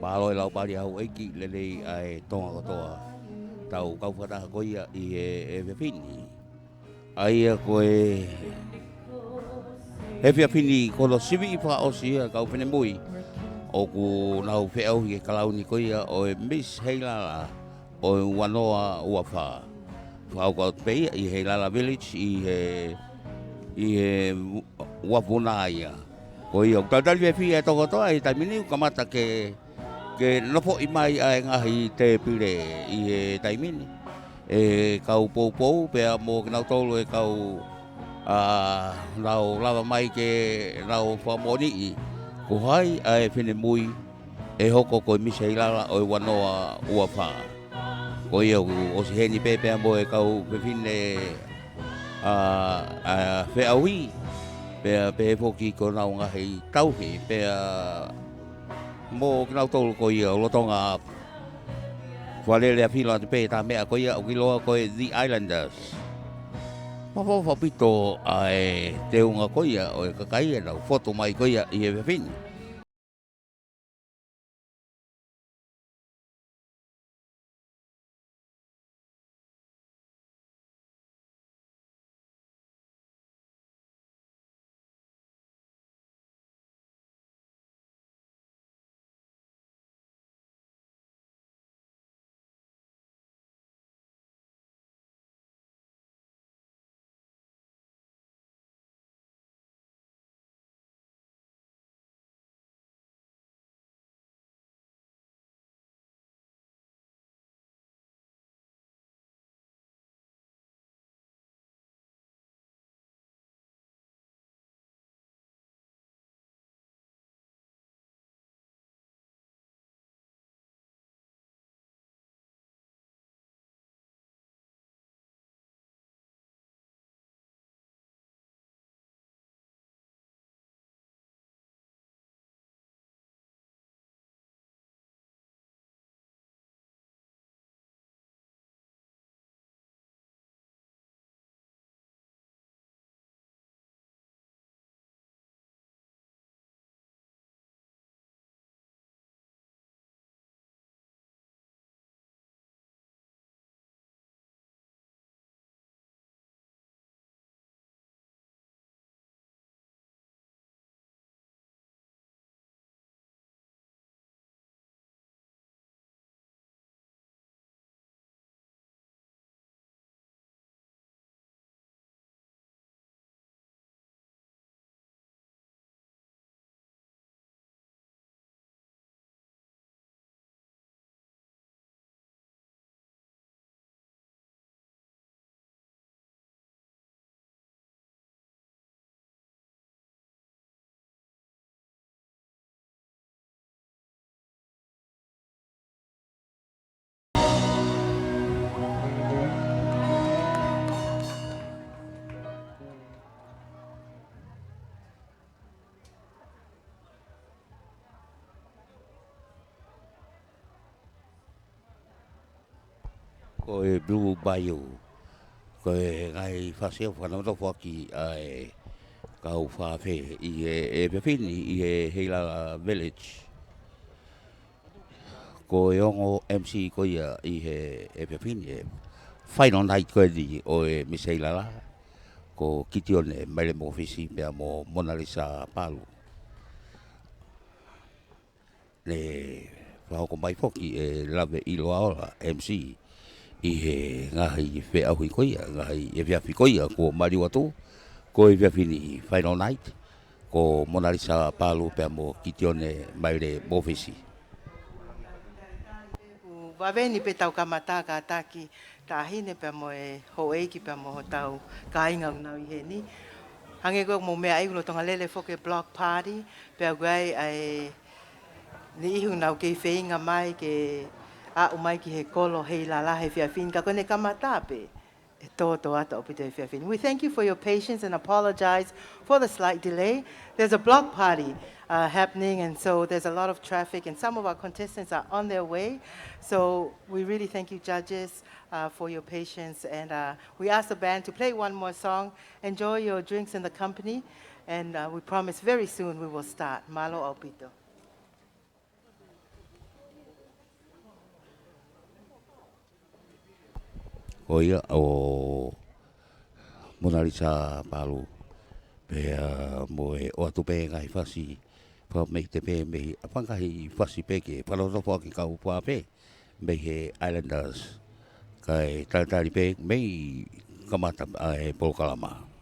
Baloi lau pari au eki lelei ai Tonga katoa tau kau whataha koia i e whiawhini. Ai a koe he whiawhini kolo siwi i whaosi a kau whene mui o ku nau whiau i e kalauni koia o e Miss Heilala o e wanoa ua wha. Whau kau pei i Heilala Village i he wapuna ia. Koia o tautali whiawhi e tokotoa i taimini ukamata ke nopo i mai a ngahi te pire i e taimini. E kau pou pea mo nau tolu e kau nau lava mai ke nau whamoni i. Ko hai a e whine mui e hoko ko misa Heilala o wanoa ua wha. Ko ia o si heni pepe mo e kau pepine a wheaui. Pea pe foki ko nau ngahi tauhi. Pea mo kinau tolu ko ia o lotonga Walele a fila te pe ta mea ko ia o kiloa ko The Islanders. Mafo whapito ai te unga ko ia o e kakai e nau foto mai ko ia i e whewhini. Ko e Blue Bayou. Ko e ngai whasea whanau whaki ai kau whawhe i e whewhini i e Heilala Village. Ko e ongo MC ko ia i e whewhini e final night ko e di o e Miss Heilala. Ko kiti one mai le mo fisi pea mo Mona Lisa Palu. Le whahoko mai foki e lave i loa ora MC i he ngahi whea hui koia, ngahi e whiawhi koia ko Mari Watu, ko e whiawhini final night, ko Mona Lisa Palu pea mo kitione mai le mofisi. Waweni pe tau kamata ka taki tahine pe mo e hoeiki pe mo tau ka inga unau i he ni. Hange ko mo mea iulo tonga lele foke block party pe aguai ai ni ihu nau ke wheinga mai ke a umai ki he kolo Heilala he whiawhini ka kone kamata pe. We thank you for your patience and apologize for the slight delay. There's a block party happening, and so there's a lot of traffic, and some of our contestants are on their way. So we really thank you, judges, for your patience. And we ask the band to play one more song. Enjoy your drinks in the company, and we promise very soon we will start. Malo Alpito. Ko ia o Mona Lisa Palu pea mo e o atu pe ngai whasi wha mei te pe mei a whangahi whasi pe ke whanau ki kau wha pe mei he Islanders kai taritari pe mei kamata e Polokalama.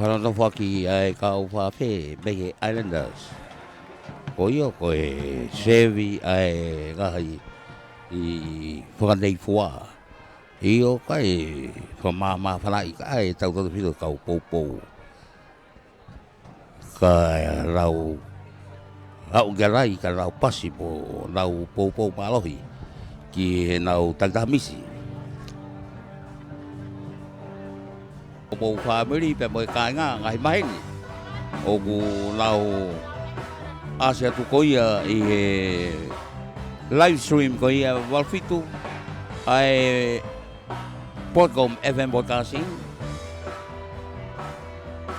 whanau whaki ai ka o whawhe Mehe Islanders. Ko ia ko e sevi ai ngahi I whakanei fua. I o kai whamama whanai ka e tau tau whiro kau poupou. Ka rau au garai ka rau pasi po rau poupou malohi. Ki he nau tantamisi. O pou whamiri pe mo e kāinga ngai mahengi. O ku lau Asia tu koia I he live stream koia walfitu ai Podcom FM podcasting.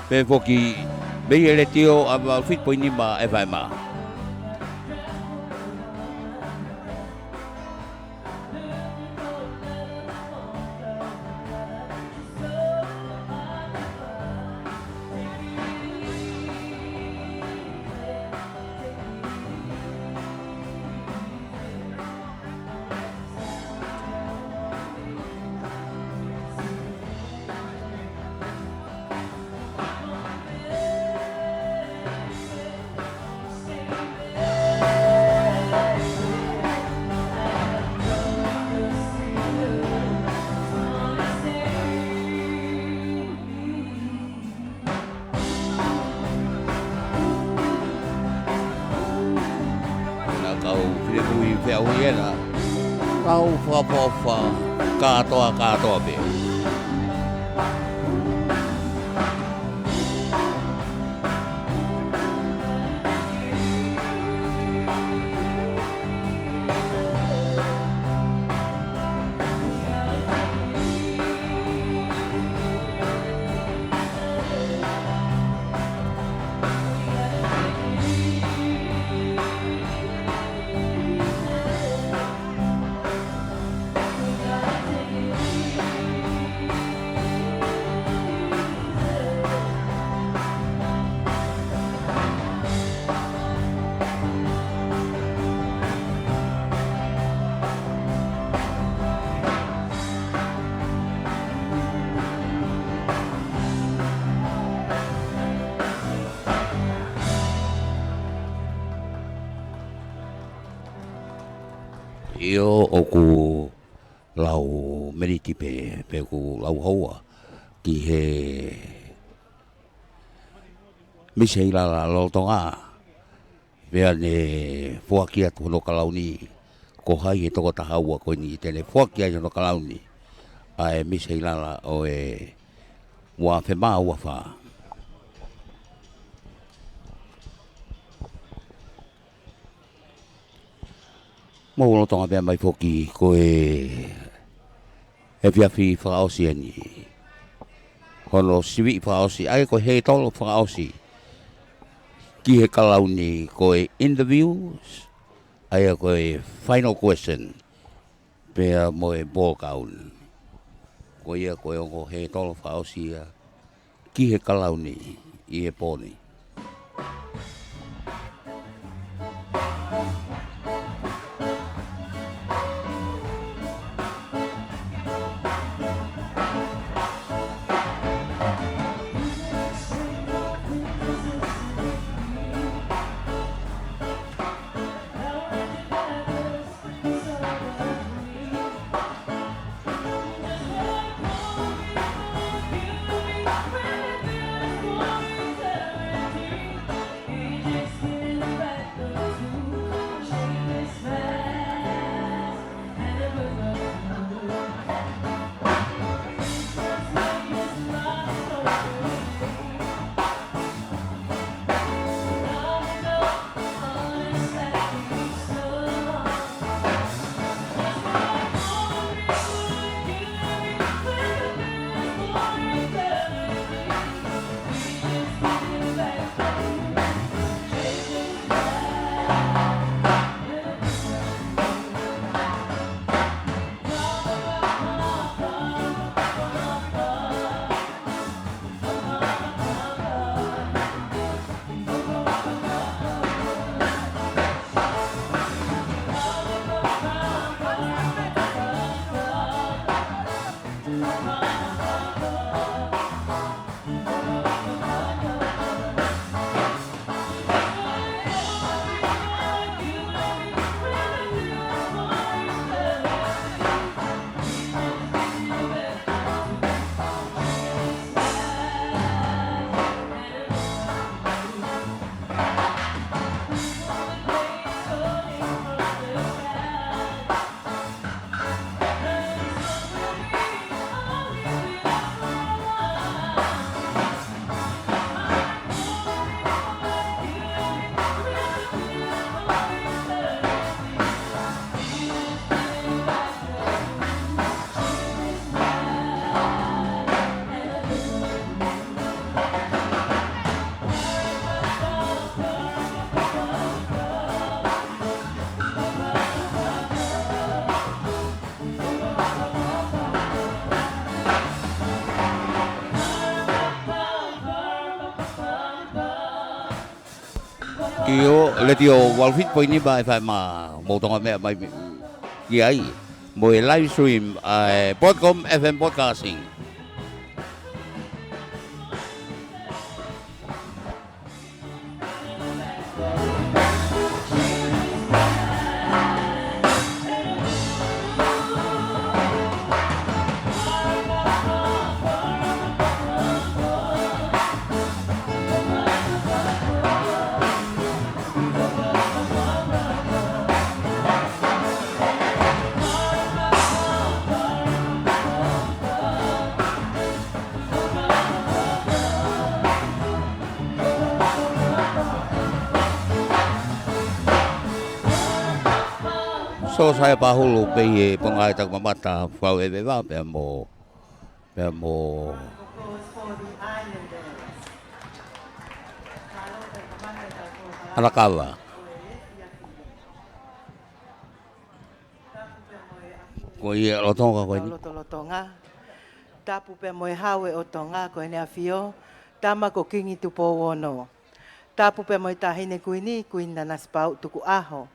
Pe foki be ele tio a walfit po inima FM. Kau whapofa katoa be. Io o ku lau meriti pe ku lau hoa ki he misi Heilala lo Tonga vea ne fuakia tu no kalauni ko hai e toko tahaua ko ni tele fuakia no kalauni ai misi Heilala o e wa fema wa fa mo lo Tonga vea mai foki ko e fiafi whakaosi ani hono siwi whakaosi ai ko he tolo whakaosi ki he kalauni ko e interviews ai ko e final question pea mo e ball count ko ia ko e ongo he tolo whakaosi ki he kalauni I he poni. Io le tio walfit po ini ba fa ma mo tonga me mai ai mo live stream podcast FM podcasting. So saya pahulu pe pengai tak mamata fau e va pe mo Alakala. Ko ia lo Tonga ko ni. Lo Tonga. Tapu pe moe hawe o Tonga ko ne afio. Tama ko kingi tu po wono. Tapu pe moe tahine kuini kuina naspau tuku aho.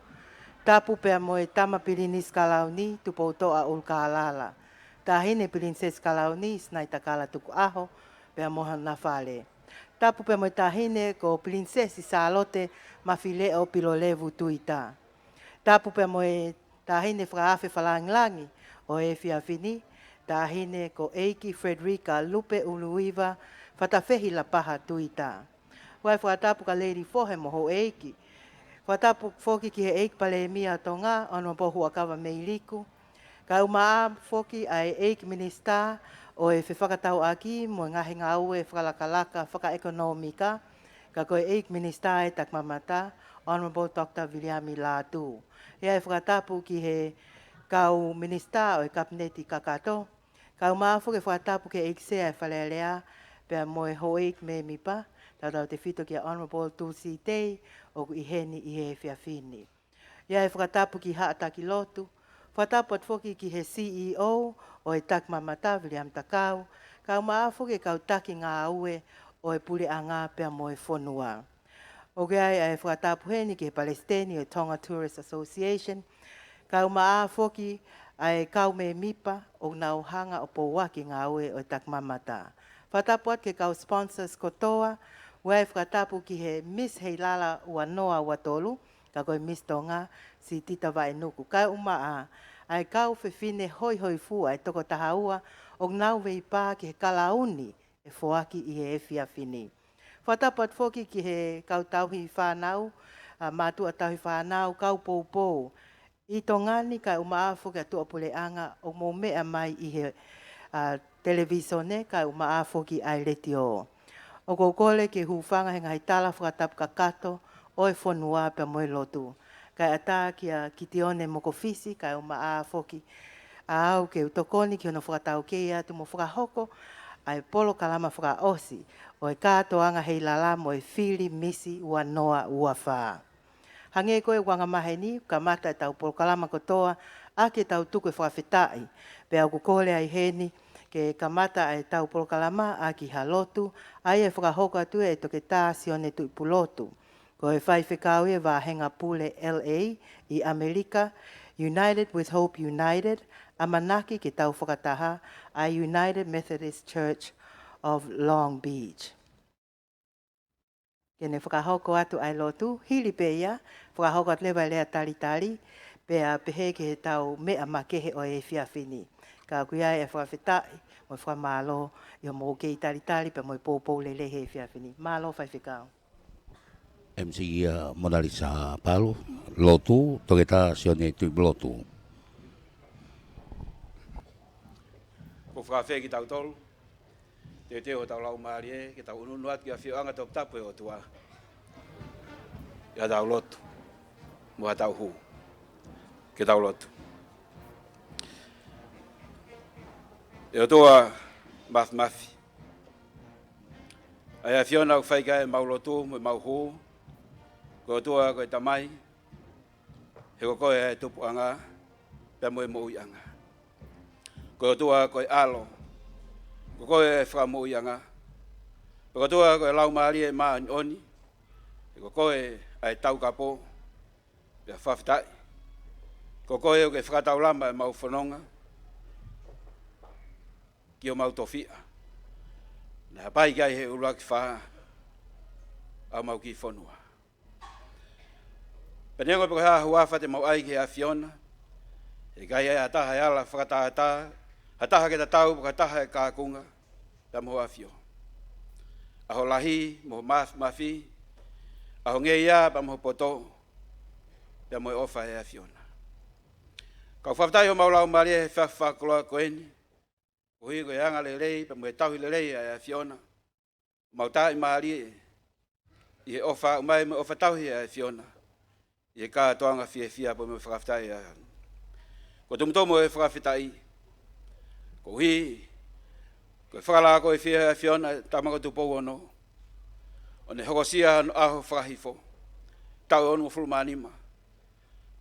Tapu pe moe tama pilinis kalauni tu po to a ulkalala. Tahine pilinses kalauni snai takala tuku aho pe moha na fale. Tapu pe moe tahine ko prinsesi salote mafile o pilolevu tuita. Tapu pe moe tahine fraafe falanglangi o e fiafini. Tahine ko Eiki Frederica Lupe Uluiva fatafehi la paha tuita. Wai whatapu ka Lady Fohe moho Eiki. Whatapu foki ki he Eiki pale mia Tonga ono pohu akawa meiliku. Ka umaa foki ai Eiki Minister o e whakatau aki mo ngahi ngā ue whakalakalaka whakaekonomika. Ka koe Eiki Minister e tak mamata Honorable Dr. Viliami Latu. Ia e whakatapu ki he kau Minister o e kabineti kakato. Kau maafu ke whatapu ke eksea e whalelea pia moe hoik me mipa. Tātau te whito ki a Honorable Tulsi Day o ku iheni i he whiawhini. Ia e whakatapu ki haataki lotu. Whatapu at whoki ki he CEO o e tak mamata William Takau. Kau maafu ke kau taki ngā ue o e pule a ngā pia moe whonua. O ke ai e whakatapu heni ki he Palestini o Tonga Tourist Association. Kau maafu ki ai kau me mipa o nau hanga o po waki ngā ue o tak mamata. Whatapu at ke kau sponsors kotoa, wai whatapu ki he Miss Heilala ua noa ua tolu, ka koe Miss Tonga, si tita vai nuku. Kai umaa, ai kau whiwhine hoi hoi fua e toko tahaua, o nau vei pā ki he kalauni e whoaki i he e whiawhini. Whatapu at whoki ki he kau tauhi whanau, mātua tauhi whanau, kau pou pou. I tongani kai umaafu ka tua puleanga o mo mea mai i he televisione kai umaafu ki ai letio. O kokole ke hufanga he ngai tala whakatapu ka kato o e whonua pe moe lotu. Kai ata ki a kitione mokofisi kai umaafu ki au ke utokoni ki ono whakatau keia tu mo whakahoko ai polo kalama whakaosi o e kato anga Heilala mo e whiri misi ua noa ua whaa. Hange koe wanga mahe ni, ka mata e tau polokalama kotoa, a ke tau tuku e whawhetai. Pea au kukole ai heni, ke ka mata e tau polokalama a ki halotu, ai e whakahoka tu e toke tā sione tu ipulotu. Ko e whai whekau e wāhenga pule LA i Amerika, United with Hope United, a manaki ke tau whakataha a United Methodist Church of Long Beach. Kene whakahoko atu ai lotu, hili pe ia, whakahoko at lewa lea tali, pea pehe ke he tau mea makehe o e whiawhini. Ka kuia e whawhetai, mo e whamalo, i o mo kei tali, pea mo e pōpou le lehe e whiawhini. Malo whai whikau. MC modali sa palo, lotu, togeta sione tu lotu. Ko whakawhe ki tau tolu. Te o tau lau maari e, ke tau ununu atu ki a whioanga tau tapu e o tua. Ia tau lotu, mua tau hu, ke tau lotu. E o tua mafi. Ai a whiona au whaika e mau lotu, mo mau hu, ko o tua ko e tamai, he ko koe e tupu anga, pia mo e mo ui anga. Ko o tua ko e alo, ko koe e whakamui anga. Ko toa ko e lau maari e maa oni. Ko koe ai tau kapo, pia whawhitai. Ko koe o ke whakatau lama e mau whanonga, ki o mau tofia. Na hapai kai he urua ki wha, au mau ki whanua. Penengo pe ko hea huafa te mau ai ki a Fiona, e kai e ataha e ala whakataha, hataha ke ta tau, hataha e kākunga, ta mo a Fio. Aho lahi, mo mafi, aho nge ia, pa mo poto, ta mo e ofa e a Fiona. Kau whaftai ho maulau mari e whakoloa koeni, ko hui ko e anga le rei, pa mo e tauhi le rei e a Fiona. Mau tai mari i e ofa, umai mo ofa tauhi e a Fiona. I e kā toanga fia po me whakawhitai e a. Ko tumutomo e whakawhitai, ko hui, ko e whakala ko e fia e Fiona, tamako tupou ono, o ne hokosia aho whakahifo, tau onu mo fulmanima,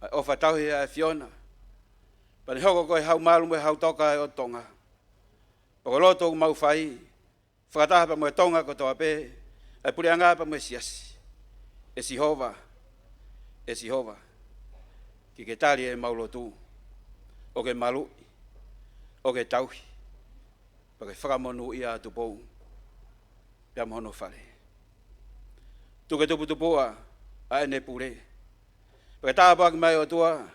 ai ofa tauhi e a Fiona, pa ne hoko ko e hau malu mo e hau toka e o Tonga, pa ko loto mau whai, whakataha pa mo e Tonga ko toa pe, ai puri anga pa mo e siasi, e Sihova, ki ke tali e maulotu, o ke malu, o ke tauhi, pa ke whakamonu ia tupou, pia mohono whare. Tuke tupua, a ene pure, pa ke tāpaki mai o tua,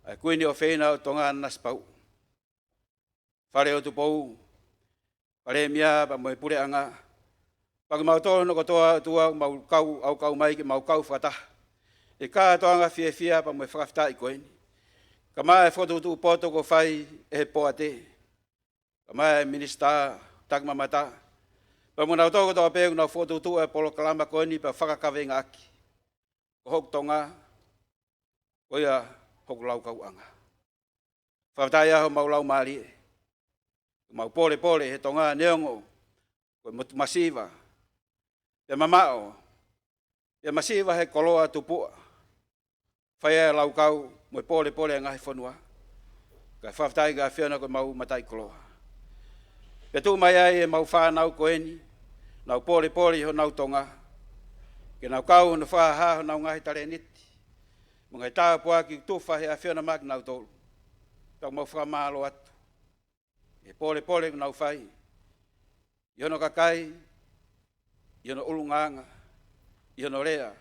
ai kuini o whena o Tonga naspau. Whare o tupou, whare mia pa mo e pure anga, pa ke mau tō no ko toa tua, mau kau, au kau mai ke mau kau whakataha. E kā toanga fia pa mo e whakawhitai koeni. Ka mai e whotutu poto ko whai e he poate. Ka mai e minista takmamata. Pa mo nau tōko toa pēku nau whotutu e polo kalama koeni pa whakakawe ngā aki. Ko hok Tonga, ko ia hok lau kau anga. Whawhitai aho mau lau maari e. Mau pole he Tonga neongo, ko motu masiva. Pe mamao, pe masiva he koloa tupua. Whaia lau kau, mo pole ngahi whanua. Ka whawhitai ka whiona ko mau matai koloa. Pe tu mai ai e mau whanau koeni, nau pole ho nau Tonga. Ke nau kau no whaha ho nau ngahi tare niti. Mo ngai tā pua ki tuwha he a whiona mak nau tolu. Tau mau whamalo atu. E pole ko nau whai. Iono kakai, iono ulunganga, iono rea.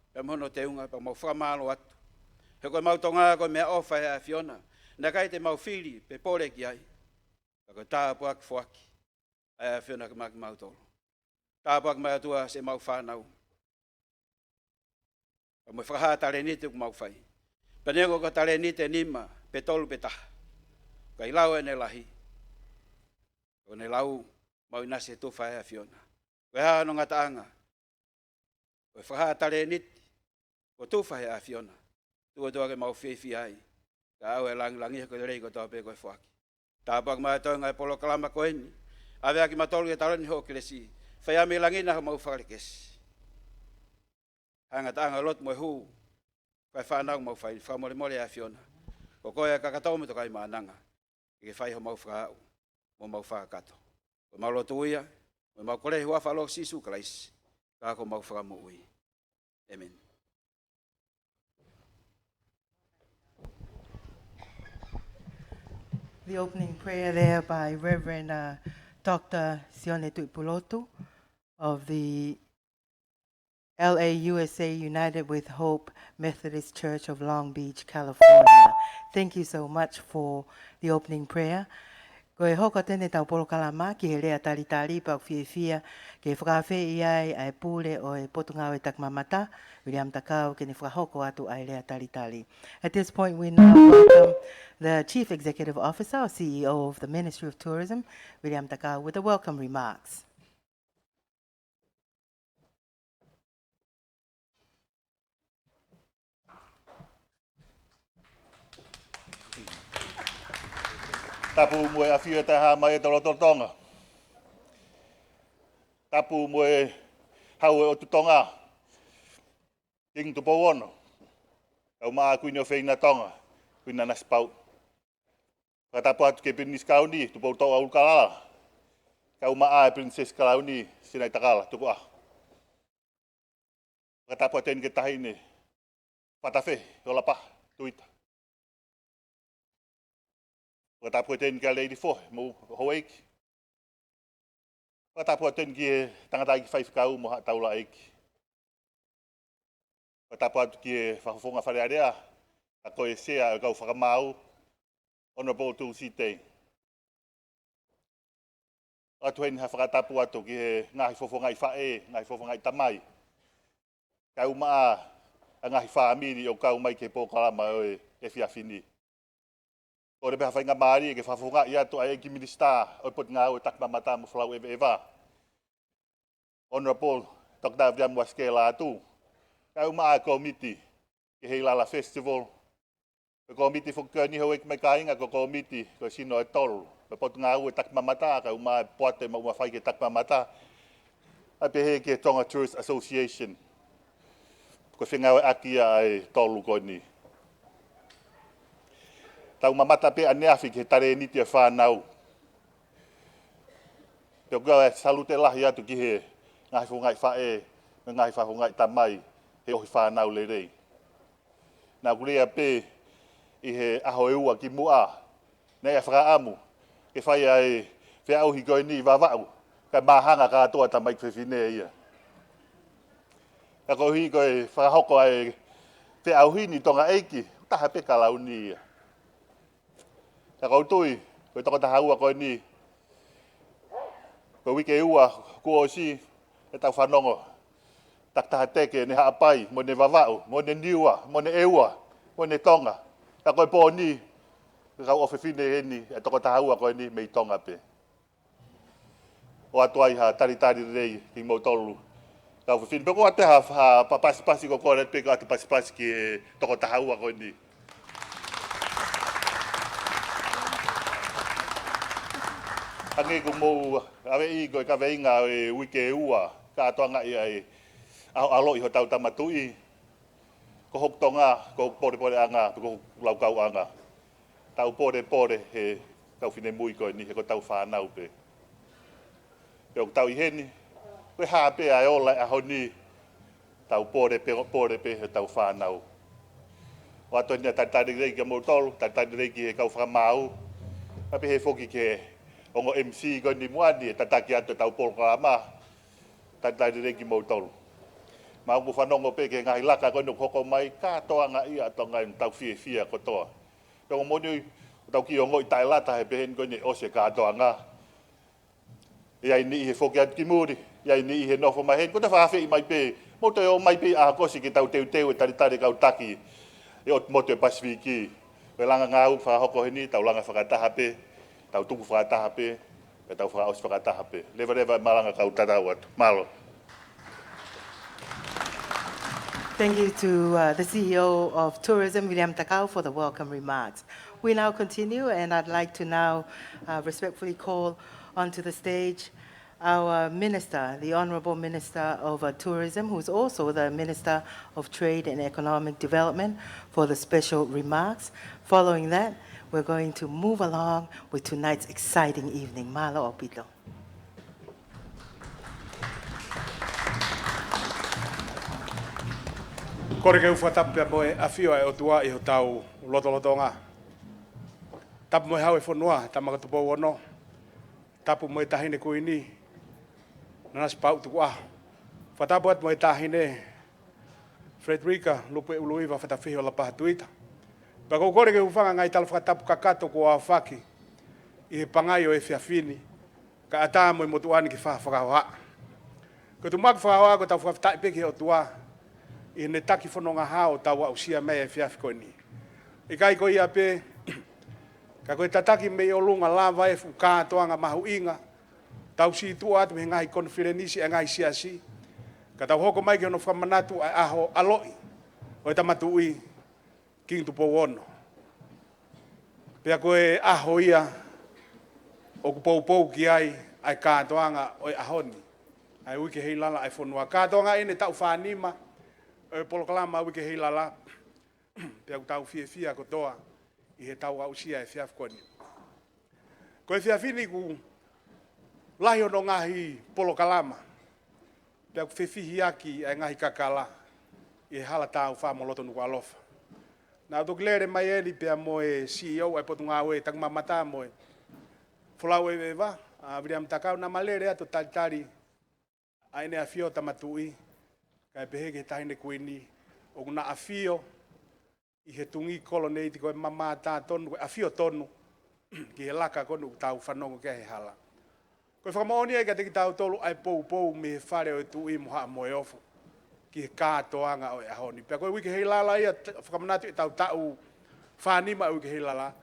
E mono te unga, pa mau whamalo atu. He koe mau Tonga, koe mea ofa e a Fiona. Nā kai te mau whiri, pe pole ki ai. Pa koe tāpuaki whaki. Ai a Fiona ka maki mau tolo. Tāpuaki mai atua se mau whanau. Pa mo whakaha tare nite ku mau whai. Pa nengo ka tare nite nima, pe tolu pe taha. Ka i lau e ne lahi. Ko ne lau, mau inase tuwha e a Fiona. Koe haa no ngata anga. Koe whakaha tare nite. Ko tuwha he a Fiona, tua ke mau whiwhi ai. Ka au e langi ko rei ko tau pe koe whaki. Tāpak mai tau ngai polo kalama koeni. Awe aki matolu e tarani ho kilesi. Whai ame langina ho mau whakarikesi. Hanga taanga lot mo e hu. Whai whanau mau whai, whamore a Fiona. Ko koe a kakatau me tokai maananga. Ke whai ho mau whakau, mo mau whakakato. Ko mau lotu uia, mo mau kore hua whalo sisu kalaisi. Ka ko mau whakamu ui. Amen. The opening prayer there by Reverend Dr. Sione Tuipulotu of the LAUSA United with Hope Methodist Church of Long Beach, California. Thank you so much for the opening prayer. Ko e hoko tene tau polo kalama ki he rea tari pa whiwhia ke whakawhi i ai ai pule o e potunga o e takmamata William Takau ke ne whakahoko atu ai rea tari. At this point we now welcome the Chief Executive Officer or CEO of the Ministry of Tourism, William Takau, with the welcome remarks. Tapu mo e awhia te ha mai e tolo Tonga. Tapu mo e hau e o Tonga. King tu ono. Kau maa kuini o whaina Tonga. Kuina naspau. Ka tapu atu ke Princess Kauni, tupo tau au kalala. Kau maa e Princess Kauni, sinai takala, tupo ah. Whakatapu tēni ke tahine. Whatawhe, o lapa, tuita. Whakatapu tēni ke Lady Fohe, mo hoeiki. Whakatapu tēni ke tangata ki whaifakau mo taula eiki. Whakatapu atu ki whafonga wharearea. A koe sea o kau whakamau. Honorable to see te. Atu heni whakatapu atu ki ngahi fofonga i whae, ngahi fofonga i tamai. Kau maa a ngahi whaamiri o kau mai ke pōkalama o e whiawhini. O rebeha whainga maari e ke whafonga i atu a eki minister o pot ngā o takmamata mo whalau ewa. Honorable Dr. Viam Waskela atu. Kau maa komiti ke Heilala Festival. Ko komiti whukani hau eki mai kāinga ko komiti ko sino e tolu. Ko pot ngā o takmamata kau maa poate ma ua whai ke takmamata. A pehe ke Tonga Tourist Association. Ko whengawe aki ai tolu ko ni. Tau mamata pe aneafi ke tare niti e whanau. Te kua e salute lahi atu ki he ngahi whungai whae, ngahi whungai tamai, he ohi whanau le rei. Nā kurea pe i he aho eua ki mua, nei a whakaamu, ke whai ai whiauhi koe ni wawau, ka mahanga katoa tamai kwewhine ia. Ka kohi koe whakahoko ai whiauhi ni tonga eiki, taha pe kalau ni ia. Ka koutui, koe Tongatapu koe ni, koe wike ua kua osi, e tau whanongo, taktaha teke ne haapai, mo ne wawau, mo ne niua, mo ne eua, mo ne tonga. Ka koe pō ni, kau ofewhine heni, e Tongatapu koe ni, mei tonga pe. O atuai ha taritari rei ki mautolu. Kau ofewhine, pe ko ate ha papasi ko kore, pe ko ate pasipasi ki Tongatapu koe ni. Ange ko mo ave I ko ka veinga e wike ua ka tonga I ai alo I ho tau tamatui ko hok tonga ko pore anga ko lau kau anga tau pore he tau fine mui ko ni he ko tau whanau pe pe tau I heni ko ha pe ai ola a honi tau pore pe he tau whanau o ato ni tatari rei ki mo tol tatari rei ki kau whamau ape he foki ke ongo MC ko ni muani tataki atu tau polkalama tatari rei ki mo tol ma mo whanongo pe ke ngai laka ko no hoko mai ka toanga I atonga tau fia ko toa ko mo ni tau ki ongo I tailata he behen ko ni ose ka toanga ia ni he foki at ki muri ia ni he nofo mai hen ko ta fa mai pe mo te o mai pe a ko si ki tau teu tari kau taki e o mo te pasifiki pe langa ngau fa hoko heni tau langa whakataha pe tau tuku whakataha pe e tau whakaos whakataha pe lewa malanga kau tatau atu malo. Thank you to the CEO of Tourism, William Takau, for the welcome remarks. We now continue, and I'd like to now respectfully call onto the stage our Minister, the Honourable Minister of Tourism, who's also the Minister of Trade and Economic Development, for the special remarks. Following that, we're going to move along with tonight's exciting evening. Malo Opito. Kore keu whatapia moe a whio e o tua I ho tau lotolotonga. Tapu moe hau e whanua, tamakatupo wono. Tapu moe tahine kuini. Nanas pau tuku aho. Whatapu at moe tahine Frederica lupe uluiwa whatawhiho la paha tuita. Pako kore keu whanga ngai tala whatapu kakato ko a whaki. I he pangai o e whiawhini. Ka ata moe motuani ki whakahoa. Ko tu maku whakahoa ko tau whaftai peke o tua. I ne taki whanonga hao tau au sia mea e whiawhi koe ni. I kai koe ia pe, ka koe tataki mei o lunga lava e fuka toanga mahu inga, tau si tua atu me ngai konferenisi e ngai siasi, ka tau hoko mai ki ono whamanatu ai aho aloi, o e tamatu ui, king tupo wono. Pea koe aho ia, o kupou ki ai kātoanga o e ahoni, ai wike Heilala ai whanua. Kātoanga ene tau whanima, e polokalama wike Heilala pe au tau fia ko toa I he tau au sia e whiaf koni. Ko e whiafini ku lahi ono ngahi polokalama pe au whiwhihi aki e ngahi kakala I hala tau wha mo loto Nuku'alofa. Nā tuk lere mai eri pia mo e CEO ai potu ngā oe tak mamata mo e. Fulau e wa, William Takau na malere ato talitari aine a fio tamatui, kai peheke tahine kuini, o kuna a fio, I he tungi koloneiti koe mamata tonu, a fio tonu, ki he laka konu tau whanongo kia he hala. Koe whakamaoni e ka teki tau tolu ai pou me he whare o e tui moha mo e ofo, ki he kātoanga o e ahoni. Pea koe wiki Heilala ia, whakamanatu e tau tau whanima wiki Heilala,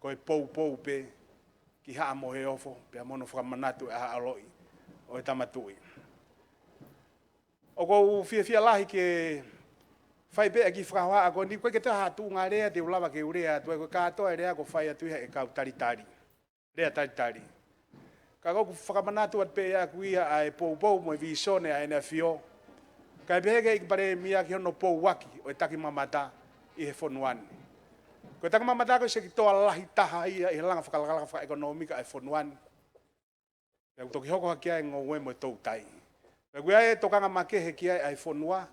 koe pou pe, ki haa mo he ofo, pea mono whakamanatu e haa aloi, o e tamatui. O kou fia lahi ke whai pe aki whakahoa a koe ni koe ke te hatu ngā rea te ulawa ke urea atu e koe kātoa e rea ko whai atu e kau taritari. Rea taritari. Ka koku whakamanatu at pe a kuia a e pou mo e visone a ene fio. Ka e peheke ik pare mia ki hono pou waki o e taki mamata I he whonuani. Koe taki mamata koe se ki toa lahi taha ia I he langa whakalaka whakaekonomika e whonuani. Pea kutoki hoko hakia e ngō ue mo e tau tai. Pea kuia e tokanga makehe kia e whonua.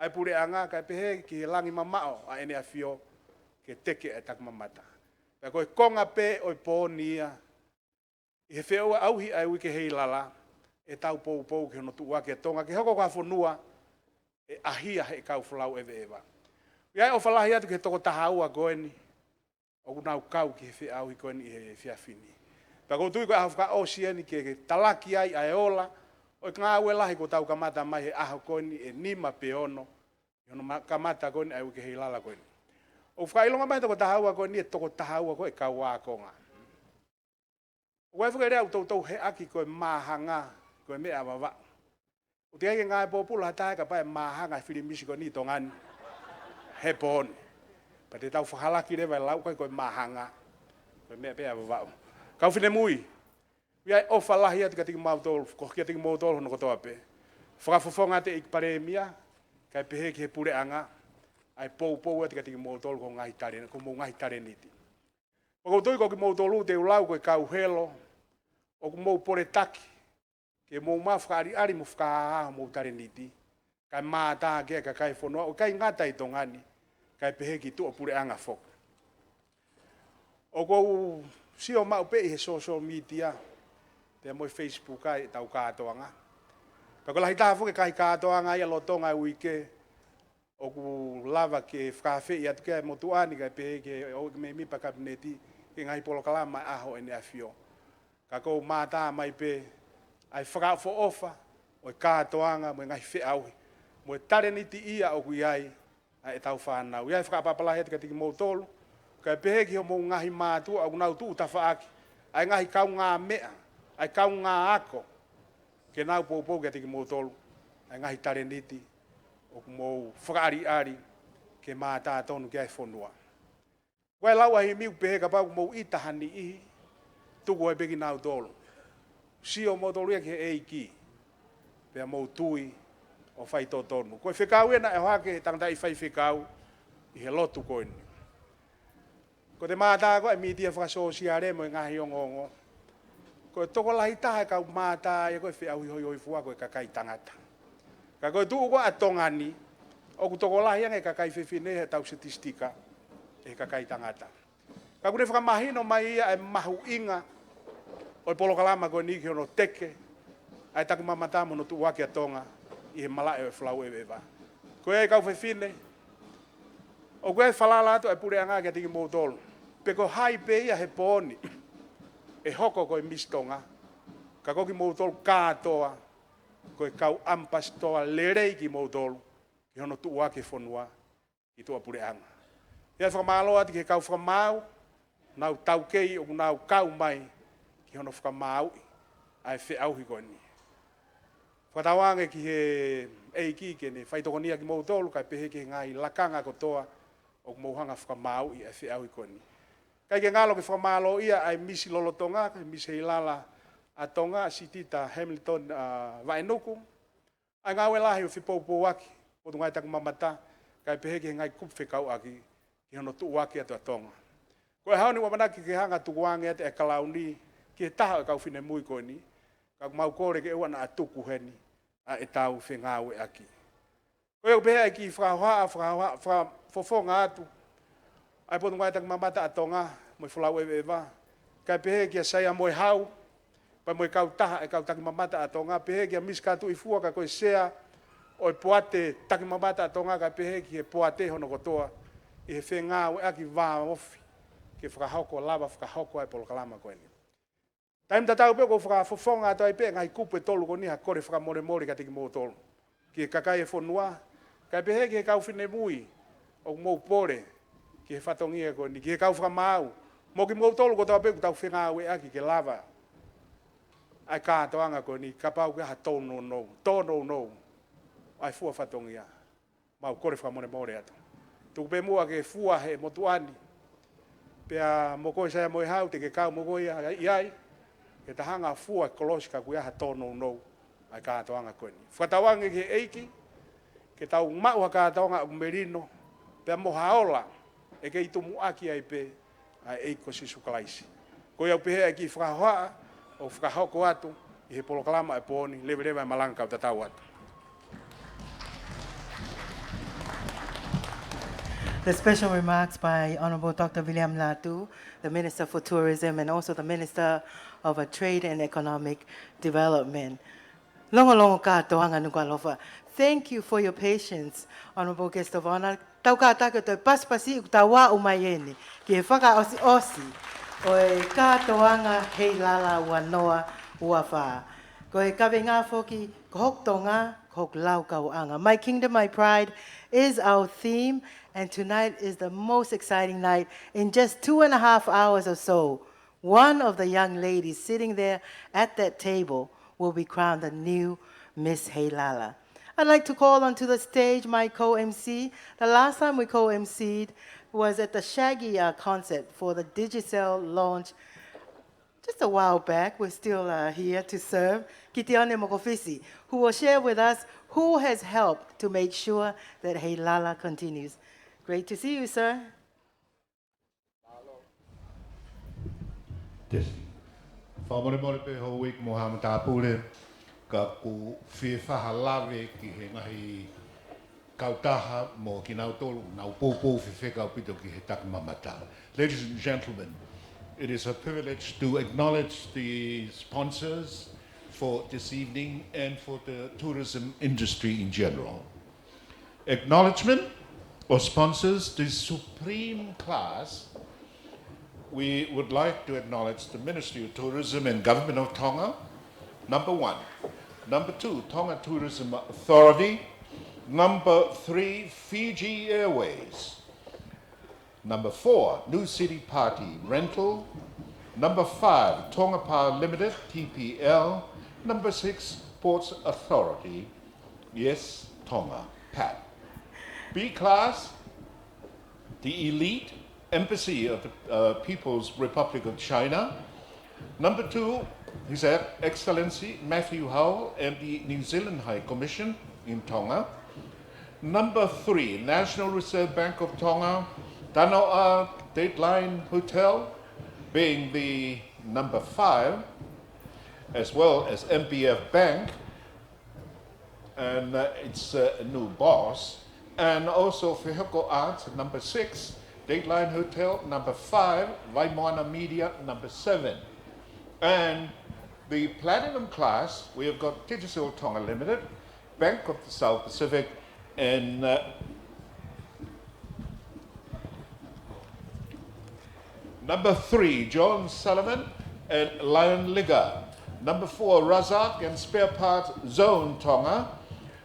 Ai pure anga ka pehe ki he langi mamao a ene a fio ke teke e tak mamata. Pea koe konga pe o I pōni ia. I he wheo auhi ai wike Heilala e tau pou ki hono tuua ke Tonga. Ke hoko ka whonua e ahia he kau whalau ewe ewa. Iai o whalahi atu ke toko tahaua koeni. O kunau kau ki he whea auhi koeni I he whea whini. Pea kou tui koe aho whaka osieni ke talaki ai a eola. O ngā ue lahi ko tau kamata mai he aho koeni e nima pe ono. Ono kamata koeni ai wike Heilala koeni. O whakailonga mai toko tahaua koeni e toko tahaua koe kau wākonga. O kai whakaere au tau he aki koe mahanga koe mea wawa. O te aike ngā e pōpula hatahe ka pae mahanga e whirimisi koe ni tongani. He pōni. Pa te tau whakalaki rewa lau koe mahanga. Koe mea pea wawa. Kau whine mui. Ia o whalahi atu ka tiki mautolo, ko kia tiki mautolo hono kotoa pe. Whakafofonga te ik mia, kai pehe ki he pure anga, ai pou atu ka tiki mautolo ko ngahi tare, ko mou ngahi tare niti. O koutoi ko ki mautolo te ulau koe kau helo, o ko mou pore taki, ke mou maa whakaari mo whakahaha mou tare niti, kai mātaa kia ka kai whanua, o kai ngata I tongani, kai pehe ki tu o pure anga whoka. O kou sio mau pe I he social media, te moi Facebook ai tau kātoanga. Ka ko lahi tāwhu ke kai kātoanga ia lotonga I wike o ku lava ke whakawhi I atu kia motuani kai pehe ke o me mipa kabineti ke ngai polo kalama aho ene a fio. Ka kou mātā mai pe ai whakawho ofa o e kātoanga mo ngai whiauhi. Mo e tare niti ia o kui ai e tau whanau. Iai whakapapalahi atu ka tiki mautolu kai pehe ki ho mo ngahi mātua au nau tuu tawhaaki. Ai ngahi kau ngā mea. Ai kau ngā ako, ke nau pou kia tiki mautolu, ai ngahi tare niti, o mou whakaari ke mātā tonu kia e whonua. Koe lau ahi miu pehe ka pau mou itahani ihi, tuku e peki nau tolu. Sio mautolu ia ke eiki, pea mou tui o whai tō tonu. Koe whekau ena e hoake tangata I whai whekau, I he lotu koeni. Ko te mātā koe mitia whakasosiare mo I ngahi ongongo, ko toko lahi taha kau mātā ia koe whiau hoi fua koe kakai tangata. Ka koe tuu koe atongani, o ku toko lahi anga kakai whiwhine he tau statistika e kakai tangata. Ka kune whakamahino mai ia e mahu inga o polo kalama koe niki hono teke, ai taku mamata mono tu waki a Tonga I he malae o e whalau e wewa. Koe e kau whiwhine, o koe whalala atu e pure anga kia tiki mautolo. Pe ko hai pe ia he pōni, e hoko koe mistonga, ka koki mautolu kātoa, koe kau ampastoa lerei ki mautolu, ki hono tuua ke whonua, ki tua pure anga. Ia whakamalo ati ke kau whakamau, nau tau kei o nau kau mai, ki hono whakamau, ai whiauhi koe ni. Whakatawange ki he eiki ke ne whaitokonia ki mautolu, kai pehe ke ngai lakanga kotoa, o mauhanga whakamau, ai whiauhi koe ni. Kai ke ngalo ke whamalo ia ai misi lolotonga, kai misi Heilala a Tonga, sitita Hamilton Vaenuku. Ai ngā welahi o whipaupo waki, o tu ngai taku mamata, kai pehe ke ngai kupwhekau aki, ki hono tu waki atu a Tonga. Koe haoni wamanaki ke hanga tukuange ate e kalauni, ki he taha e kau whine mui koe ni, ka mau kore ke ewa na atuku heni, a e tau whengawe aki. Koe o pehe ki whafonga atu. Ai potu ngai tak mamata atonga, moi whalau ewa. Kai pehe ki a saia moi hau, pa moi kau taha e kau taki mamata atonga, pehe ki a miskatu i fua ka koe sea, o e poate taki mamata atonga, kai pehe ki e poate hono kotoa, i he whenga o aki vā ofi, ki whakahoko lava, whakahoko ai polo kalama koe ni. Taim tatau pe ko whakafofonga ato ai pe, ngai kupu e tolu ko ni ha kore whakamore mori ka tiki mō tolu. Ki e kakai e whonua, kai pehe ki e kau whine mui, o mō pore, ki he whatongia ko ni, ki he kau whakamau, mō ki mō tolu ko tau pe ku tau whenga o e aki ke lava. Ai kātoanga ko ni, ka pau ke ha tono no, ai fua whatongia, mau kore whakamore mori ato. Tuku pe mua ke fua he motuani, pea moko saya mo hau te ke kau moko iai ke tahanga fua kolosi ka kuia ha tono no ai ka toanga ko ni fatawange ke eiki ke tau mau ka toanga merino pea mo haola e ke itumu aki ai pe ai eiko si sukalaisi ko ia pe ki fraha o frahoko atu i he polokalama e poni leve malanga ta tau atu. The special remarks by Honorable Dr. William Latu, the Minister for Tourism and also the Minister of Trade and Economic Development. Longo katoanga Nuku'alofa. Thank you for your patience, Honorable Guest of Honor. Tau kātaka toi paspasi u tawa umayeni, ki he whaka osi o e katoanga Heilala wanoa uawha. Ko he kawe ngā whoki, ko hok tonga, ko hok lau kauanga. My Kingdom, My Pride is our theme. And tonight is the most exciting night. In just 2.5 hours or so, one of the young ladies sitting there at that table will be crowned the new Miss Heilala. I'd like to call onto the stage my co-MC. The last time we co-MC'd was at the Shaggy concert for the Digicel launch just a while back. We're still here to serve. Kitione Mokofisi, who will share with us who has helped to make sure that Heilala continues. Great to see you, sir. Whamore pe ho week mo Tongatapu le ka ku whiwhaha lawe ki he ngahi kautaha mo ki nau tolu nau pōpō whiwhekau pito ki he takamamata. Ladies and gentlemen, it is a privilege to acknowledge the sponsors for this evening and for the tourism industry in general. Acknowledgement or sponsors the supreme class. We would like to acknowledge the Ministry of Tourism and Government of Tonga, number 1. Number 2, Tonga Tourism Authority. Number 3, Fiji Airways. Number 4, New City Party Rental. Number 5, Tonga Power Limited, TPL. Number 6, Ports Authority. Yes, Tonga, PAT. B class, the elite Embassy of the People's Republic of China. Number 2, His Excellency Matthew Howell and the New Zealand High Commission in Tonga. Number 3, National Reserve Bank of Tonga, Tanoa Dateline Hotel, being the number 5, as well as MBF Bank and its new boss. And also Whehoko Arts, number 6, Dateline Hotel, number 5, Waimoana Media, number 7. And the platinum class, we have got Digicel Tonga Limited, Bank of the South Pacific, and number 3, John Sullivan and Lion Liga. Number 4, Razak and Spare Parts Zone Tonga.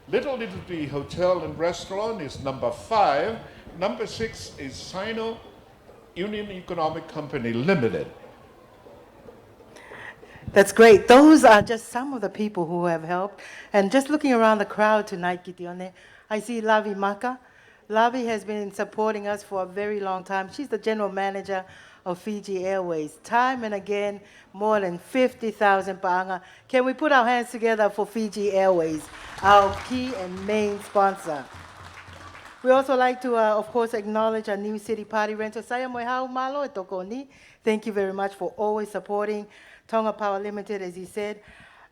Little Liberty Hotel and Restaurant is number 5. Number 6 is Sino Union Economic Company Limited. That's great. Those are just some of the people who have helped. And just looking around the crowd tonight, Kitione, I see Lavi Maka. Lavi has been supporting us for a very long time. She's the general manager of Fiji Airways. Time and again, more than 50,000 paanga. Can we put our hands together for Fiji Airways, our key and main sponsor? We also like to, of course, acknowledge our New City Party Rental. Saya moe hau malo e toko ni. Thank you very much for always supporting Tonga Power Limited, as he said.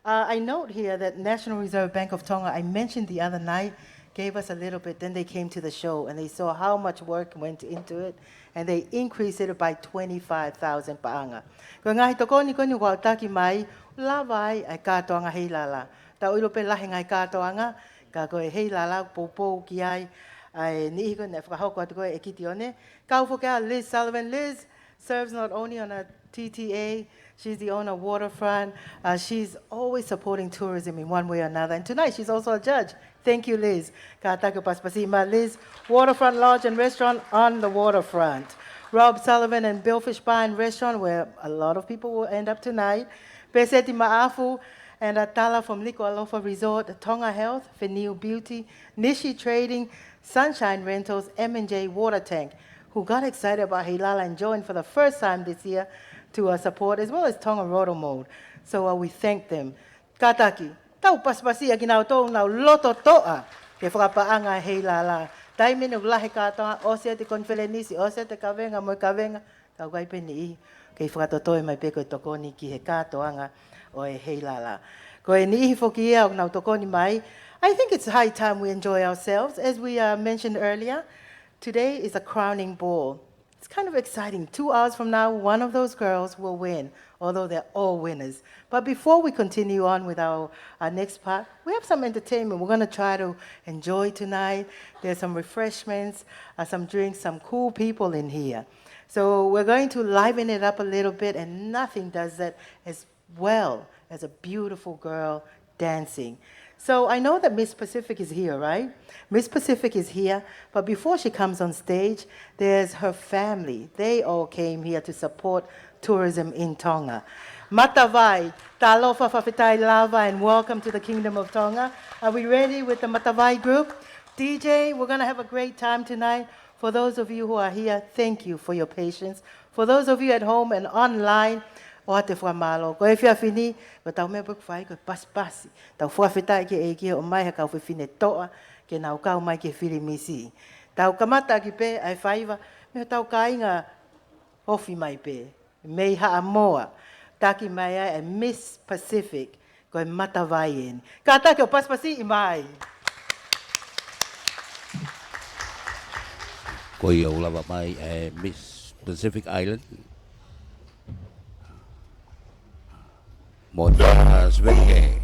I note here that National Reserve Bank of Tonga, I mentioned the other night, gave us a little bit. Then they came to the show and they saw how much work went into it, and they increased it by 25,000 paanga. Ko ngahi toko ni koni wau taki mai, lawai ai katoanga Heilala. Ta uilo pe lahi ngai katoanga, ka koe Heilala popo ki ai, ai ni iko ne whakahoko atu koe e kiti one. Kau whakea Liz Sullivan. Liz serves not only on a TTA, she's the owner of Waterfront. She's always supporting tourism in one way or another. And tonight she's also a judge. Thank you, Liz. Ka taku paspasima. Liz, Waterfront Lodge and Restaurant on the waterfront. Rob Sullivan and Billfish Bar and Restaurant, where a lot of people will end up tonight. Peseti Ma'afu and Atala from Nuku'alofa Resort, Tonga Health, Fenil Beauty, Nishi Trading, Sunshine Rentals, M&J Water Tank, who got excited about Heilala and joined for the first time this year to support, as well as Tonga Roto Mode. So we thank them. Kataki, tau paspasi ki nau tō nau loto toa ke whakapaanga Heilala. Taimi nu lahi katoa, o se te konfelenisi, o se te kawenga, mo kawenga, tau kai peni I, kei whakatotoe mai pe koe tokoni ki he katoanga o e Heilala. Koe ni ihi whoki ia o nau tokoni mai. I think it's high time we enjoy ourselves. As we mentioned earlier, today is a crowning ball. It's kind of exciting. 2 hours from now, one of those girls will win, although they're all winners. But before we continue on with our next part, we have some entertainment. We're going to try to enjoy tonight. There's some refreshments, some drinks, some cool people in here. So we're going to liven it up a little bit, and nothing does that as well as a beautiful girl dancing. So I know that Miss Pacific is here, right? Miss Pacific is here, but before she comes on stage, there's her family. They all came here to support tourism in Tonga. Matavai, talofa fafitai lava, and welcome to the Kingdom of Tonga. Are we ready with the Matavai group? DJ, we're going to have a great time tonight. For those of you who are here, thank you for your patience. For those of you at home and online, o te whamalo. Ko e whiawhini, ko tau mea buku whai, ko paspasi. Tau whawhitai ke e kia o mai ha kau whiwhine toa, ke nau kau mai ke whiri misi. Tau kamata ki pe, ai whaiva, me tau kainga hofi mai pe. Mei haa moa. Taki mai ai, Miss Pacific, ko e matawai en. Ka taki o paspasi I mai. Ko I au lava mai Miss Pacific Island. Moda Sverige.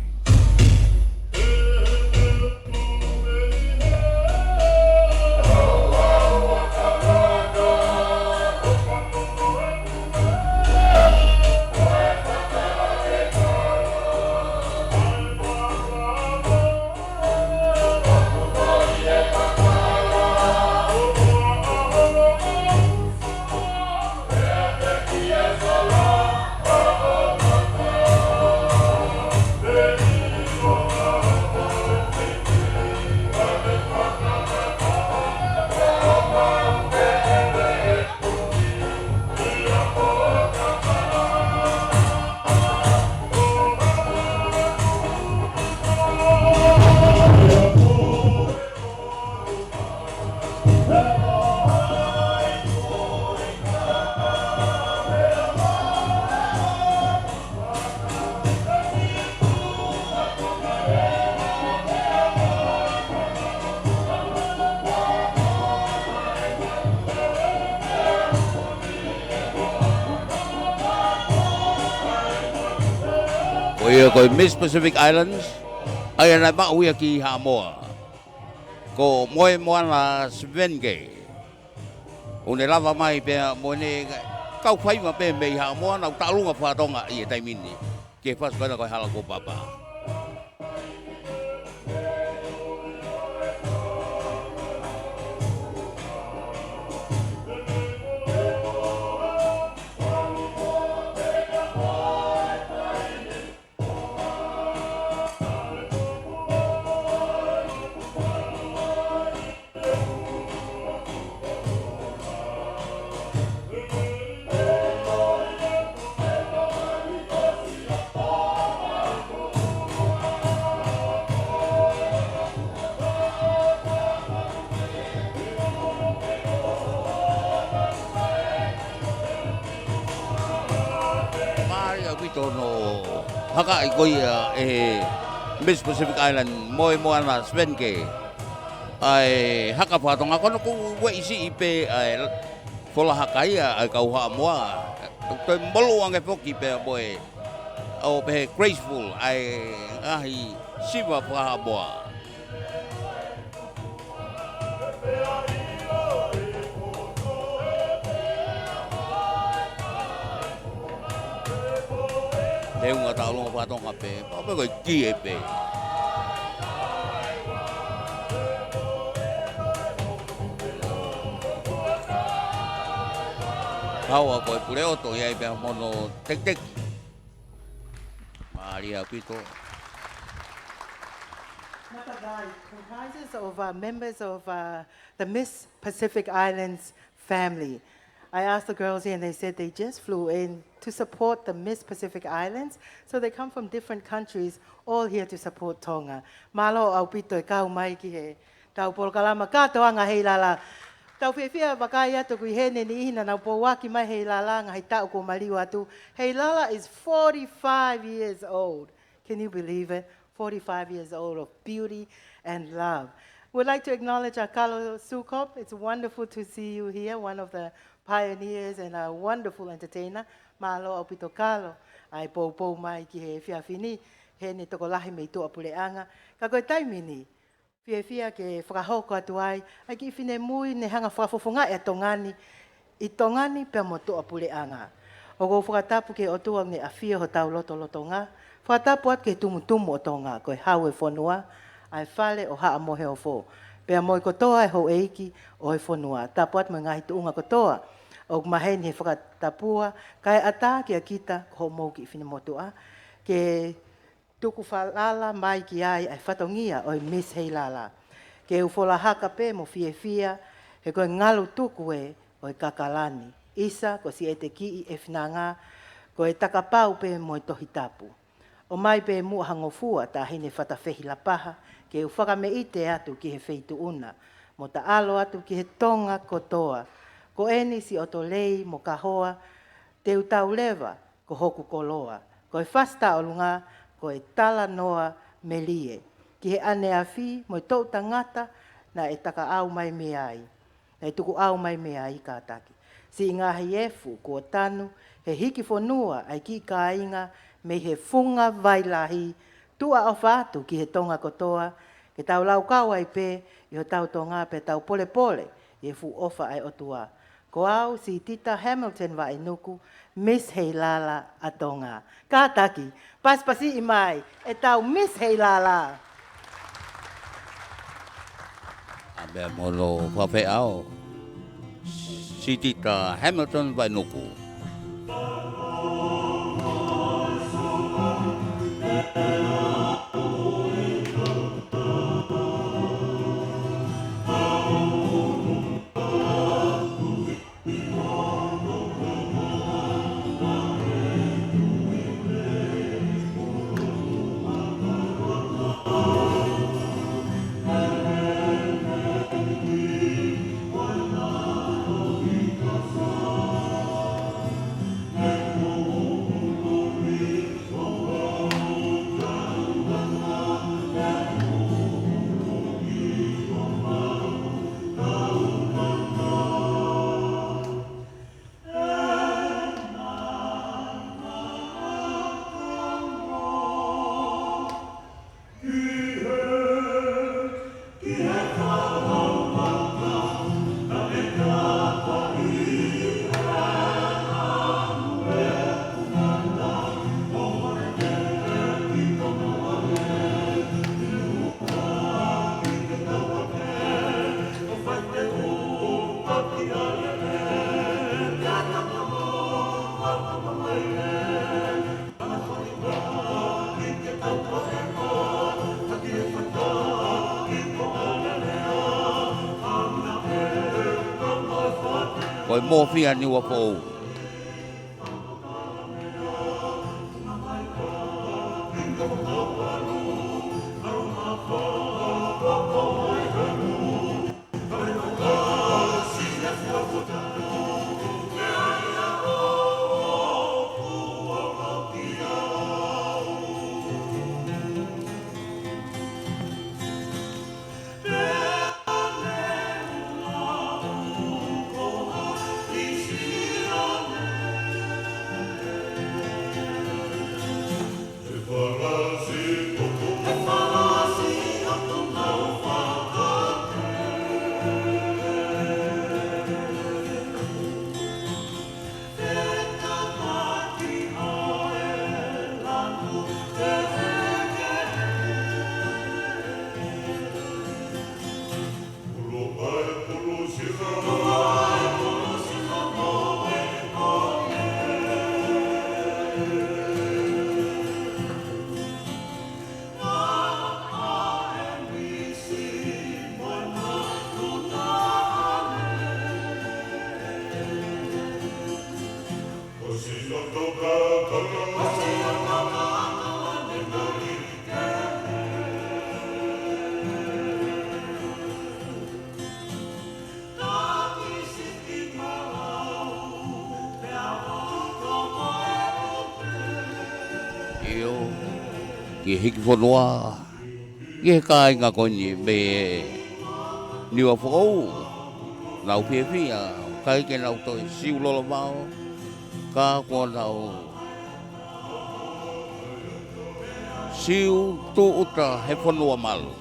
Ko Miss Pacific Islands ai na ba uia ki Hamoa ko moe moana Svenge une lava mai pe mo ne kau fai ma pe me Hamoa na talunga fa Tonga I taimini ke fas bana ko hala ko papa haka I koia Miss Pacific Island moe moana Svenke ai haka whatonga kono ku weisi ipe ai fola hakaia ai kau haa moa. Toi molo ange poki pe boe. O pe graceful ai ahi siva wha moa. Te unga taulonga whatonga pe, pape koi kie pe. Haua koe pure oto iai pe mono tek. Maria pito. Matagai comprises of members of the Miss Pacific Islands family. I asked the girls here and they said they just flew in to support the Miss Pacific Islands. So they come from different countries, all here to support Tonga. Malo au pito e kau mai ki he. Tau polokalama katoanga Heilala. Tau whiwhia wakai atu kui hene ni ihina nau po waki mai Heilala ngā hei tau ko maliu atu. Heilala is 45 years old. Can you believe it? 45 years old of beauty and love. We'd like to acknowledge our Kalo Sukop. It's wonderful to see you here, one of the pioneers and a wonderful entertainer. Malo au pito Kalo. Ai pou mai ki he whiawhini. He ne toko lahi mei toa puleanga. Ka koe taimini. Whiawhia ke whakahoko atu ai. Ai ki whine mui ne hanga whakafofonga e tongani. I tongani pia mo toa puleanga. O ko whakatapu ke otua ne a whia ho tau loto ngā. Whatapu at ke tumu o Tonga, koe hau e whanua, ai whale o haa mohe o fō. Pea moi kotoa e ho eiki o e whanua. Tapu at mo ngahi tuunga kotoa. O maheni he whakatapua, kai ata ki a kita ko mou ki whinamotua. Ke tuku whalala mai ki ai ai whatongia o Miss Heilala. Ke ufola haka pe mo whia, he koe ngalu tuku e o e kakalani. Isa ko si e te ki e whinanga, ko e takapau pe mo e tohi tapu. O mai pe mua hangofua ta hine whatawhehi la paha, ke u whakameite atu ki he wheitu una, mo ta alo atu ki he tonga kotoa. Ko eni si oto lei mo kahoa, te utau lewa ko hoku koloa. Ko e whasta o lunga, ko e tala noa me lie. Ki he ane a whi mo e tau tangata na e taka au mai me ai. Na e tuku au mai me ai kātaki. Si ngahi efu ko tanu, he hiki whanua ai ki ka inga, me he funga vailahi, tua o whātu ki he tonga kotoa, ke tau lau kau ai pē, i ho tau tonga pe tau pole, i he fu ofa ai otua. Ko au si Tita Hamilton wa nuku, Miss Heilala a Tonga. Ka taki, paspasi i mai, e tau Miss Heilala. A mea mono whawhe au. Si Tita Hamilton wa nuku. Koe mōwhia ni wa pou. Io, ki hiki whanua, ki he kai ngā koni me niwa whakau, nau whiawhia, kai ke nau toi siu lolo mau, ka kua nau siu tu uta he whanua malu.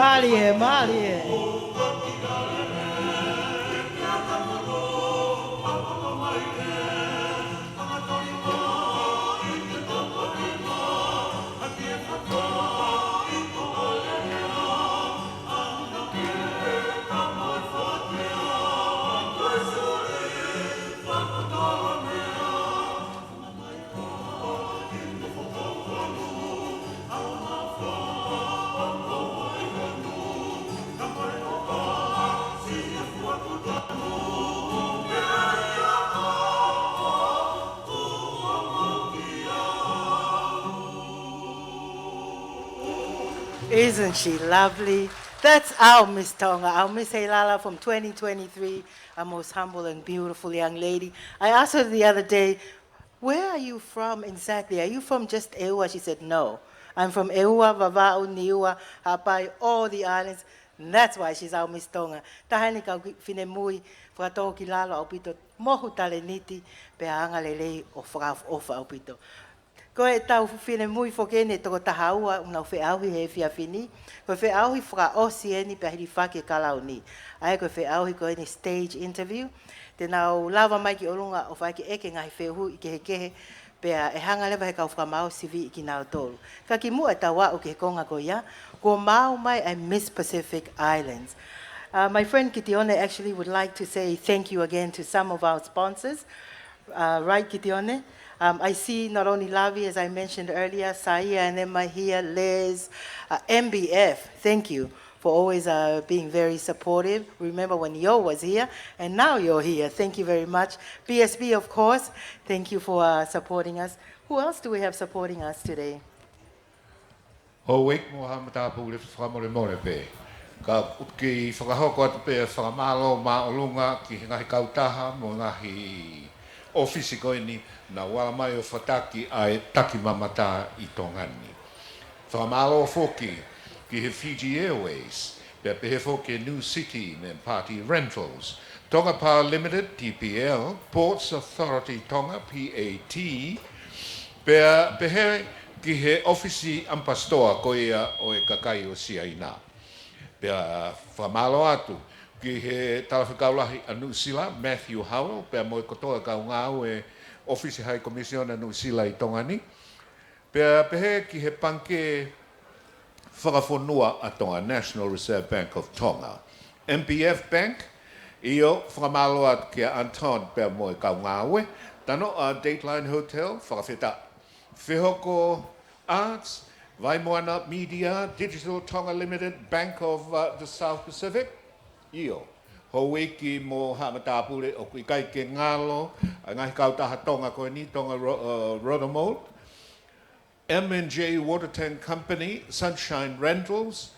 Malie, Malie. Isn't she lovely? That's our Miss Tonga, our Miss Heilala from 2023, a most humble and beautiful young lady. I asked her the other day, where are you from exactly? Are you from just Eua? She said, no. I'm from Eua, Vava'u, Niua, Hapai, all the islands. And that's why she's our Miss Tonga. Tahani ka whine mui, whakatō ki lalo au pito, mohu tale niti, pe anga lelei o whakaofa au pito. Ko e tau whine mui whokene toko tahaua unau whiauhi he whiawhini. Ko whiauhi whakaosi eni pe hiri whake kalau ni. Ai ko whiauhi ko eni stage interview. Te nau lawa mai ki orunga o whaike eke ngahi whiahu i kehe pea e hanga lewa he kau whakamau sivi i ki nau tolu. Ka ki mua e tawa o ke konga ko ia. Ko mau mai I miss Pacific Islands. My friend Kitione actually would like to say thank you again to some of our sponsors. Right, Kitione? I see not only Lavi, as I mentioned earlier, Saia and Emma here, Liz, MBF, thank you for always being very supportive. Remember when Yo was here, and now you're here. Thank you very much. BSB, of course, thank you for supporting us. Who else do we have supporting us today? Ho wik mo Tongatapu le whamore more pe. Ka ki whakahoko atu pe whakamalo maolunga ki ngahi kautaha mo ngahi ofisi koini na wala mai o whataki ai taki mamata I Tongani. Whakamalo foki ki he Fiji Airways, pe he foki New City me Party Rentals, Tonga Power Limited, TPL, Ports Authority Tonga, PAT, pe he ki he ofisi ampastoa ko ia o e kakai o Siaina. Pea whamalo atu ki he talawhikaulahi anu sila, Matthew Howell, pea mo e kotoa kau ngāu e Office High Commissioner no sila I Tonga ni. Pea pehe ki he panke whakafonua a Tonga, National Reserve Bank of Tonga. MPF Bank, io whakamaloa kia Anton pea moe kau ngāwe, tano a Dateline Hotel, whakawheta. Whihoko Arts, Vaimoana Media, Digital Tonga Limited, Bank of the South Pacific, io. Hauiki mo Hamatapure o kui kai ke ngalo, ngai kautaha Tonga koe ni, Tonga Rotomold, M&J Water Tank Company, Sunshine Rentals,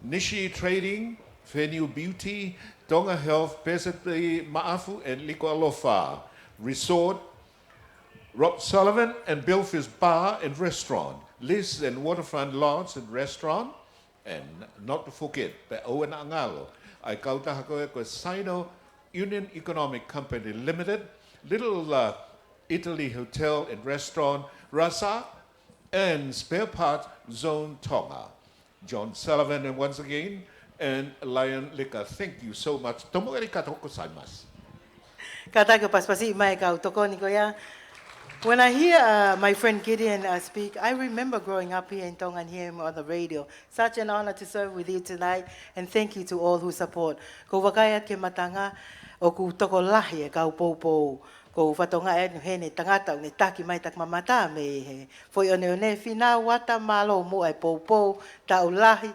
Nishi Trading, Venue Beauty, Tonga Health, Pesete Ma'afu, and Nuku'alofa Resort, Rob Sullivan and Billfish Bar and Restaurant, Liz and Waterfront Lodge and Restaurant, and not to forget, Pe Owen Angalo, I kautaha koe Sino Union Economic Company Limited, Little Italy Hotel and Restaurant, Rasa, and Spare Part Zone Tonga. John Sullivan, and once again, and Lion Liquor. Thank you so much. Tomo arigatou gozaimasu. Kataka paspasi mai kau toko ni ko ya. When I hear my friend Gideon speak, I remember growing up here in Tonga and hearing him on the radio. Such an honor to serve with you tonight, and thank you to all who support. Ko wakaya ke matanga o ku toko lahi e kau poupou. Ko whatonga e nu hene tangata o ne taki mai tak mamata me he. Foi one whina wata malo mo ai poupou ta ulahi.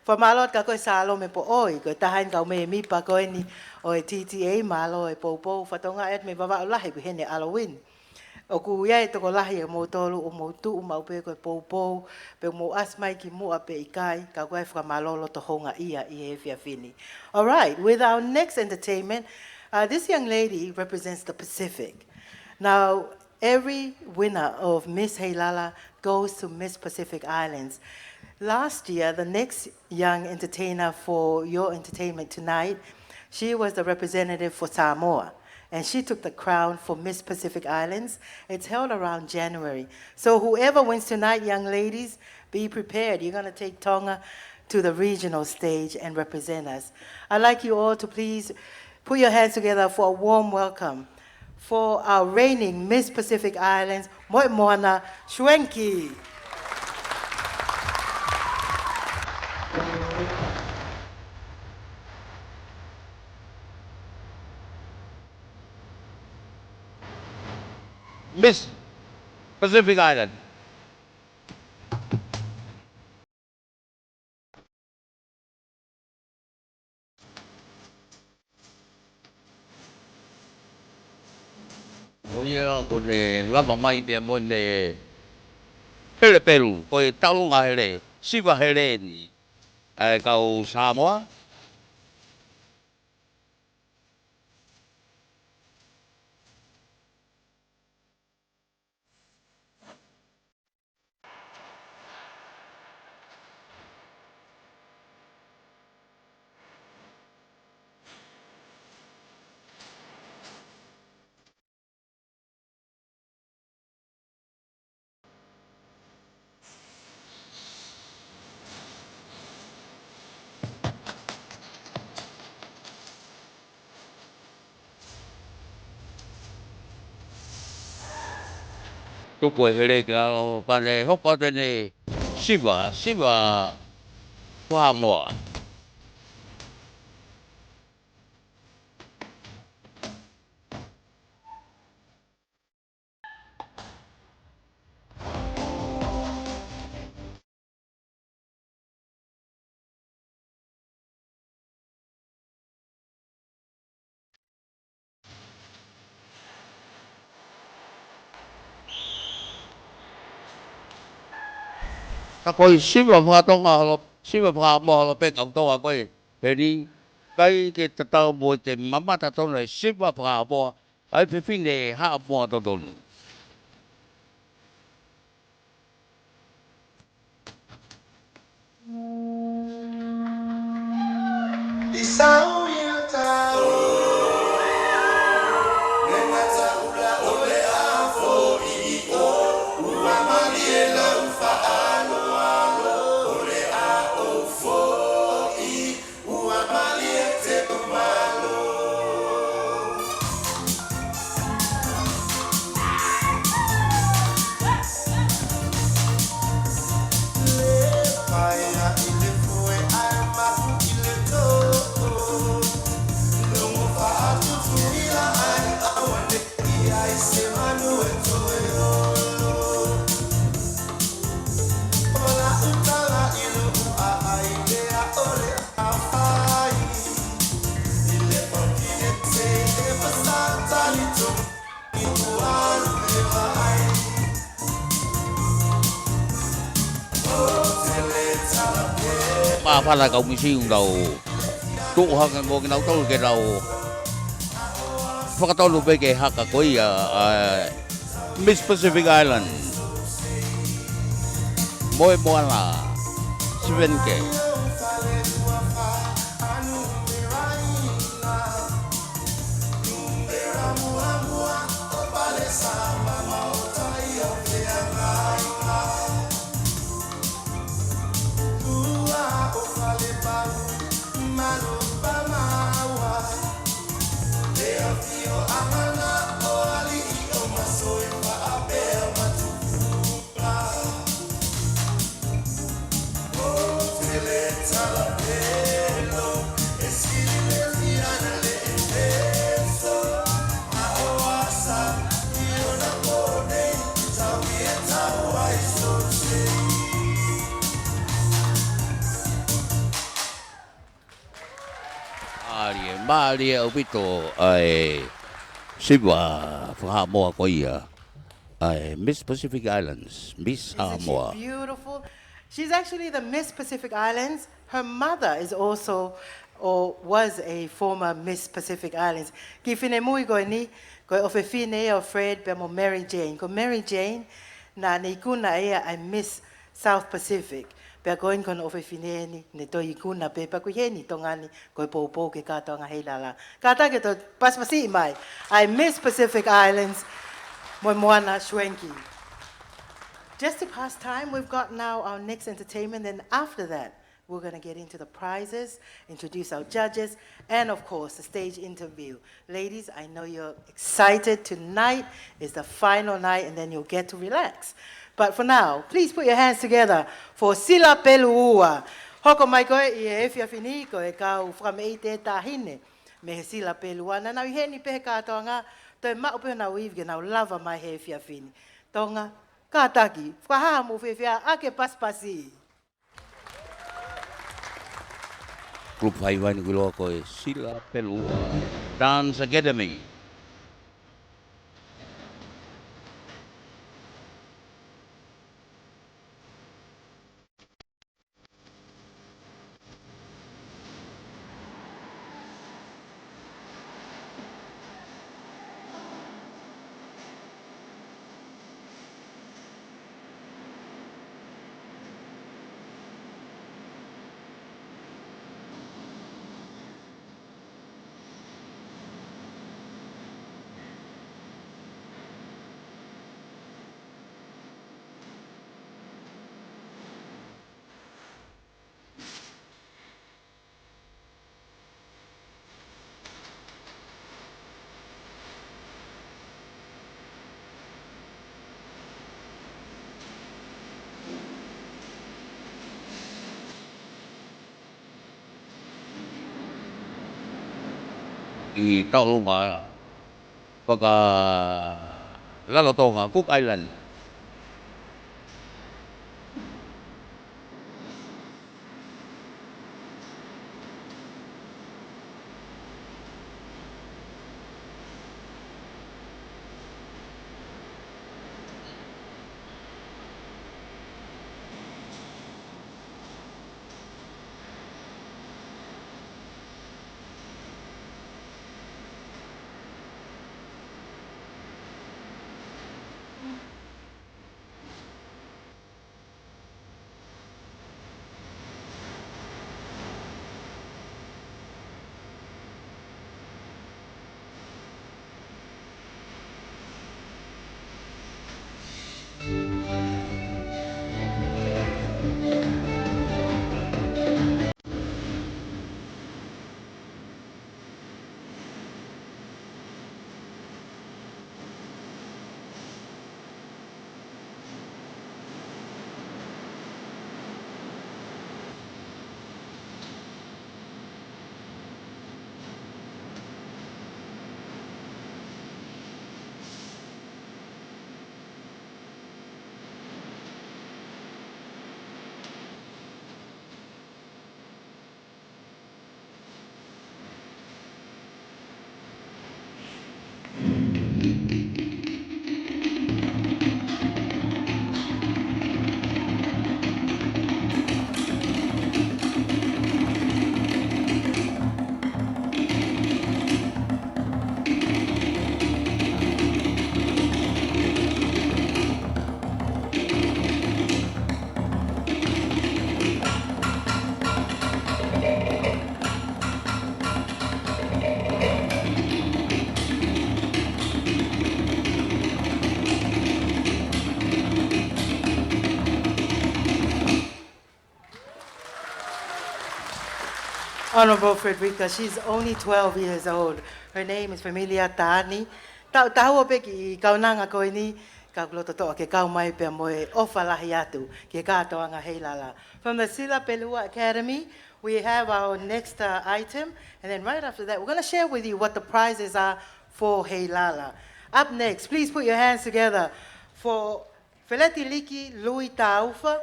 Fa malo ka koe salo me po oi, koe tahain kau me mipa koe ni o e TTA malo e poupou. Whatonga e me wawa ulahi ku hene Halloween. O ku ia e toko lahi e mo tolu o mo tu mau pe koe poupou, pe mo asmai ki mua pe ikai, ka koe whamalolo to honga ia I he whiawhini. All right, with our next entertainment, this young lady represents the Pacific. Now, every winner of Miss Heilala goes to Miss Pacific Islands. Last year, the next young entertainer for your entertainment tonight, she was the representative for Samoa. And she took the crown for Miss Pacific Islands. It's held around January. So whoever wins tonight, young ladies, be prepared. You're going to take Tonga to the regional stage and represent us. I'd like you all to please put your hands together for a warm welcome for our reigning Miss Pacific Islands, Moimoana Shwenki. Miss Pacific Island. Oia ko le lava mai pe mo le hele Peru ko e talunga hele siwa hele ni ai kau Samoa. Ko ko hele ka pa le hopa tene siwa wa mo. Ka ko siwa wa tonga lo siwa wa mo lo pe kau to ko e peri kai ke tatau mo te mama ta to le siwa wa mo ai pe fine ha mo to don. Mapala kau misi daw. Tuhan mo ginau tolu ke daw. Whakatolu pe ke haka koi Miss Pacific Island. Moe moana. Sivenke. Maria Obito Siwa Samoa Koia Miss Pacific Islands Miss Isn't she Samoa. beautiful? She's actually the Miss Pacific Islands. Her mother is also, or was a former Miss Pacific Islands. Ki whine mui koe ni, koe ofe whine o Fred pe mo Mary Jane. Ko Mary Jane, na ne ikuna ea ai Miss South Pacific. Pea koe kono ofe whine ni, ne toi ikuna pe pa koe heni tongani, koe pōpō ke kātoanga Heilala. Kāta ke to paspasi mai, ai Miss Pacific Islands, moi moana Schwenki. Just to pass time, we've got now our next entertainment, and after that, we're going to get into the prizes, introduce our judges, and of course, the stage interview. Ladies, I know you're excited. Tonight is the final night, and then you'll get to relax. But for now, please put your hands together for Sila Peluua. Hoko mai koe I e whia whini koe kau whamei te tāhine me he Sila Peluua. Na nau I heni pehe kātoanga, toi maupe nau iwge nau lava mai he whia whini. Tonga, kātaki, whaha mo whiwhia ake paspasi. Klub Haiwani Kuloa koe Sila Pelua Dance Academy. I Tonga Tonga Cook Island. Honorable Frederica, she's only 12 years old. Her name is Familia Tahani. Tahua pe ki kaunanga koe ni, ka kuloto toa ke kau mai pe moe ofa lahi atu, ke kātoanga Heilala. From the Sila Pelua Academy, we have our next item, and then right after that, we're going to share with you what the prizes are for Heilala. Up next, please put your hands together for Feleti Liki Lui Taufa,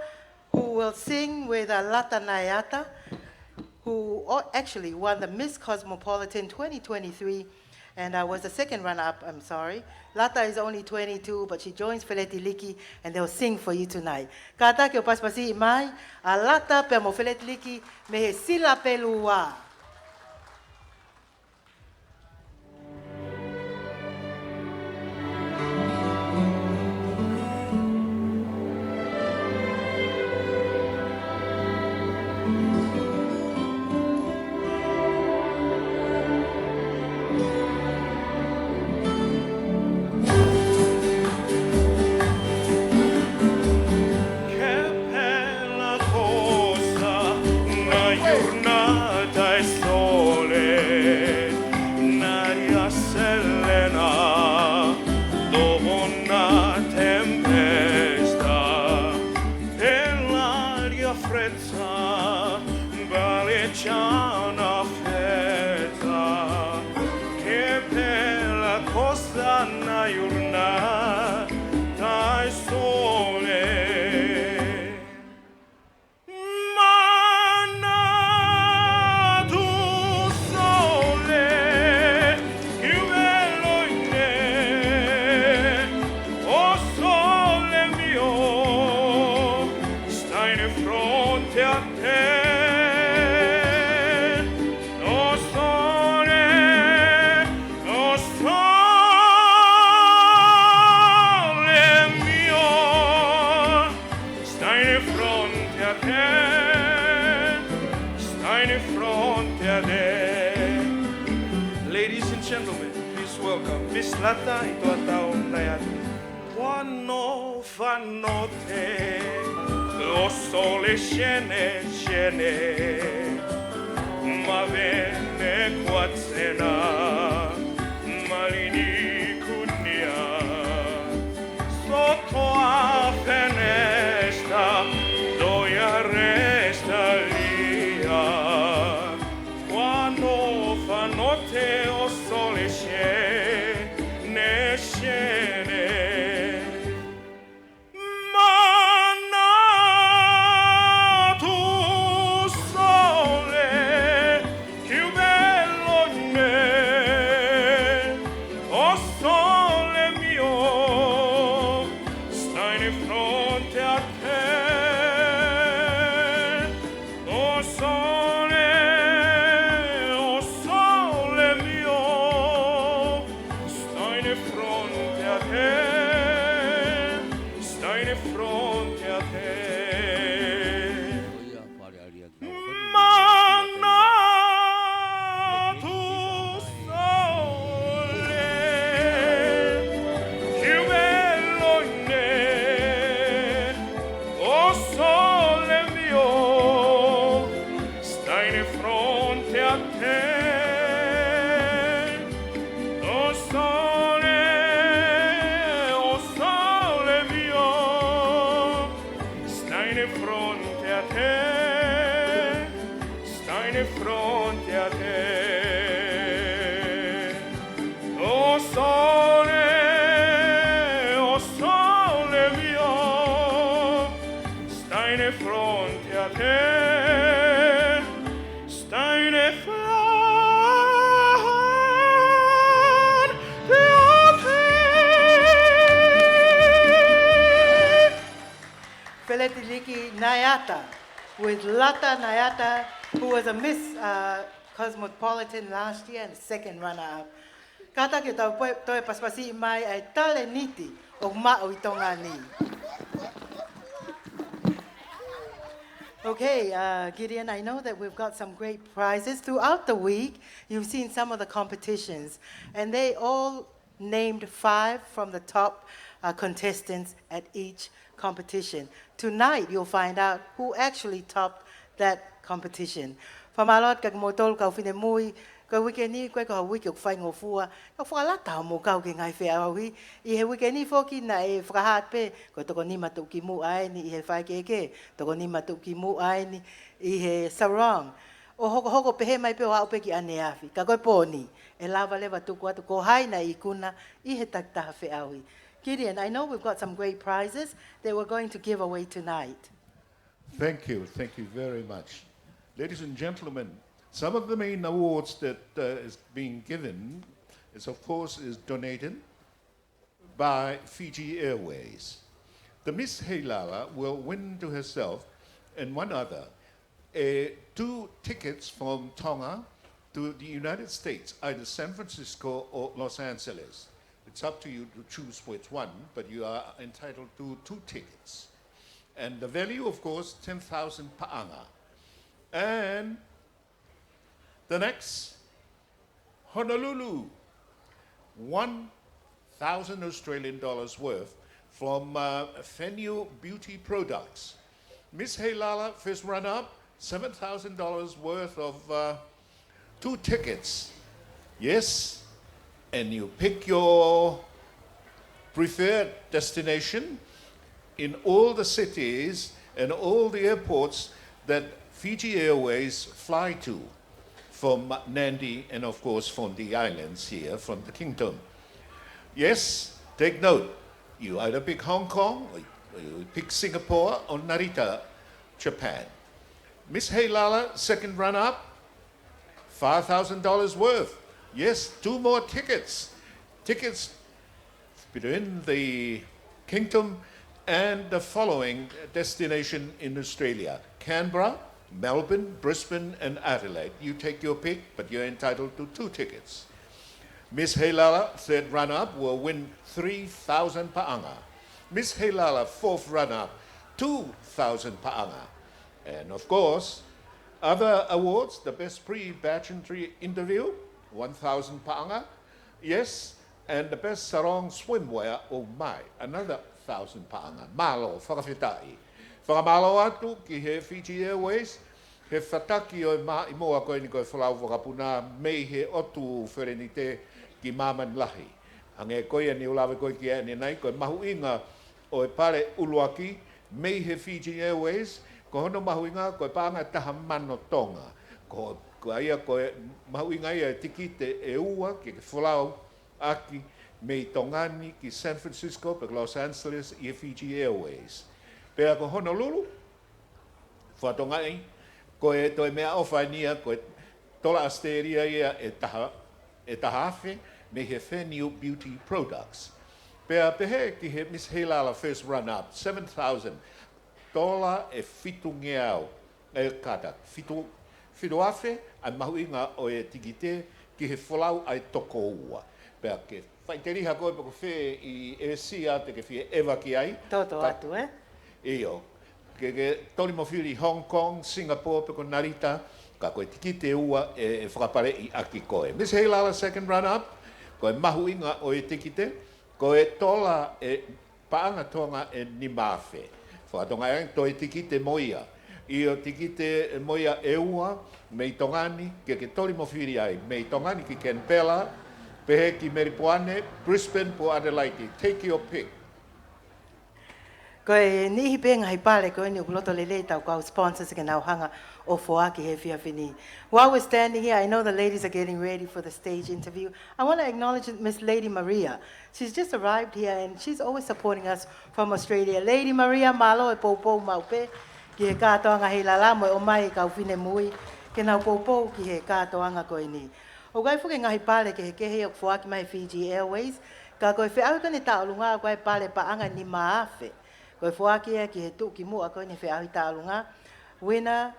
who will sing with Lata Nayata, who actually won the Miss Cosmopolitan 2023 and was the second runner-up, I'm sorry. Lata is only 22, but she joins Feleti Liki, and they'll sing for you tonight. Kata ke o paspasi mai, a Lata pe mo Feleti Liki me he sila pelua. Ladies and gentlemen, please welcome Miss Lata ito atao na yan. Wano fanote, lo sole scene scene, ma bene quazzena, malini cunia, sotto a finestra, doia resta lia. Wano fanote, o sole scene scene. Nayata, with Lata Nayata, who was a Miss Cosmopolitan last year and second runner-up. Kata ke tau toe paspasi mai ai tale niti o ma'o I Tonga ni. Okay, Gideon, I know that we've got some great prizes. Throughout the week, you've seen some of the competitions, and they all named 5 from the top contestants at each competition. Tonight, you'll find out who actually topped that competition. Whamalot ka motol ka whine mui, ka wike ni koe ka wike whai ngofua, ka whalata mo kau ke ngai whea aui, I he wike ni whoki na e whakahat pe, ko toko ni matu ki mu ai ni I he whai keke, toko ni matu ki mu ai ni I he sarong. O hoko pehe mai pe o hau pe ki ane afi, ka koe pōni, e lava lewa tuku atu, ko haina I kuna, I he taktaha whea aui. Gideon, I know we've got some great prizes that we're going to give away tonight. Thank you very much. Ladies and gentlemen, some of the main awards that is being given is, of course, is donated by Fiji Airways. The Miss Heilala will win to herself and one other 2 tickets from Tonga to the United States, either San Francisco or Los Angeles. It's up to you to choose which one, but you are entitled to 2 tickets. And the value, of course, 10,000 pa'anga. And the next, Honolulu, 1,000 Australian dollars worth from Fenue Beauty Products. Miss Heilala, first runner-up, $7,000 worth of 2 tickets. Yes, and you pick your preferred destination in all the cities and all the airports that Fiji Airways fly to, from Nandi and of course from the islands here, from the kingdom. Yes, take note, you either pick Hong Kong, or you pick Singapore, or Narita, Japan. Miss Heilala, second runner-up, $5,000 worth. Yes, 2 more tickets. Tickets between the kingdom and the following destination in Australia: Canberra, Melbourne, Brisbane, and Adelaide. You take your pick, but you're entitled to 2 tickets. Miss Heilala, third runner-up, will win 3,000 pa'anga. Miss Heilala, fourth runner-up, 2,000 pa'anga. And of course, other awards, the best pre-batch entry interview, 1,000 pa'anga. Yes, and the best sarong swimwear, oh my, another 1,000 pa'anga. Malo, whakawhitai. Whakamalo atu ki he Fiji Airways, he whataki o i moa koe ni koe whalau whakapuna, mei he otu wherenite ki māman lahi. Ange koe ni ulawe koe ki ane nei, koe mahu inga o e pare uluaki, mei he Fiji Airways, ko hono mahu inga koe pānga taha mano Tonga. Ko aia koe mahu inga ia tiki te e ua ki ke whalau aki mei Tongani ki San Francisco, pe Los Angeles i Fiji Airways. Pea ko Honolulu, whatongai, koe toi mea awhainia, koe tola asteria ia e tahawhi, me he Fenue Beauty Products. Pea pehe ki he Miss Heilala first run-up, $7,000 e fitu ngeau, e kata, fitu awhi, ai mahu inga o e tikite ki he whalau ai toko ua. Pea ke whaiteri koe pako whe I e sia te ke whi ewa ki ai. Toto atu, Eo, ke toli mo whiri Hong Kong, Singapore, peko Narita, ka koe tiki te ua e whakapare I aki koe. Miss Heilala, second run-up, koe mahu inga o e tikite, koe tola e paanga tonga e ni mawhe. Whakatonga ang toi tikite moia. I o tikite moia e ua, mei tongani, ke toli mo whiri ai, mei tongani ki Canberra, pehe ki Meripoane, Brisbane po Adelaide. Take your pick. Koe nihi penga hei pale koe ni ukuloto lele tau kau sponsors ke nau hanga o foaki he whiawhini. While we're standing here, I know the ladies are getting ready for the stage interview. I want to acknowledge Miss Lady Maria. She's just arrived here and she's always supporting us from Australia. Lady Maria, malo e poupou maupe ki he kātoanga Heilala mo e o mai kau whine mui ke nau poupou ki he kātoanga koe ni. O gai fuke ngahi pale ke he kehe o foaki mai Fiji Airways, ka koe whiau kane taolunga koe pale paanga ni maafe. Koe whakia ki he tuki mua koe ni whiahi tālunga. Winner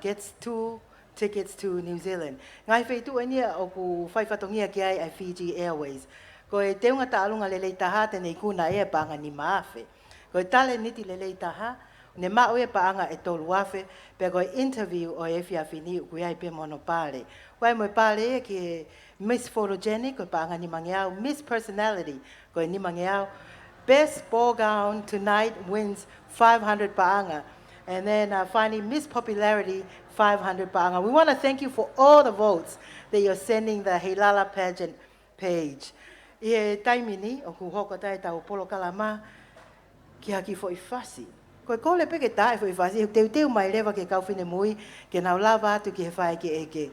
gets 2 tickets to New Zealand. Ngai whai tu enia o ku whaiwhatongia ki ai Fiji Airways. Koe teunga tālunga lelei taha tenei kuna ea paanga ni maafe. Koe tale niti lelei taha, ne mao e paanga e tolu afe, pe koe interview o e whiawhini ku iai pe mono pale. Koe moe pale e ki he Miss Photogenic, koe paanga ni mangeau, Miss Personality, koe ni mangeau. Best ball gown tonight wins 500 paanga. And then finally, Miss Popularity, 500 paanga. We want to thank you for all the votes that you're sending the Heilala pageant page. I taimini, o ku hoko tai tau polo kalama, ki haki fo I whasi. Koe kole peke tae fo I whasi, teu mai lewa ke kauwhine mui, ke nau lava atu ki he whae ke eke.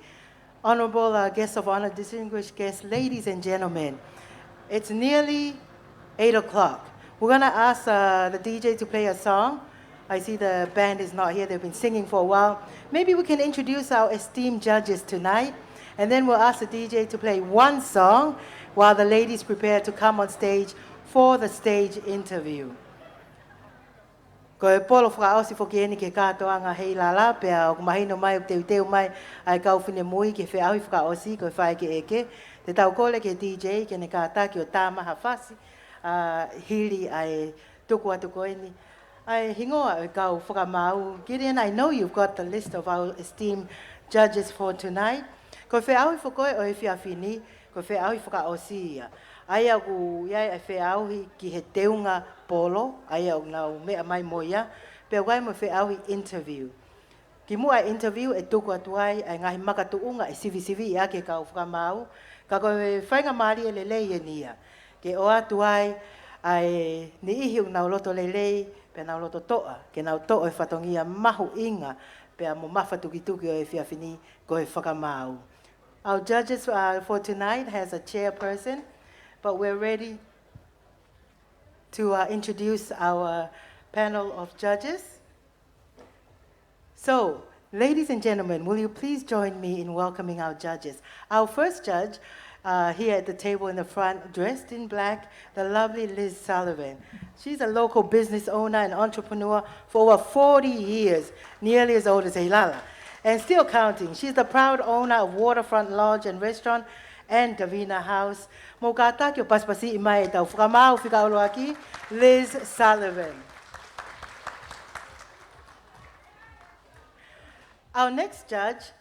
Honorable guests of honor, distinguished guests, ladies and gentlemen, it's nearly 8 o'clock. We're going to ask the DJ to play a song. I see the band is not here. They've been singing for a while. Maybe we can introduce our esteemed judges tonight, and then we'll ask the DJ to play one song while the ladies prepare to come on stage for the stage interview. Ko e polo whakaosi whokieni ke katoa ngā Heilala, pia o mahino mai o teu mai ai kauwhine mui ke whiahui whakaosi ko e whae ke eke. Te tau kole ke DJ ke ne kātaki o tāmaha whasi, hiri ai tuku atu koeni. Ai hingoa o kau whakamau. Gideon, I know you've got the list of our esteemed judges for tonight. Ko whiahui whakoe o e whiawhini, ko whiahui whakaosi ia. Ai au ku iai ai whiauhi ki he teunga polo, ai au nau mea mai moia, pe wai mo whiauhi interview. Ki mua interview e tuku atuai ai ngahi makatuunga e sivi ia ke kau whakamau, ka koe whainga maari e lelei e nia. Ke o atuai ai ni ihi nau loto lelei, pe nau loto toa, ke nau toa e whatongia mahu inga, pe mo mawhatuki-tuki o e whiawhini ko e whakamau. Our judges for tonight has a chairperson, but we're ready to introduce our panel of judges. So, ladies and gentlemen, will you please join me in welcoming our judges? Our first judge, here at the table in the front, dressed in black, the lovely Liz Sullivan. She's a local business owner and entrepreneur for over 40 years, nearly as old as Heilala, and still counting. She's the proud owner of Waterfront Lodge and Restaurant and Davina House. Mo kātaki o paspasi I mai e tau whakamau whikaolo aki, Liz Sullivan. Our next judge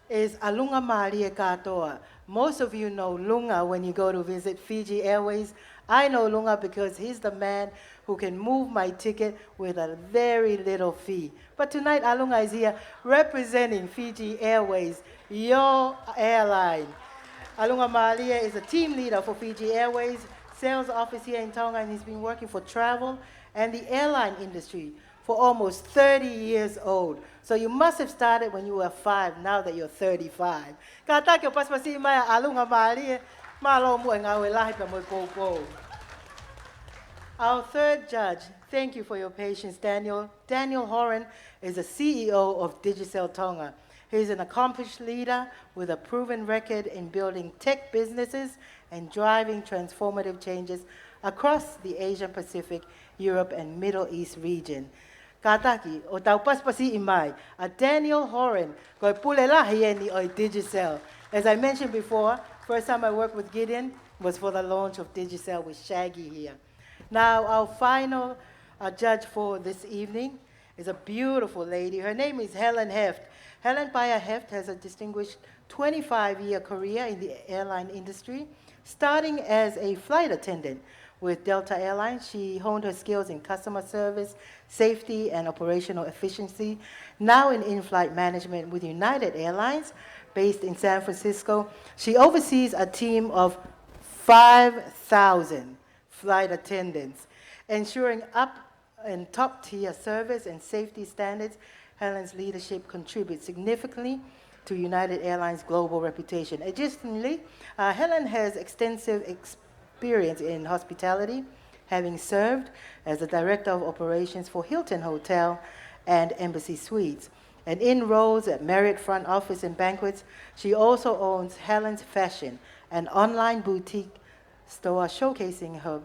is Alunga Marie katoa. Most of you know Lunga when you go to visit Fiji Airways. I know Lunga because he's the man who can move my ticket with a very little fee. But tonight Alunga is here representing Fiji Airways, your airline. Alunga Malia is a team leader for Fiji Airways, sales office here in Tonga, and he's been working for travel and the airline industry for almost 30 years old. So you must have started when you were 5, now that you're 35. Kātaki o paspasi mai Alunga Malia, malo mo ngā lahi pa mo kōkō. Our third judge, thank you for your patience, Daniel. Daniel Horan is the CEO of Digicel Tonga. He's an accomplished leader with a proven record in building tech businesses and driving transformative changes across the Asian Pacific, Europe, and Middle East region. Kātaki, o tau paspasi I mai, a Daniel Horan, koe pule lahi e ni o Digicel. As I mentioned before, first time I worked with Gideon was for the launch of Digicel with Shaggy here. Now, our final judge for this evening is a beautiful lady. Her name is Helen Heft. Helen Paya Heft has a distinguished 25-year career in the airline industry. Starting as a flight attendant with Delta Airlines, she honed her skills in customer service, safety, and operational efficiency. Now in in-flight management with United Airlines, based in San Francisco, she oversees a team of 5,000 flight attendants, ensuring up and top-tier service and safety standards. Helen's leadership contributes significantly to United Airlines' global reputation. Additionally, Helen has extensive experience in hospitality, having served as the Director of Operations for Hilton Hotel and Embassy Suites. And in roles at Marriott Front Office and Banquets, she also owns Helen's Fashion, an online boutique store showcasing her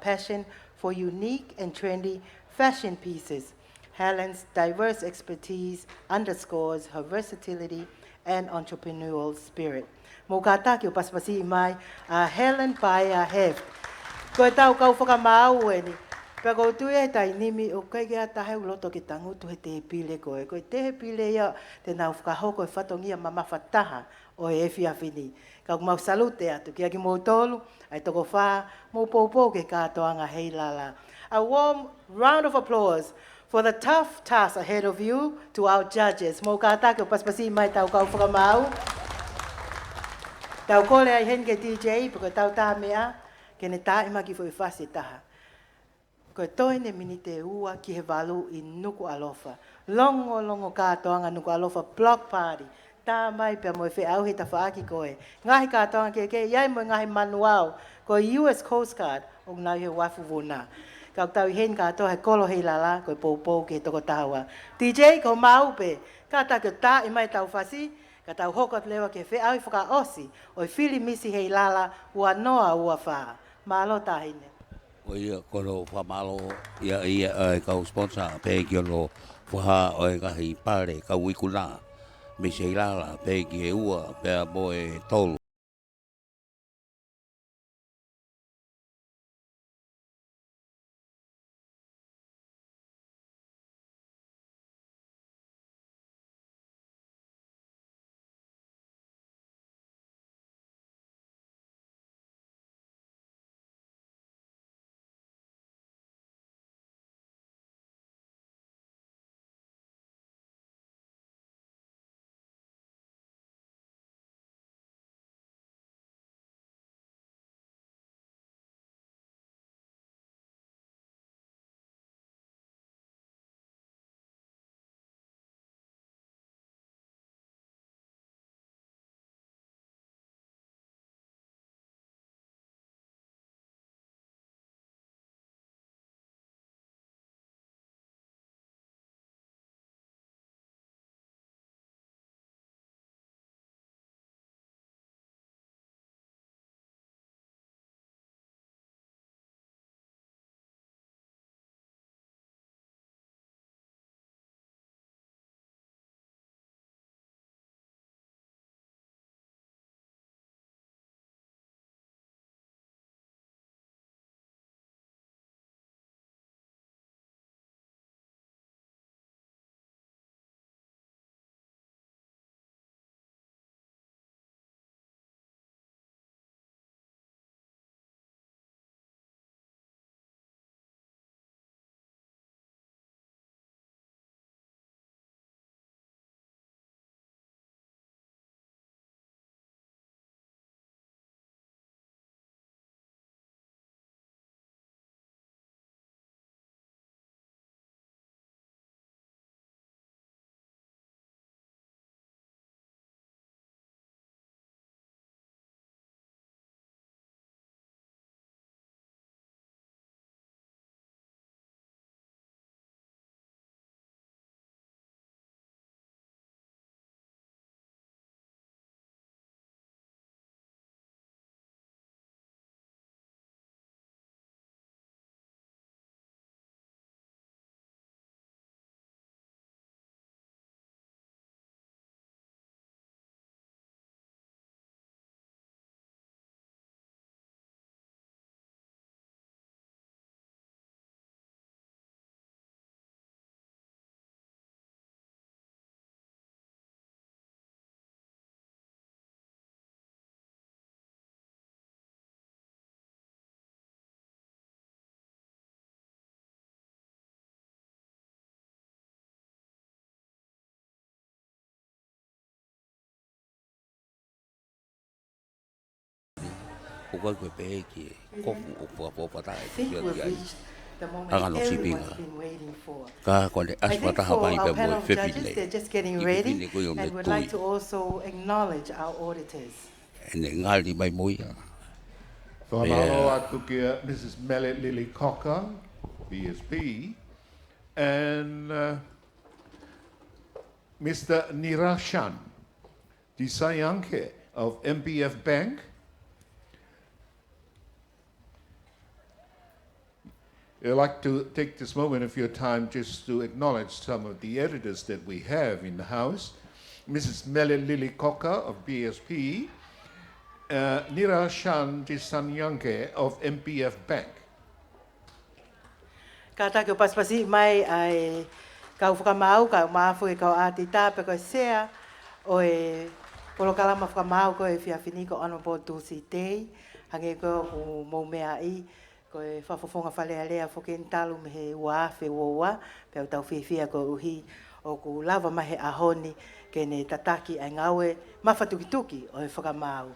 passion for unique and trendy fashion pieces. Helen's diverse expertise underscores her versatility and entrepreneurial spirit. Mo kātaki o paspasi I mai, Helen Paya Heft. Koe tau kau whakamau e ni. Pea kou tui e tai nimi o kai kia tahe uloto ki tangutu he te pile koe. Koe te he pile ia te nau whakahoko e whatongia ma mawhataha o e whiawhini. Ka mau salute atu ki aki mō tolu, ai toko whā, mō pōpō ke kātoanga Heilala. A warm round of applause for the tough task ahead of you to our judges. Mō kātake o paspasi mai tau kau whakamau. Tau kore ai hen ke DJ, pako tau tā mea, ke ne tā ima ki fwoi whasi taha. Ko toi ne minite ua ki he walu I Nuku'alofa. Longo kātoanga Nuku'alofa block party. Tā mai pia mo e whi au he ta whaaki koe. Ngahi kātoanga ke iai mo ngahi manuau ko US Coast Guard o ngā he wafu wona. Kau tau I hen kātoa he kolo Heilala ko pōpō ke toko taua. DJ ko maupe, ka ta ke tā I mai tau whasi, ka tau hokot lewa ke whi au I whaka osi o I whili misi Heilala ua noa ua wha. Malo tā hine. O ia koro whamalo ia ai kau sponsor pe ki ono wha o e ngahi pare kau ikuna me se Heilala pe ki e ua pe a mo e tolu. O kai koe pe ki kofu o pua tai I think we've reached the moment Anga no everyone's sipinga. been waiting for. Ka kone I aspa think taha for mai our pe panel mo of fe judges, pile. they're just getting I ready pipine koe o me and would tui. like to also acknowledge our auditors. Ene ngali mai moia. Whamalo atu kia Mrs. Mellet Lily Cocker, BSP, and Mr. Nirashan Disayanke of MPF Bank. I'd like to take this moment of your time just to acknowledge some of the editors that we have in the House. Mrs. Mellet Lily Cocker of BSP, Nirashan Disayanke of MPF Bank. Ka take o paspasi mai ai kau whakamau, kau mafu e kau ati tāpe koe sea o e Polo kalama whakamau ko e whiawhini ko Honourable Dulcie Day. Hange ko o mou mea I ko e whafofonga whalea lea whoken talu me he ua whe woa. Peo tau whiwhia ko uhi o ku lava mahe ahoni ke ne tataki ai ngawe mawhatukituki o e whakamau.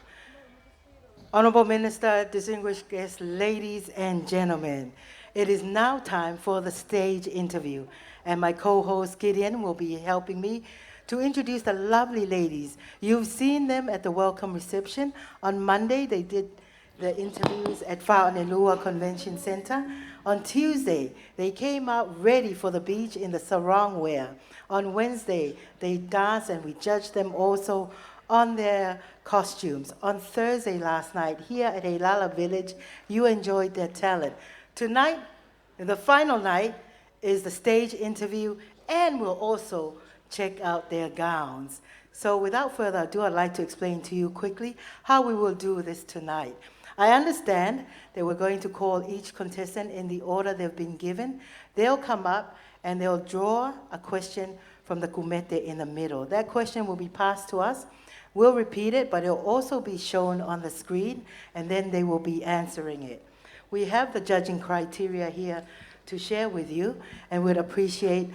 Honourable Minister, distinguished guests, ladies and gentlemen, it is now time for the stage interview, and my co-host Gideon will be helping me to introduce the lovely ladies. You've seen them at the welcome reception. On Monday, they did the interviews at Whaonelua Convention Center. On Tuesday, they came out ready for the beach in the sarong wear. On Wednesday, they danced and we judged them also on their costumes. On Thursday last night, here at Heilala Village, you enjoyed their talent. Tonight, the final night, is the stage interview, and we'll also check out their gowns. So without further ado, I'd like to explain to you quickly how we will do this tonight. I understand that we're going to call each contestant in the order they've been given. They'll come up and they'll draw a question from the kumete in the middle. That question will be passed to us. We'll repeat it, but it'll also be shown on the screen, and then they will be answering it. We have the judging criteria here to share with you, and we'd appreciate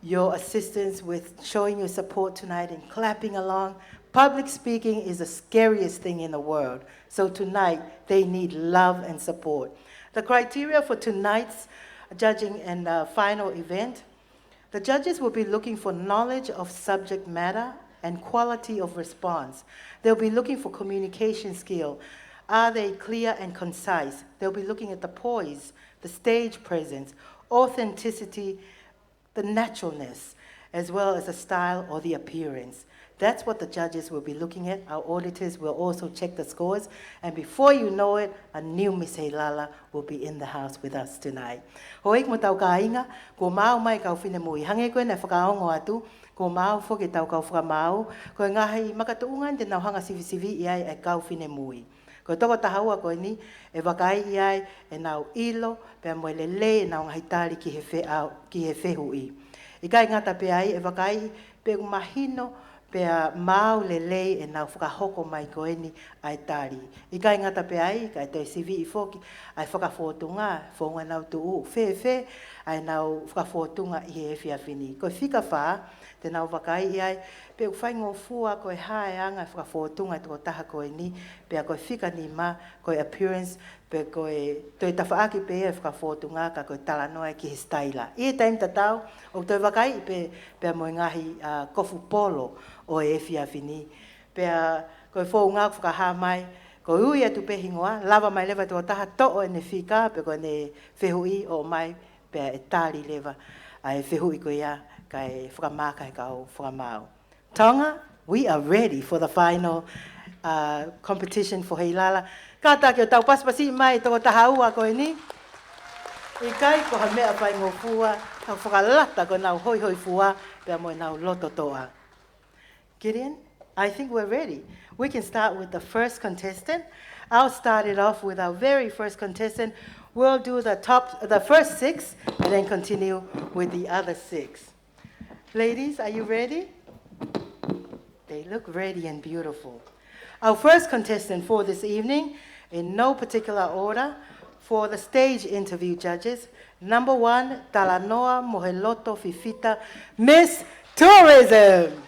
your assistance with showing your support tonight and clapping along. Public speaking is the scariest thing in the world, so tonight they need love and support. The criteria for tonight's judging and final event, the judges will be looking for knowledge of subject matter and quality of response. They'll be looking for communication skill. Are they clear and concise? They'll be looking at the poise, the stage presence, authenticity, the naturalness, as well as the style or the appearance. That's what the judges will be looking at. Our auditors will also check the scores. And before you know it, a new Miss Heilala will be in the house with us tonight. Hoik mo tau ka inga, ko mau mai kau whine mui. Hange koe na whakaongo atu, ko mau whoke tau kau whakamau, ko ngahi makatuungan te nau hanga sivi-sivi iai e kau whine mui. Ko toko tahaua koe ni, e wakai iai e nau ilo, pea moe lele e nau ngahitari ki he whehu i. I kai ngata pe ai, e wakai pe mahino, pea mau lele e nau whakahoko mai koe ni ai tari. I kai ngata pe ai, kai toi sivi I whoki, ai whakafotunga, whonga nau tuu whe, ai nau whakafotunga I he whiawhini. Ko whika wha, te nau wakai iai, pe whai ngō fua koe hae anga whakafotunga toko taha koe ni, pea koe whika ni ma, koe appearance, pe koe toi tawhaaki pe e whakafotunga ka koe talanoa ki he staila. I e taim tatau, o toi wakai pea moe ngahi kofu polo o e whiawhini. Pea koe whōunga whakaha mai, koe ui atu pe hingoa, lava mai lewa toko taha to'o e ne whika, pe koe ne whehui o mai, pea e tāri lewa, ai whehui koe ia, kai whakamaka e kau whakamau. Tonga, we are ready for the final competition for Heilala. Ka take o tau paspasi mai toko tahaua koe ni. I kai ko ha mea pai ngō fua, tau whakalata ko nau hoi fua, pea moe nau loto toa. Gideon, I think we're ready. We can start with the first contestant. I'll start it off with our very first contestant. We'll do the first 6 and then continue with the other 6. Ladies, are you ready? They look ready and beautiful. Our first contestant for this evening, in no particular order, for the stage interview judges, number 1, Talanoa Moheloto Fifita, Miss Tourism.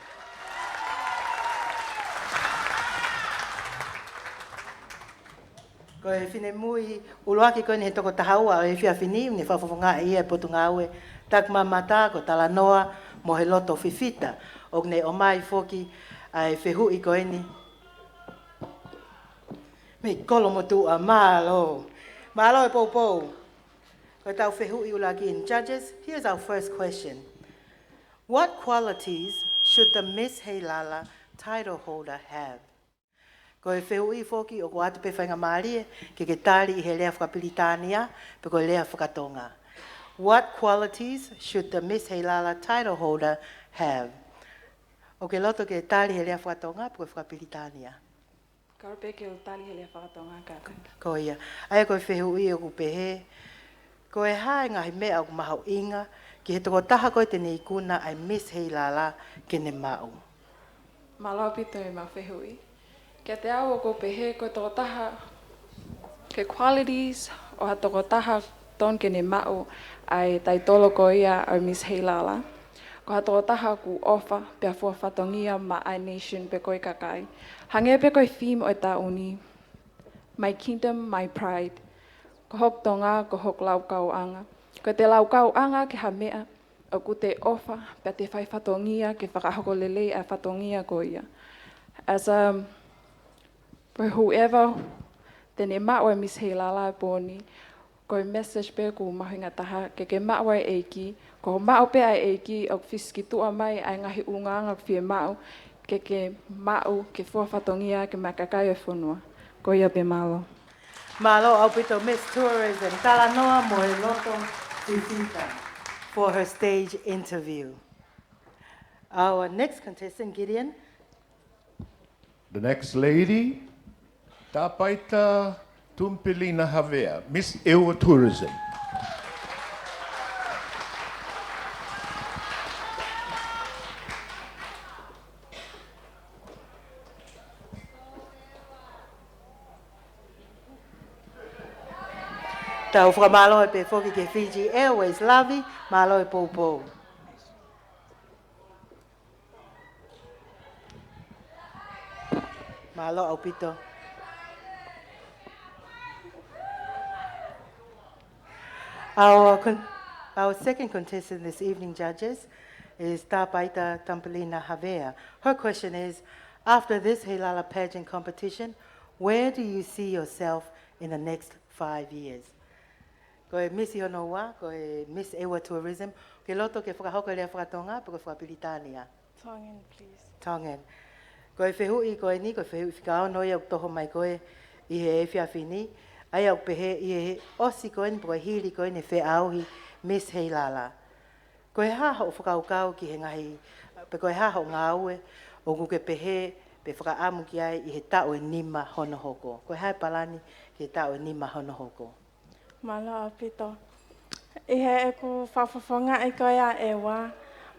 Ko e whine mui, uloaki koe ni he toko tahaua o e whiawhini, ni whawhawhanga ia e potunga aue, takma mata ko Talanoa Moheloto Fifita. O ne o mai whoki ai whehui koe ni. Me kolo mo tu a malo. Malo e pou. Ko tau whehui ulaki in judges. Here's our first question. What qualities should the Miss Heilala title holder have? Ko e whehui whoki o ko atu pe whainga maari ke tari I he lea whakapilitania pe ko lea whakatonga. What qualities should the Miss Heilala title holder have? O ke loto ke tali he lea whakatonga pe ko whakapilitania. Karupe ke o tali he lea whakatonga kākou. Ko ia. Ai koe whehui o ku pehe. Ko e hae ngahi mea o ku mahau inga ki he toko taha koe tene ikuna ai Miss Heilala ke ne mau. Malapito e mawhihui. Kia te au o ko pehe ko toko taha ke qualities o ha toko taha ton ke ne mao ai tai tolo ko ia o Miss Heilala. Ko ha toko taha ku ofa pia fua whatongia ma I Nation pe koi kakai. Hange pe koi theme o ta uni. My kingdom, my pride. Ko hok tonga, ko hok lau kau anga. Ko te lau kau anga ke ha mea o ku te ofa pia te whai whatongia ke whakahoko lelei a whatongia ko ia. As for whoever tēne maua Miss Heilala e pōni, ko message pe ko mahinga taha ke maua e eiki, ko mau pe ai eiki o fiski tua mai ai ngahi unganga fie mau, ke mau ke fuawhatongia ke makakai e whunua. Ko ia pe malo. Malo Aupito Miss Tourism, Talanoa Moeloto Tutita for her stage interview. Our next contestant, Gideon. The next lady, Tapaita Tumpilina Havea, Miss Ewa Tourism. Tau whakamalo e pe whoki ke Fiji Airways, Lavi, malo e pōpō. Malo Aupito. Our second contestant this evening, judges, is Tapaita Tampelina Havea. Her question is, after this Heilala pageant competition, where do you see yourself in the next 5 years? Ko e Miss Ionoa, ko e Miss Ewa Tourism, ke loto ke whakahoko lea whakatonga, pe ko whakapilitania. Tongan, please. Tongan. Ko e whehui ko e ni, ko e whehui whikao noi au toho mai koe i he e whiawhini, ai au pehe i he osi koe ni, po e hiri koe ni whe auhi Miss Heilala. Ko e haha o whakaukau ki he ngahi, pe ko e haha o ngā ue, o kuke pehe, pe whakaamu ki ai i he tau e nima honohoko. Ko e hai palani ki he tau e nima honohoko. Malo apito. I he e ku whawhawhonga i koe a ewa,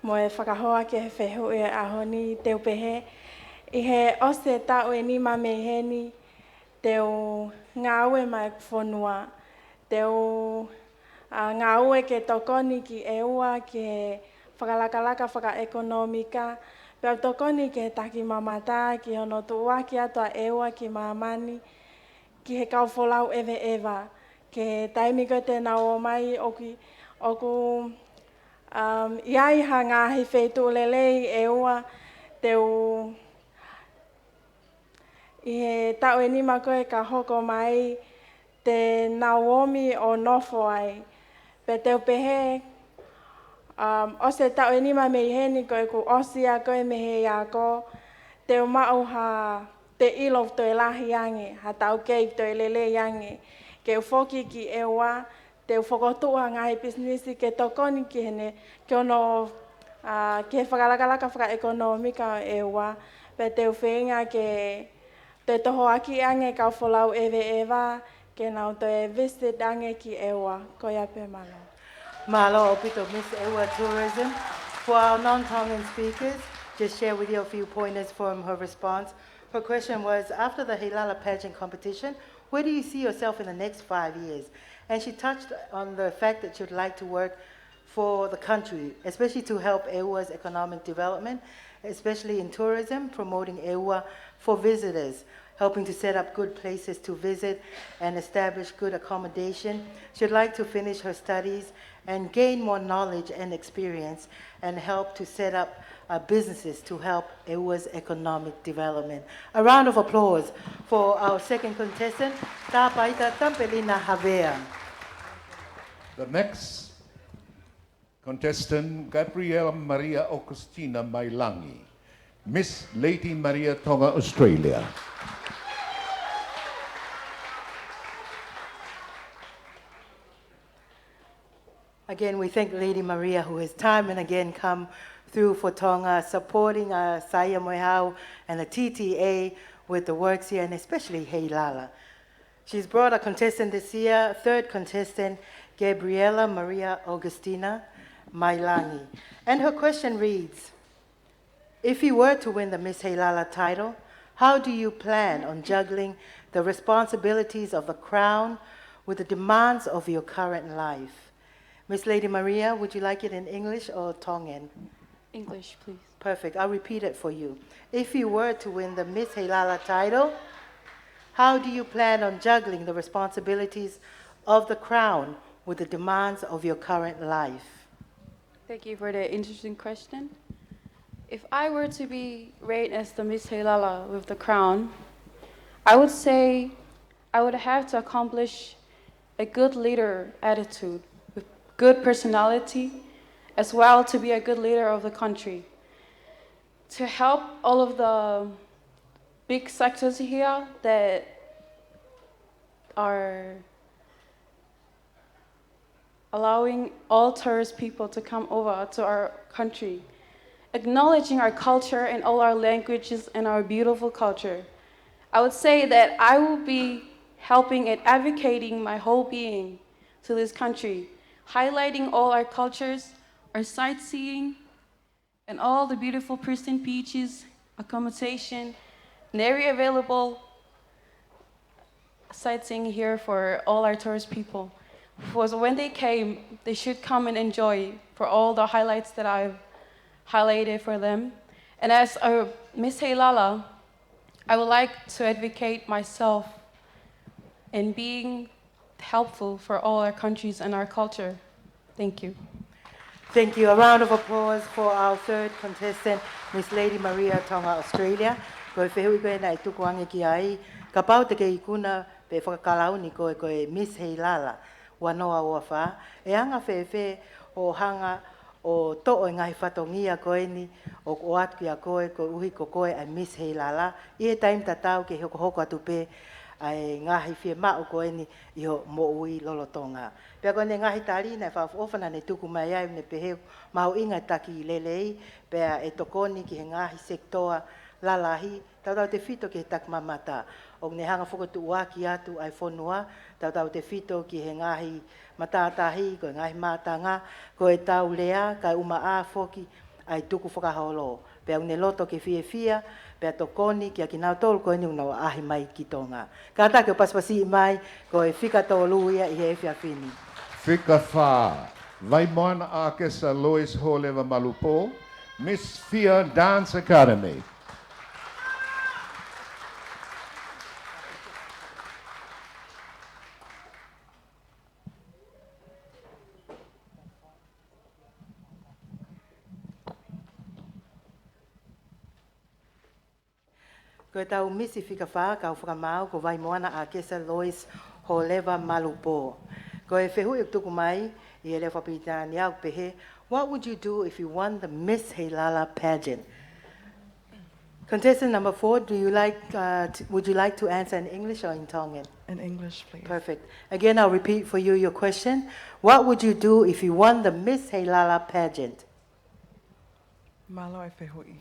mo e whakahoa ki he whehu e ahoni teo pehe. I he ose tau e nima meheni, teo ngā ue mai whonua, teo ngā ue ke tokoni ki eua, ki he whakalakalaka whakaekonomika, peo tokoni ki he taki mamata, ki hono tuua ki atua eua ki mamani, ki he kauwholau ewe ewa. Ke taimi ko te nao mai oku iai ha ngāhi whetu lelei e ua teo i he tau e nima koe ka hoko mai te Naomi o nofo ai. Pe teo pehe, o se tau e nima me i heni koe ku osia koe me he iako, teo mau ha te ilo toi lahi ange, ha tau kei toi lelei ange. Ke ufoki ki ewa, te ufokotua ngahi biznisi ke tokoni ki hene, ke ono ke whakalakalaka whakaekonomika o ewa, pe te uwhenga ke te toho aki ange kau wholau ewe ewa, ke nau to e visit ange ki ewa, ko ia pe malo. Malo Opito Miss Ewa Tourism. For our non-Tongan speakers, just share with you a few pointers from her response. Her question was, after the Heilala pageant competition, where do you see yourself in the next 5 years? And she touched on the fact that she would like to work for the country, especially to help Ewa's economic development, especially in tourism, promoting Ewa for visitors, helping to set up good places to visit and establish good accommodation. She'd like to finish her studies and gain more knowledge and experience and help to set up businesses to help Ewa's economic development. A round of applause for our second contestant, Tapaita Tampelina Havea. The next contestant, Gabriela Maria Augustina Mailangi, Miss Lady Maria Tonga, Australia. Again, we thank Lady Maria, who has time and again come through for Tonga, supporting Saya Moihau and the TTA with the works here, and especially Heilala. She's brought a contestant this year, third contestant, Gabriela Maria Augustina Mailangi. And her question reads, If you were to win the Miss Heilala title, how do you plan on juggling the responsibilities of the crown with the demands of your current life? Miss Lady Maria, would you like it in English or Tongan? English, please. Perfect. I'll repeat it for you. If you were to win the Miss Heilala title, how do you plan on juggling the responsibilities of the crown with the demands of your current life? Thank you for the interesting question. If I were to be rated as the Miss Heilala with the crown, I would say I would have to accomplish a good leader attitude with good personality, as well to be a good leader of the country. To help all of the big sectors here that are allowing all tourist people to come over to our country, acknowledging our culture and all our languages and our beautiful culture. I would say that I will be helping and advocating my whole being to this country, highlighting all our cultures, our sightseeing, and all the beautiful pristine beaches, accommodation, and every available sightseeing here for all our tourist people. Because when they came, they should come and enjoy for all the highlights that I've highlighted for them. And as a Miss Heilala, I would like to advocate myself in being helpful for all our countries and our culture. Thank you. Thank you. A round of applause for our third contestant, Miss Lady Maria, Tonga, Australia. Koe whehui koe nai tuku ange ki ai. Ka pau te kei kuna pe whakakalau ni koe koe Miss Heilala. Wanoa ua wha. E anga whewhe o hanga o to'o i ngahi whatongia koe ni o atu ki a koe ko uhi ko koe ai Miss Heilala. I he taim tatau ke hoko hoko atu pe ai ngahi whie mao koe ni i ho mo ui lolotonga. Pea koe ne ngahi tari nei whaofana ne tuku mai ai ne peheu mau inga taki i lelei pea e tokoni ki he ngahi sektoa lalahi tau te fito ki he tak mamata. O ne hanga whakatu uaki atu ai whonua tau te fito ki he ngahi matatahi ko ngahi matanga ko e tau lea kai uma a foki ai tuku whakaholo. Pea ne loto ke fia pea tokoni ki a ki nau tolu koe ni unau ahi mai ki Tonga. Ka take o paspasi mai ko e whika tolu ia i he whia whini. Whika whā. Vai moana a kesa Lois Holewa Malupo, Miss Fia Dance Academy. Ko tau misi whika wha, ka whakamau, ko vai moana a kesa Lois Holewa Malupo. Ko e whehui o tuku mai, i e leo whapita ni au pehe, what would you do if you won the Miss Heilala pageant? Contestant number 4, would you like to answer in English or in Tongan? In English, please. Perfect. Again, I'll repeat for you your question. What would you do if you won the Miss Heilala pageant? Malo e whehui.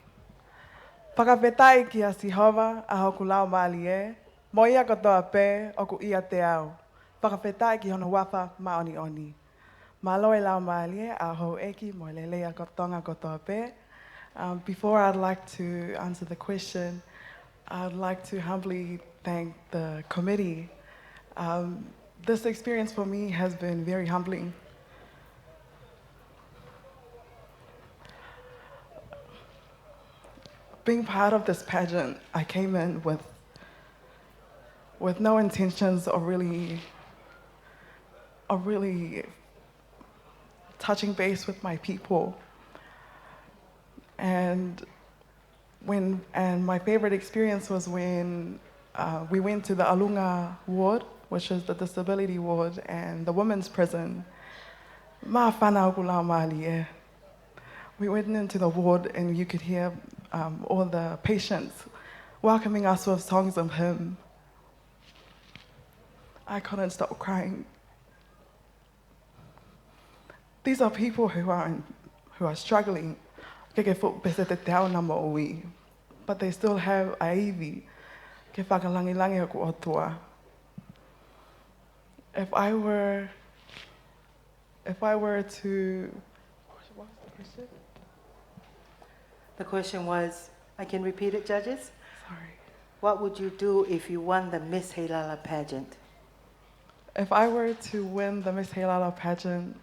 Whakawhetai ki a Sihova a hoku lau maali e, mo ia katoa pē o ku ia te au. Whakawhetai ki hono wapa maoni oni. Malo e lau maali e a hou eki mo lelea ko Tonga katoa pē. Before I'd like to answer the question, I'd like to humbly thank the committee. This experience for me has been very humbling. Being part of this pageant, I came in with no intentions of really touching base with my people. And my favorite experience was when we went to the Alunga ward, which is the disability ward, and the women's prison. Ma whanau ku lau maali e. We went into the ward and you could hear all the patients welcoming us with songs of hymn. I couldn't stop crying. These are people who are struggling, but they still have aivi. If I were to, what was the question? The question was, I can repeat it, judges? Sorry. What would you do if you won the Miss Heilala pageant? If I were to win the Miss Heilala pageant,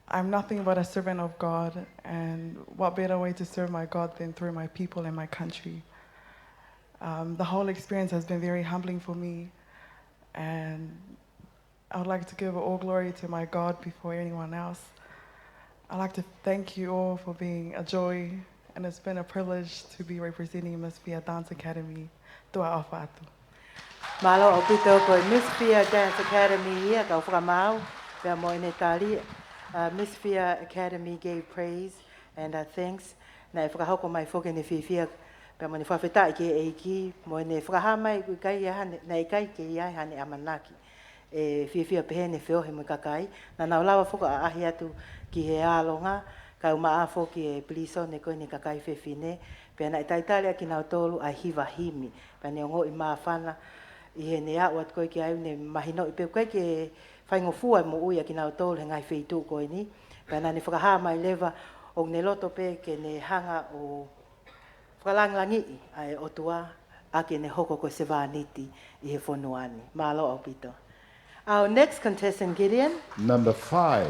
I'm nothing but a servant of God, and what better way to serve my God than through my people and my country. The whole experience has been very humbling for me, and I would like to give all glory to my God before anyone else. I'd like to thank you all for being a joy, and it's been a privilege to be representing Miss Fia Dance Academy. Nuku'alofa atu. Malo o pito ko Miss Fia Dance Academy ia ka whakamau. Pea mo ine tali. Miss Fia Academy gave praise and thanks. Na e whakahoko mai whoke ne whiwhia. Pea mo ne whawhetai ke eiki. Mo ne whakahamai kui kai hane. Na i kai ke iai hane amanaki. E whiwhia pehe ne whiohe mo kakai. Na nau lawa whoka a ahi atu ki he ālonga. Ka uma afo ki e pliso ne koe ne kakai whiwhine. Pea na i taitalia ki nau tolu a hiva himi. Pea ne ongo i maa whana. I he ne au at koe ki au ne mahino i peo koe ke whaingofua mo uia ki nau tolu he ngai whitu koe ni. Pea na ne whakaha mai lewa o ne loto pe ke ne hanga o whakalanglangi ai o tua a ke ne hoko ko se wāniti i he whonuani. Mālo au pito. Our next contestant, Gideon. Number 5.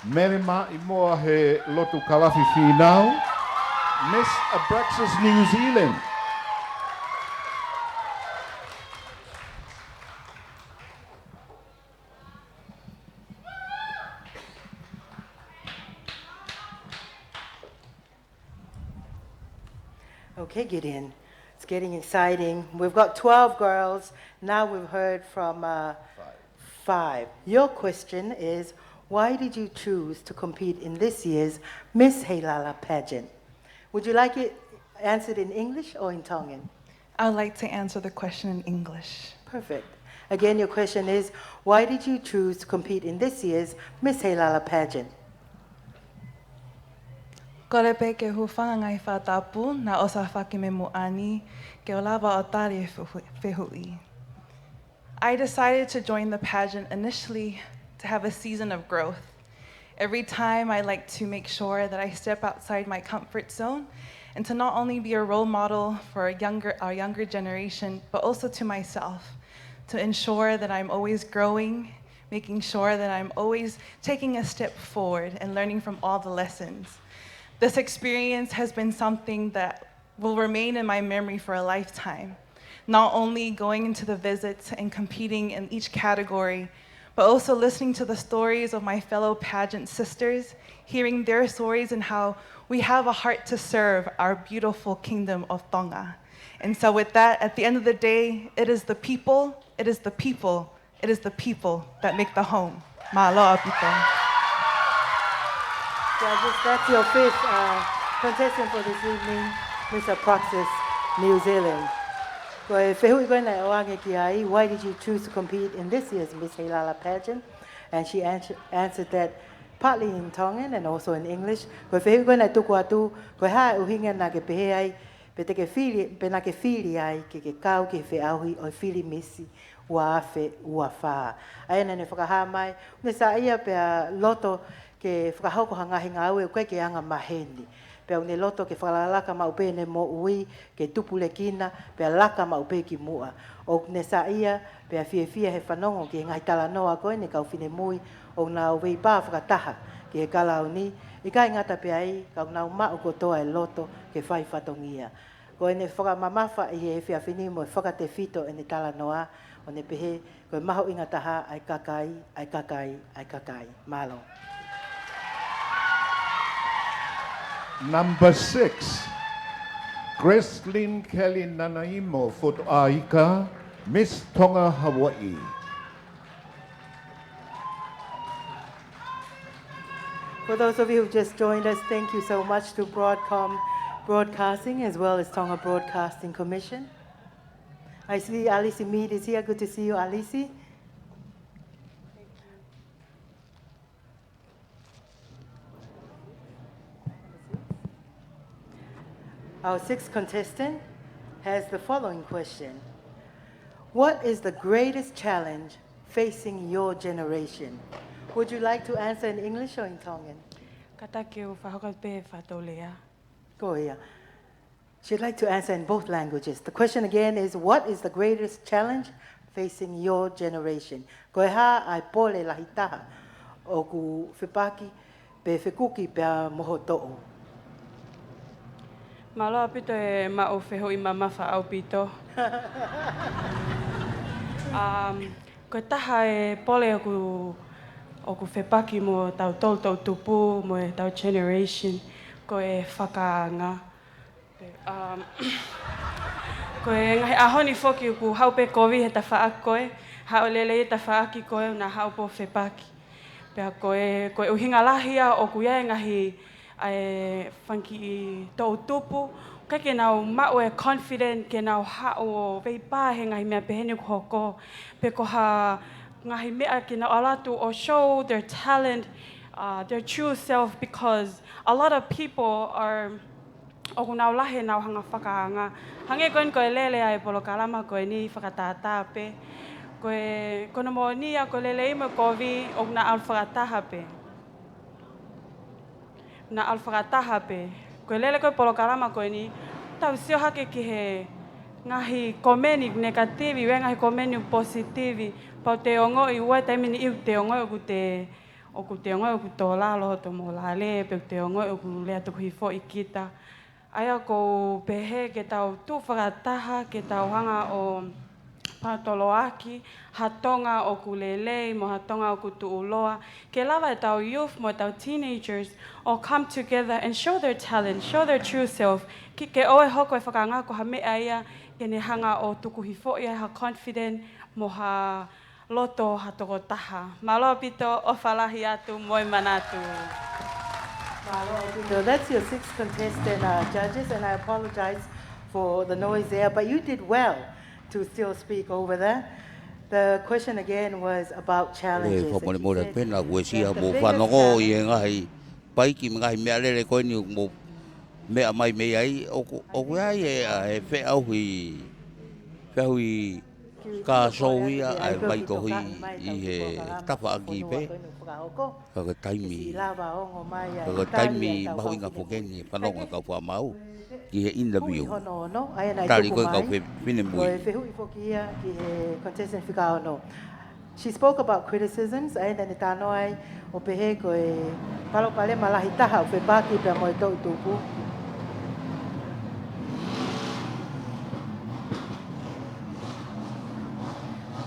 Merima i moa he lotu kalafi whinau. Miss Abraxas, New Zealand. Okay, Gideon. It's getting exciting. We've got 12 girls. Now we've heard from 5. Your question is, why did you choose to compete in this year's Miss Heilala pageant? Would you like it answered in English or in Tongan? I'd like to answer the question in English. Perfect. Again, your question is, why did you choose to compete in this year's Miss Heilala pageant? Kore pe ke hufanga ngai whātapu na osa whakime muani ke o lava o tari e whehui. I decided to join the pageant initially to have a season of growth. Every time I like to make sure that I step outside my comfort zone and to not only be a role model for our younger generation, but also to myself, to ensure that I'm always growing, making sure that I'm always taking a step forward and learning from all the lessons. This experience has been something that will remain in my memory for a lifetime. Not only going into the visits and competing in each category, but also listening to the stories of my fellow pageant sisters, hearing their stories and how we have a heart to serve our beautiful kingdom of Tonga. And so with that, at the end of the day, it is the people, it is the people, it is the people that make the home. Mahaloa pito. Judges, that's your 5th contestant for this evening, Miss Abraxas, New Zealand. Why did you choose to compete in this year's Miss Heilala pageant? And she answered that partly in Tongan and also in English. Ke whakahauko hangahi ngā ue koe ke anga maheni. Pea ne loto ke whakalaka maupe ne mo ui, ke tupule kina, pea laka maupe ki mua. O ne sa ia, pea fia he whanongo ke ngai tala noa koe ne kau whine mui, o nā wei pā whakataha ke he kalau ni. I kai ngata pea i, kau nau mao kotoa e loto ke whai whatongia. Koe ne whakamamafa i he fia whini mo whakate fito e ne tala noa, o ne pehe, koe maho ingataha ai kakai, ai kakai, ai kakai. Malo. Number 6, Gracelyn Kelly Nanaimo, Foto Aika, Miss Tonga, Hawaii. For those of you who just joined us, thank you so much to Broadcom Broadcasting as well as Tonga Broadcasting Commission. I see Alice Mead is here. Good to see you, Alice. Our 6th contestant has the following question. What is the greatest challenge facing your generation? Would you like to answer in English or in Tongan? Kata ke u whahokalpe whatolea. Go here. She'd like to answer in both languages. The question again is, what is the greatest challenge facing your generation? Ko ha ai pole lahi taha o ku whipaki pe whikuki pe a moho to'o. Malo pito e ma'o wheho I mamafa au pito. Ko taha e pole o ku whepaki mo tau tau tupu mo e tau generation ko e whakaanga. Ko e ngahi ahoni whoki ku haupe kovi he ta whaakoe, hao lele ta whaaki koe na haupo whepaki. Pea koe uhinga lahia o ku ia ngahi whanki I tau tupu, kai ke nau mau e confident ke nau hao o veipa he ngahi mea pehene ku hoko, pe ko ha ngahi mea ke nau alatu o show their talent, their true self, because a lot of people are o ku nau lahe nau hanga whakaanga. Hange koen koe lele ai polo kalama koe ni whakatata pe. Koe mo nia koe lele ima kovi o na al whakataha pe. Na al whakataha pe. Koe lele koe polo kalama koe ni tau sio hake ki he ngahi komeni negativi, we ngahi komeni positivi. Pau te ongo I ua taimini iu te ongo o ku te ongo o ku tō lalo to mo lale, pe te ongo o ku lea tuku hifo I kita. Aia ko pehe ke tau tu whakataha, ke tau hanga o patoloaki, hatonga o ku lelei, mo hatonga o ku tuuloa. Ke lava tau youth mo tau teenagers all come together and show their talent, show their true self. Ke oe hoko e whakanga ko ha mea ia, ke ne hanga o tuku hifo ia ha confident, mo ha loto ha toko taha. Malo pito o whalahi atu moi manatu. So that's your sixth contestant, judges, and I apologize for the noise there, but you did well to still speak over that. The question again was about challenges. E whapone mora pena kua sia mo whanongo I e ngahi paiki ngahi mea lere koe ni mo mea mai mea ai o koe ai e wheahui ka soia ai mai tohi I he tapa aki pe. Kaka taimi mahu inga whokeni whanonga kau whamau ki he interview. Tari koe kau whine mui. She spoke about criticisms, and then tano ai o pehe ko e palo pale malahi taha o whepaki pe mo e tau tupu.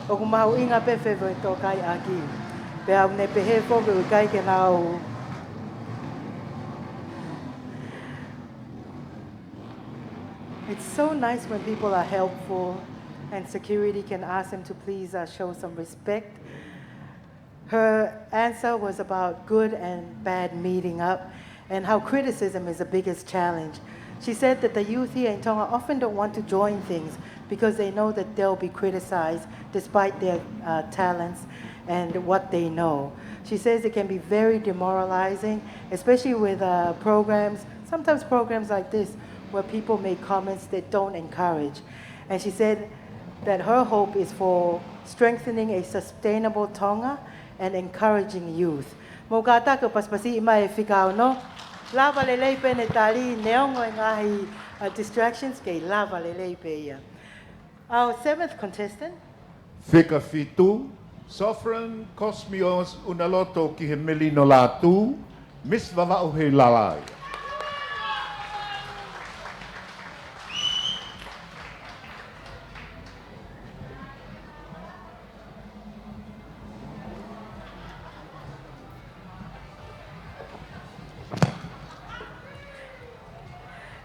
O ku mahu inga pe whewe e tō kai aki. Pe au ne pehe whoke u kai ke nau. It's so nice when people are helpful and security can ask them to please show some respect. Her answer was about good and bad meeting up and how criticism is the biggest challenge. She said that the youth here in Tonga often don't want to join things because they know that they'll be criticized despite their talents and what they know. She says it can be very demoralizing, especially with programs, sometimes programs like this, where people make comments that don't encourage. And she said that her hope is for strengthening a sustainable Tonga and encouraging youth. Mo kata ko paspasi ima e whikao no, lava lelei pe ne tali neongo ngahi distractions ke lava lelei pe ia. Our seventh contestant. Whika fitu, Sovereign Cosmios Unaloto ki he melino latu, Miss Vava'u Heilala.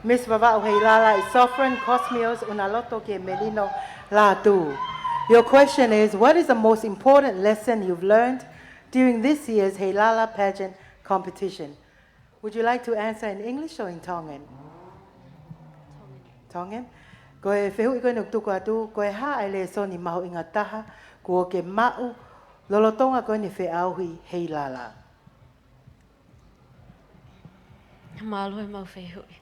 Miss Vava'u Heilala is Sovereign Cosmios Unaloto ke Melino Latu. Your question is, what is the most important lesson you've learned during this year's Heilala pageant competition? Would you like to answer in English or in Tongan? Tongan? Ko e whehu I koe nuku'alofa atu, ko e ha ai le so ni mahu inga taha, ko ke ma'u, lolotonga koe ni wheauhi Heilala. Malo e mau whehui.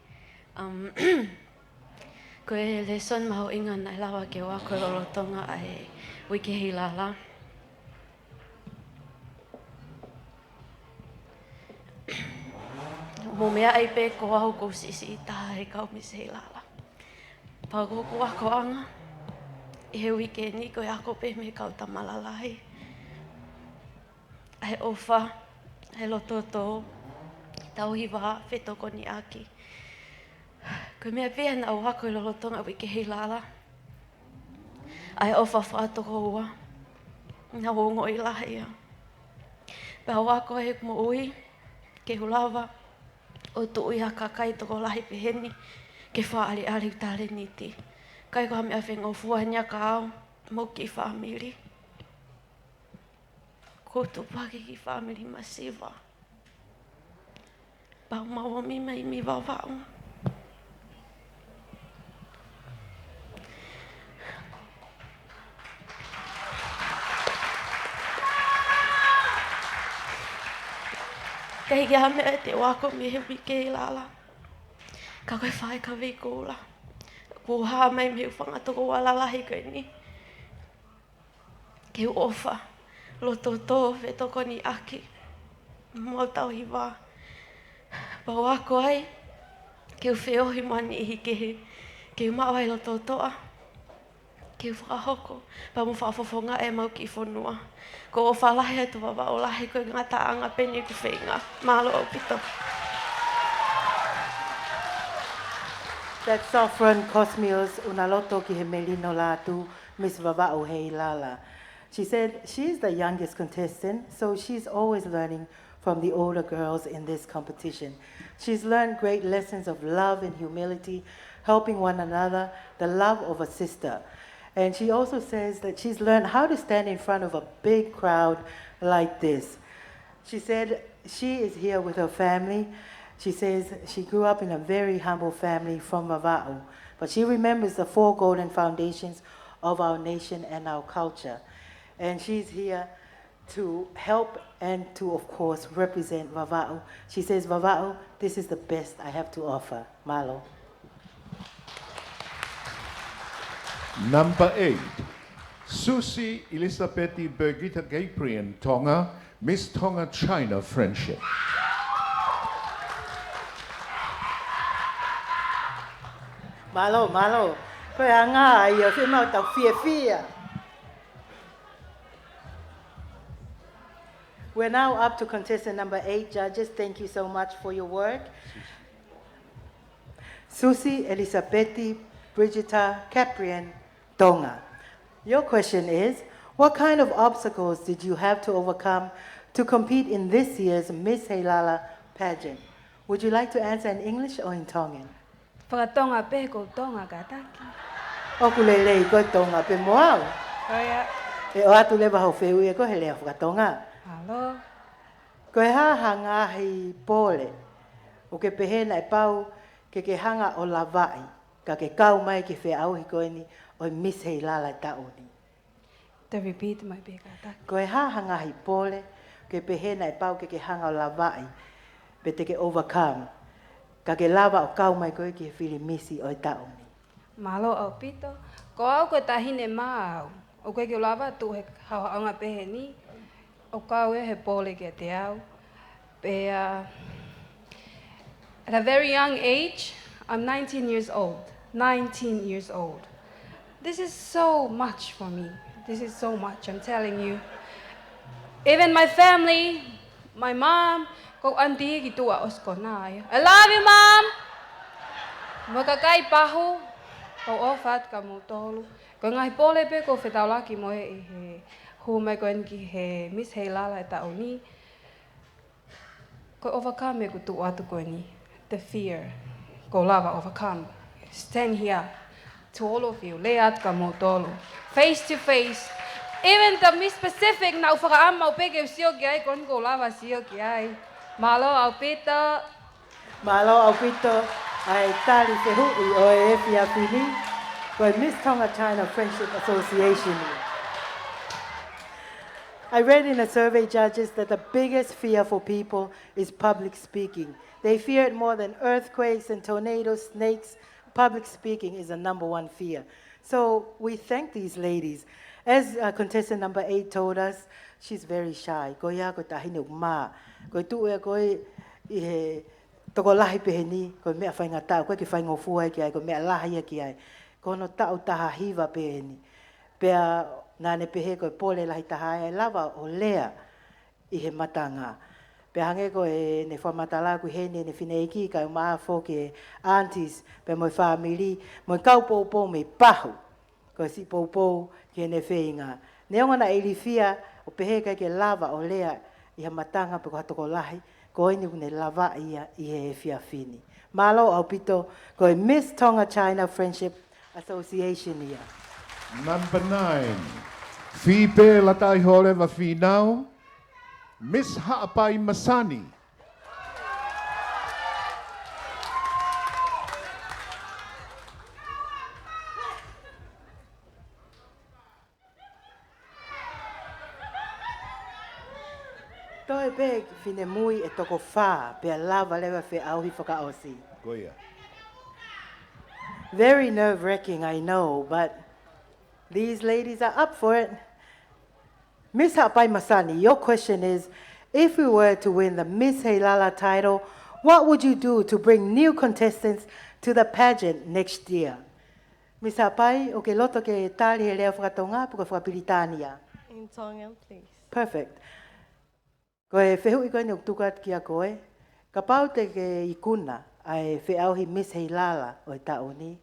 Ko e le son maho inga nai lawa ke wa koe lolotonga ai wiki Heilala. mo mea ai pe ko au ko sisi i taha e kau Miss Heilala. Pau ko ako anga. I he weekend ko i ako pe me kau tamalalahi. He ofa, he lototo, tau hiwa, whetoko ni aki. Ko mea pēha na au hako i lolotonga wiki Heilala. Ai ofa whaatoko ua. Nga wongo i lahia. Pēha wako he mo ui, ke hulawa, o tu ui haka kai toko lahi peheni, ke whaari ari utare niti. Kai ko hame a whengo fuahania ka au, mo ki family. Ko tu paki ki family masiva. Pau mawa mi mai mi wawao. Kei kia hame te wako mi he wike Heilala. Ka koe whae ka wikula. Ko haa mai mi whangatoko walalahi koe ni. Keu ofa. Loto tō whetoko ni aki. Mo tau hiwa. Pau ako ai. Keu whiohi mani ihi kehe. Keu mawai loto toa. Keu whakahoko. Pau mo whaafofonga e mau ki whonua. Ko o whalahi atu wawa o lahi koe ngata anga peni ku whenga. Malo o pito. That Sovereign Cosmios Unaloto ki he melino latu, Miss Vava'o Heilala. She said she's the youngest contestant, so she's always learning from the older girls in this competition. She's learned great lessons of love and humility, helping one another, the love of a sister. And she also says that she's learned how to stand in front of a big crowd like this. She said she is here with her family. She says she grew up in a very humble family from Vava'o, but she remembers the 4 golden foundations of our nation and our culture. And she's here to help and to, of course, represent Vava'o. She says, Vava'o, this is the best I have to offer. Malo. Number 8, Susie Elisabeth Birgitta Gabriel, Tonga, Miss Tonga China Friendship. Malo, malo. Koe anga ia whi mau tau fia. We're now up to contestant number 8. Judges, thank you so much for your work. Susie Elisabeth Brigitta Caprian, Tonga. Your question is, what kind of obstacles did you have to overcome to compete in this year's Miss Heilala pageant? Would you like to answer in English or in Tongan? Whakatonga pe ko tonga ka taki. Oku lelei koe tonga pe moao. Koia. E o atu lewa hau wheu e koe he lea whakatonga. Halo. Koe haha ngahi pole. O ke pehena e pau ke hanga o lawai. Ka ke kau mai ke whe au hi koe ni o Miss Heilala taoni. To repeat my pe ka taki. Koe haha ngahi pole. Ke pehena e pau ke hanga o lawai. Pe te ke overcome. Ka ke lava o kau mai koe ki he whiri misi o taoni. Malo au pito. Ko au koe tahine mau. O koe ke lava tu he hawaanga pehe ni. O kau e he pole ke te au. Pe, at a very young age, I'm 19 years old. 19 years old. This is so much for me. This is so much, I'm telling you. Even my family, my mom, ko auntie ki tua osko nai. I love you, Mom! Makakai pahu, ko ofat ka mo tolu. Ko ngai pole pe ko whetaulaki mo e he hu mai ko ki he Miss Heilala e taoni. Ko overcome ko tu atu ko ni. The fear. Ko lava overcome. Stand here to all of you. Leat ka mo tolu. Face to face. Even the Miss Pacific na ufakaama upeke usio kiai kon ko lava sio kiai. Malo au pito. Malo au pito. Ai tali te hui o e whia whini. Koe Miss Tonga China Friendship Association. I read in a survey, judges, that the biggest fear for people is public speaking. They fear it more than earthquakes and tornadoes, snakes. Public speaking is the #1 fear. So we thank these ladies. As contestant number 8 told us, she's very shy. Ko ia ko tahine ma. Ko tu e ko i he toko lahi peheni, ko mea whainga tau, koe ki whaingo fua ki ai, ko mea lahi ki ai. Ko no tau taha hiva peheni. Pea nane pehe koe pole lahi taha ai lava o lea i he matanga. Pe hange ko e ne whamatala ku hene ne whineiki ka maa fōke aunties pe moi whamiri, moi kaupoupo me pahu. Ko si poupou ki ne whainga. Ne ongana e rifia o pehe kai ke lava o lea i he matanga pe ko hatoko lahi, ko ini kune lava ia i he fia fini. Malo au pito ko e Miss Tonga China Friendship Association ia. Number 9. Fipe latai hole wa finau. Miss Ha'apai Masani. Toi pe fine mui e toko wha pe lava lewa fe auhi whakaosi. Goia. Very nerve-wracking, I know, but these ladies are up for it. Miss Hapai Masani, your question is, if we were to win the Miss Heilala title, what would you do to bring new contestants to the pageant next year? Miss Hapai, o ke loto ke tali he lea whakatonga, puka whakapiritania. In Tongan, please. Perfect. Koe whehu i koe ni uktukat ki a koe, ka pau te ke ikuna ai whiauhi Miss Heilala o e taoni.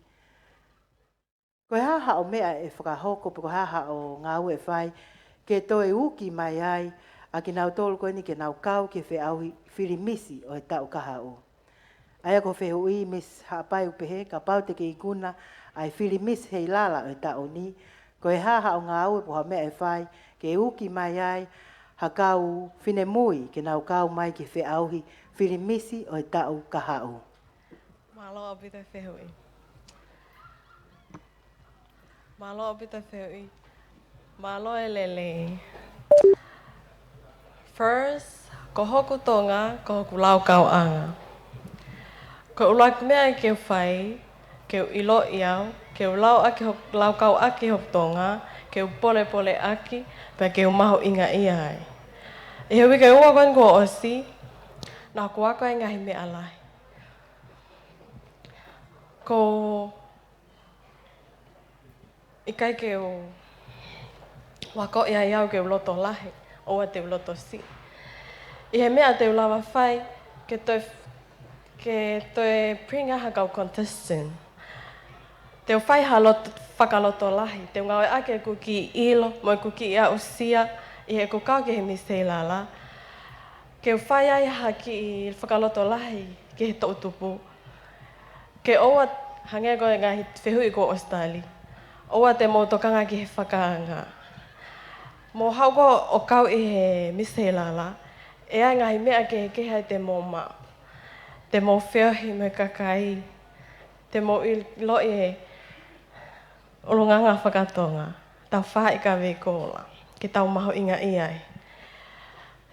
Koe haha o mea e whakahoko, puka haha o ngā ue whai, ke toe uki mai ai, a ki nau tolu koe ni ke nau kau ke whiauhi whirimisi o e tau kaha o. Aia ko whehu i Miss Hapai upehe, ka pau te ke ikuna ai whirimisi Heilala o e taoni, koe haha o ngā ue puha mea e whai, ke uki mai ai, ha kau whine mui ke nau kau mai ke whiauhi whirimisi o e tau kaha o. Malo o bito whehui. Malo o bito whehui. Malo e lele. First, ko hoku tonga, ko hoku lau kau anga. Ko ulak mea ke whai, ke ilo iau, ke lau aki lau kau aki hoku tonga, ke pole pole aki, pe ke maho inga iai. E hui ke ua koen ko osi, na ko wako e ngahi mea lai. Ko ikai ke o wako ia iau ke uloto lahi, oa te uloto si. I he mea te ulawa whai, ke toi pringa hakau contestant. Te whai whakaloto lahi, te ngau e ake kuki ilo, mo kuki ia usia, i he kukau ke he Miss Heilala. Ke whai ai haki i whakaloto lahi, ke he tautupu. Ke oa hange koe ngahi whehui ko Australia. Oa te motokanga ki he whakaanga. Mo hauko o kau i he Miss Heilala, e ai ngahi mea ke hai te mō mao. Te mō whiohi me kakai, te mō ilo i he urunganga whakatonga. Tau wha i ka wekola, ke tau maho inga i ai.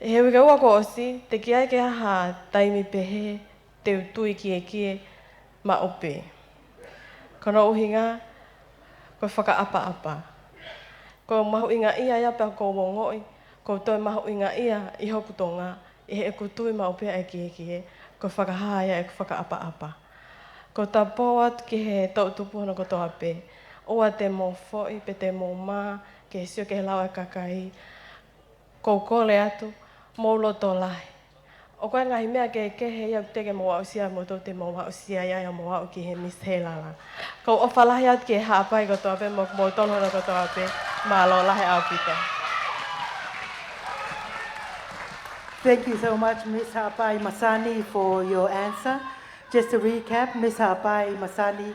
E he wika ua ko osi, te ki ai ke haha taimi pehe, te utui kie ma ope. Kono uhinga, koe whakaapa-apa. Ko mahu inga ia ia pia ko wongoi, ko toi mahu inga ia i hoku tonga, i he kutui ma opea e kie, ko whakahaya e whakaapa-apa. Ko ta pō atu ki he tautupu hono ko toa pe, oa te mō foi, pe te mō mā, ke sio ke he lau e kakai, ko kole atu, mō loto lahi. O koe ngahi mea ke he iau teke mō ausia, mō tau te mō ausia ia ia mō au ki he Miss Heilala. Ko o whalahi atu ki he haapai ko toa pe, mō tonu hono ko toa pe, malo lahi au pita. Thank you so much, Miss Hapai Masani, for your answer. Just to recap, Miss Hapai Masani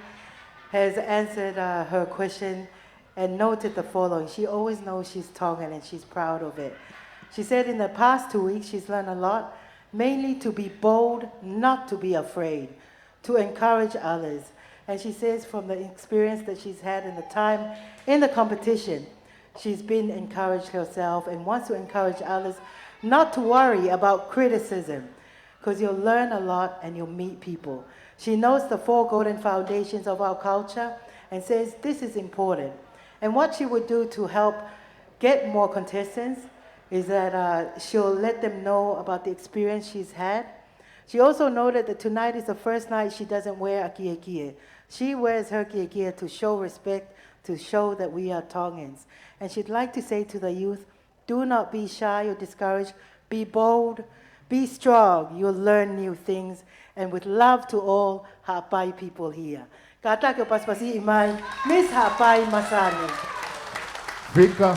has answered her question and noted the following. She always knows she's Tongan and she's proud of it. She said in the past 2 weeks she's learned a lot, mainly to be bold, not to be afraid, to encourage others. And she says from the experience that she's had in the time in the competition, she's been encouraged herself and wants to encourage others not to worry about criticism, because you'll learn a lot and you'll meet people. She knows the 4 golden foundations of our culture and says this is important. And what she would do to help get more contestants is that she'll let them know about the experience she's had. She also noted that tonight is the first night she doesn't wear a kiekie. She wears her kiekie to show respect, to show that we are Tongans. And she'd like to say to the youth, do not be shy or discouraged. Be bold, be strong. You'll learn new things. And with love to all Ha'apai people here. Kata ke paspasi imai, Miss Ha'apai Masani. Fika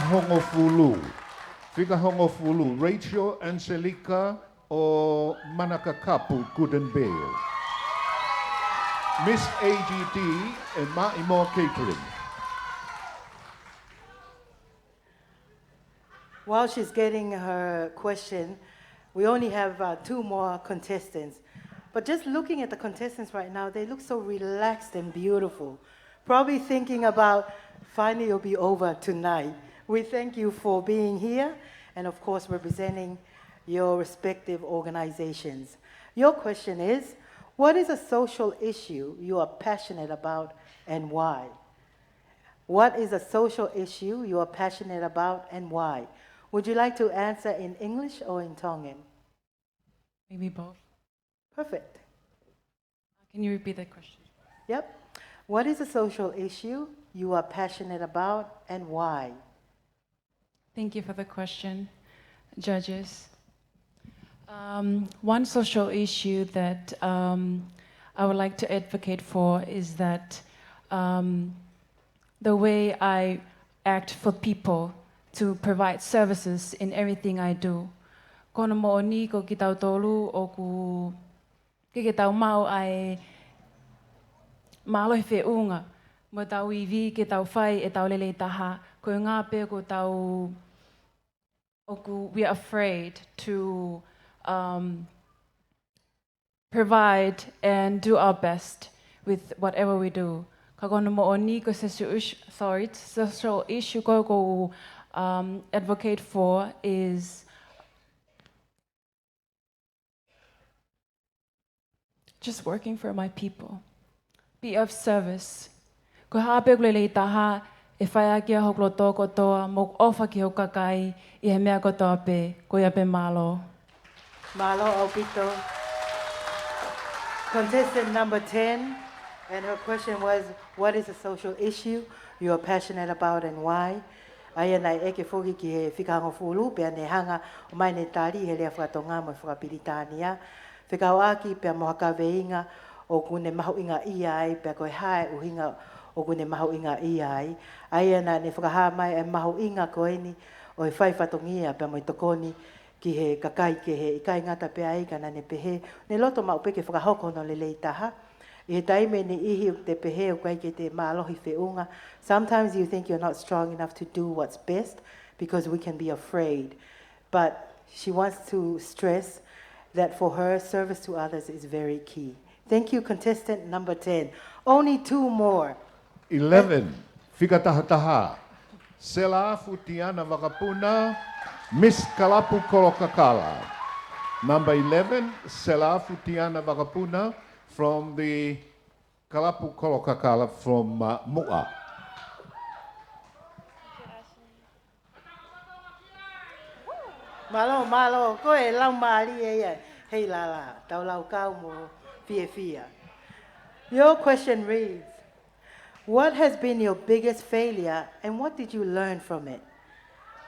Hongofulu, Rachel Angelica o Manakakapu Goodenvale. Miss AGT and Ma'imo Catering. While she's getting her question, we only have 2 more contestants. But just looking at the contestants right now, they look so relaxed and beautiful. Probably thinking about, finally it'll be over tonight. We thank you for being here and of course representing your respective organizations. Your question is, what is a social issue you are passionate about and why? What is a social issue you are passionate about and why? Would you like to answer in English or in Tongan? Maybe both. Perfect. Can you repeat that question? Yep. What is a social issue you are passionate about and why? Thank you for the question, judges. One social issue that I would like to advocate for is that the way I act for people to provide services in everything I do. Kono mo ni ko ki tau tolu o ku ki tau mau ai malo he unga mo tau iwi ki tau whai e tau lele taha ko ngā pe ko tau o ku we are afraid to provide and do our best with whatever we do. Ka kono mo ni ko social issue ko advocate for is just working for my people. Be of service. Ko hape lele taha e whai aki a hoklo tō kotoa mok ofa ki hokakai I he mea kotoa pe ko ia pe malo. Malo Opito. Contestant number 10, and her question was, what is a social issue you are passionate about and why? Aia nai eke foki ki he whikahango fulu, pia ne hanga o mai ne tari he lea whakatonga mo whakapiritania. Whikao aki pia mohaka veinga o kune mahu inga iai, pia koe hae uhinga o kune mahu inga iai. Aia nai ne whakaha mai e mahu inga koeni o e whai whatongia pia mo I tokoni ki he kakai ke he ikai ngata pia eika na ne pehe. Ne loto mau peke whakahoko no lelei taha. I he taime ni ihi te pehe o kai ke te maalohi whiunga. Sometimes you think you're not strong enough to do what's best because we can be afraid. But she wants to stress that for her, service to others is very key. Thank you, contestant number 10. Only 2 more. 11, Whikatahataha, Sela Futiana Wakapuna, Miss Kalapu Kolokakala. Number 11, Sela Futiana Wakapuna from the Kalapu Kolokakala from Mu'a. Malo, koe lau maali e Heilala, tau lau kau mo fia. Your question reads, what has been your biggest failure and what did you learn from it?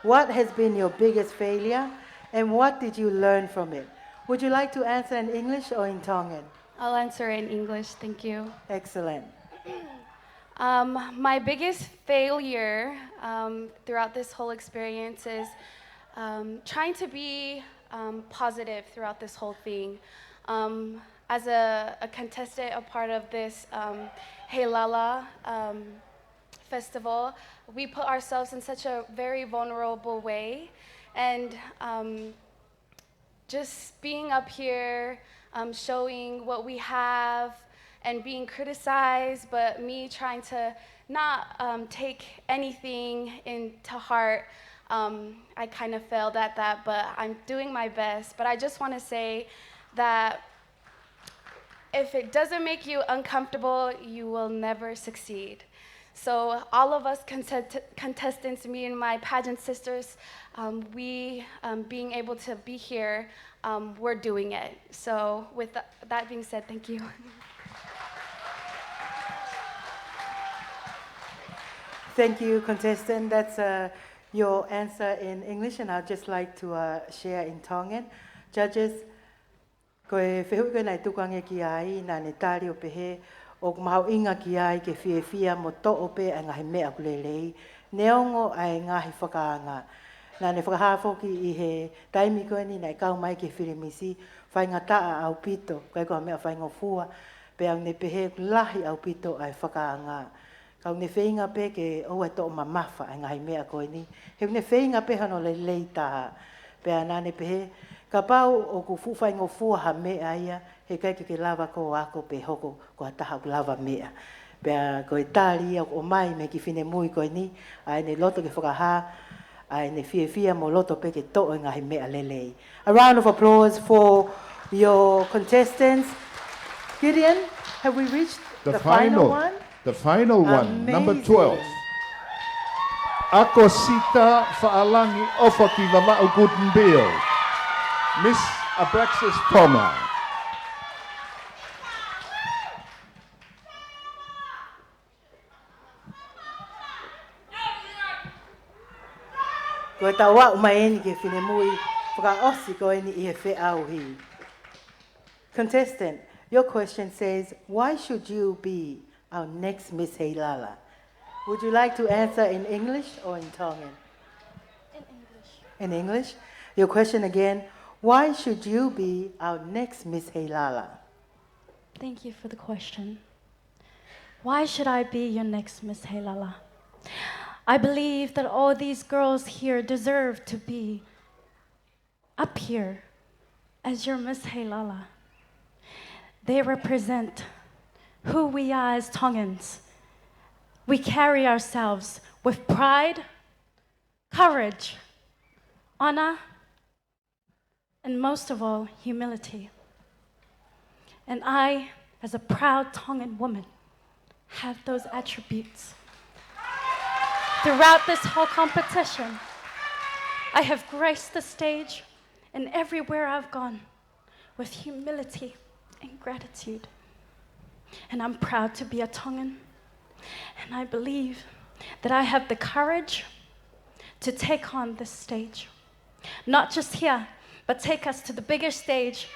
What has been your biggest failure and what did you learn from it? Would you like to answer in English or in Tongan? I'll answer in English, thank you. Excellent. My biggest failure throughout this whole experience is trying to be positive throughout this whole thing. As a contestant, a part of this Heilala festival, we put ourselves in such a very vulnerable way, and just being up here, showing what we have and being criticized, but me trying to not take anything into heart. I kind of failed at that, but I'm doing my best. But I just want to say that if it doesn't make you uncomfortable, you will never succeed. So all of us contestants, me and my pageant sisters, we being able to be here, we're doing it. So with that being said, thank you. Thank you, contestant. That's your answer in English, and I'd just like to share in Tongan. Judges, koe whehui koe nei tukange ki ai, nā ne tāri o pehe, o mahau inga ki ai ke whiawhia mo to o pe a ngahi mea kulelei, neongo ai ngahi whakaanga. Nā ne whakahāwhoki I he taimi koe ni nei kau mai ke whirimisi, whainga taa au pito, koe koha mea whainga fua, pe au ne pehe kulahi au pito ai whakaanga. Kau ne whainga pe ke oa to o mamafa ai ngahi mea koe ni, he ne whainga pe hano le lei taha, pe a nā ne pehe, ka pau o ku fuwhaingo fua ha mea ia, he kai ke lava ko ako pe hoko ko ataha ku lava mea. Pea koe tāli o mai me ki whine mui koe ni, ai ne loto ke whakaha, ai ne whiawhia mo loto pe ke to o ngahi mea lelei. A round of applause for your contestants. Gideon, have we reached the final one? The final one, Amazing. number 12. Ako sita faalangi ofa ki vava'u guten bill. Miss Abraxas Tonga. Koe tau wau mai eni ke whine mui, whakaosi koe ni I he wheau hi. Contestant, your question says, why should you be our next Miss Heilala? Would you like to answer in English or in Tongan? In English. In English? Your question again, why should you be our next Miss Heilala? Thank you for the question. Why should I be your next Miss Heilala? I believe that all these girls here deserve to be up here as your Miss Heilala. They represent who we are as Tongans. We carry ourselves with pride, courage, honor, and most of all, humility. And I, as a proud Tongan woman, have those attributes. Throughout this whole competition, I have graced the stage and everywhere I've gone with humility and gratitude. And I'm proud to be a Tongan. And I believe that I have the courage to take on this stage. Not just here, but take us to the bigger stage,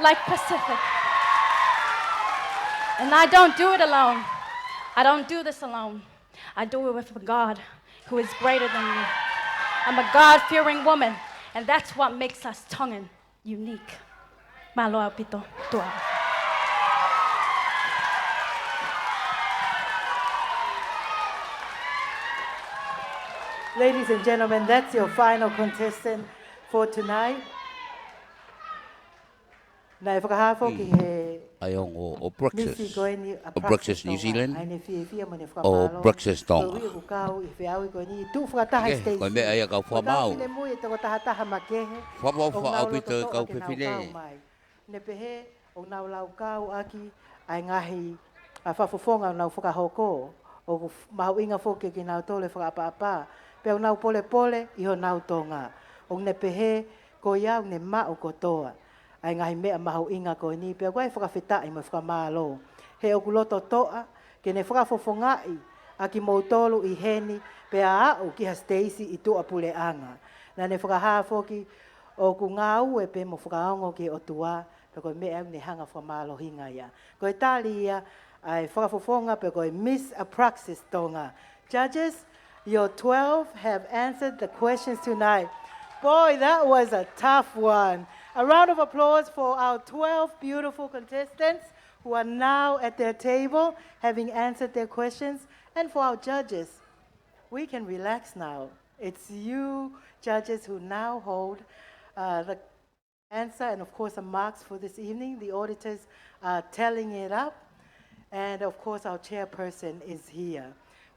like Pacific. And I don't do it alone. I don't do this alone. I do it with a God who is greater than me. I'm a God-fearing woman, and that's what makes us Tongan unique. Maloa pito tua. Ladies and gentlemen, that's your final contestant for tonight. Nai whakahāwho ki he Aiongo o Bruxelles. misi koe ni O Bruxelles, New Zealand. Ai ne whiawhia mo ne O whakamalo. Bruxelles, Tonga. Koe hui ku kau I whiaui koe ni tu whakataha Ke, Stacey. koe mea ia kau Koe whamau. whine mui e toko tahataha makehe. Whamau O wha nau au pita loto kau toa ke nau whiwhine. kau mai. Ne pehe o nau lau kau aki ai ngahi a whafofonga o nau whakahoko. O ku mahu inga whoke ki nau tole whakapa-apa. Pe o nau pole pole I ho nau tonga. O ne pehe ko iau ne mao kotoa. Ai ngahi mea mahu inga koe ni. Pe o koe whakawhitai mo whakamalo. He o kuloto toa ke ne whakafofongai a ki mautolu I heni pe a au ki ha Stacey I tua puleanga. Na ne whakahāwhoki o ku ngā ue pe mo whakaongo ki o tua pe koe mea ne hanga whamalo hinga ia. Koe tāli ia ai whakafofonga pe koe Miss Apraxis Tonga. Judges, your 12 have answered the questions tonight. Boy, that was a tough one. A round of applause for our 12 beautiful contestants who are now at their table having answered their questions. And for our judges, we can relax now. It's you, judges, who now hold the answer and, of course, the marks for this evening. The auditors are tallying it up. And, of course, our chairperson is here.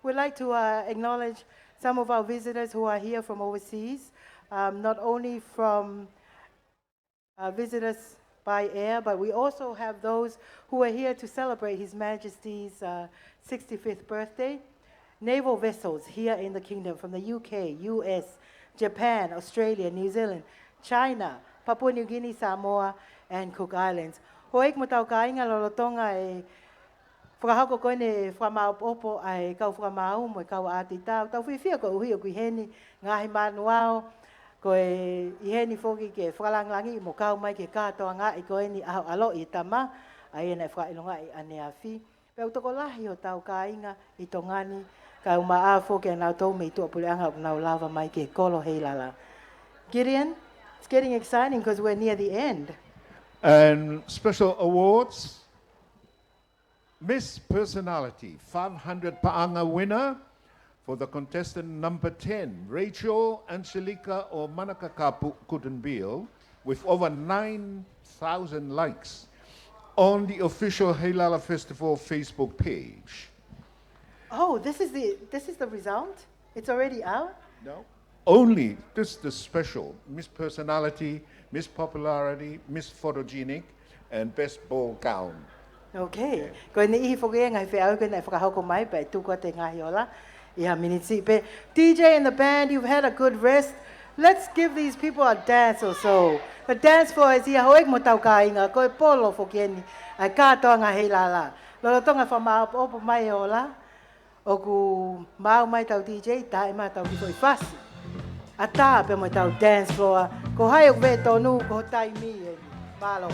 We'd like to acknowledge some of our visitors who are here from overseas, not only from visitors by air, but we also have those who are here to celebrate His Majesty's 65th birthday. naval vessels here in the kingdom from the UK, US, Japan, Australia, New Zealand, China, Papua New Guinea, Samoa, and Cook Islands. Hoek mo tau kainga lolotonga e whakahako koine whamaupopo ai kau whamau mo kau ati tau. Tau whiwhia ko uhi o kuiheni ngahi manuao ko e iheni foki ke whakalanglangi mo kau mai ke katoa ngā i koe ni aho alo i tama ai ena e whakailonga i ane a whi. Peu toko lahi o tau kainga i tongani kau maafo ke nau tau me i tua puleanga o nau lava mai ke kolo Heilala. Gideon, it's getting exciting because we're near the end. And special awards. Miss Personality, 500 Paanga winner for the contestant number 10, Rachel Angelica or Manakakapu Kutunbil, with over 9,000 likes on the official Heilala Festival Facebook page. Oh, this is the result? It's already out? No. Only this the special Miss Personality, Miss Popularity, Miss Photogenic, and Best Ball Gown. Okay. Ko ni ihi foge ngai fe au ko nei whakahoko mai pe tu ko te ngahi ola. Iha minitsi pe. DJ and the band, you've had a good rest. Let's give these people a dance or so. The dance floor is here hoek mo tau ka inga ko e polo foge ni ai katoa ngā Heilala. Lolo tonga whamau opo mai ola. O ku mau mai tau DJ ta e mai tau ki foi fasi. A tā pe mo tau dance floor. Ko hai o ve tonu ko tai mi e malo.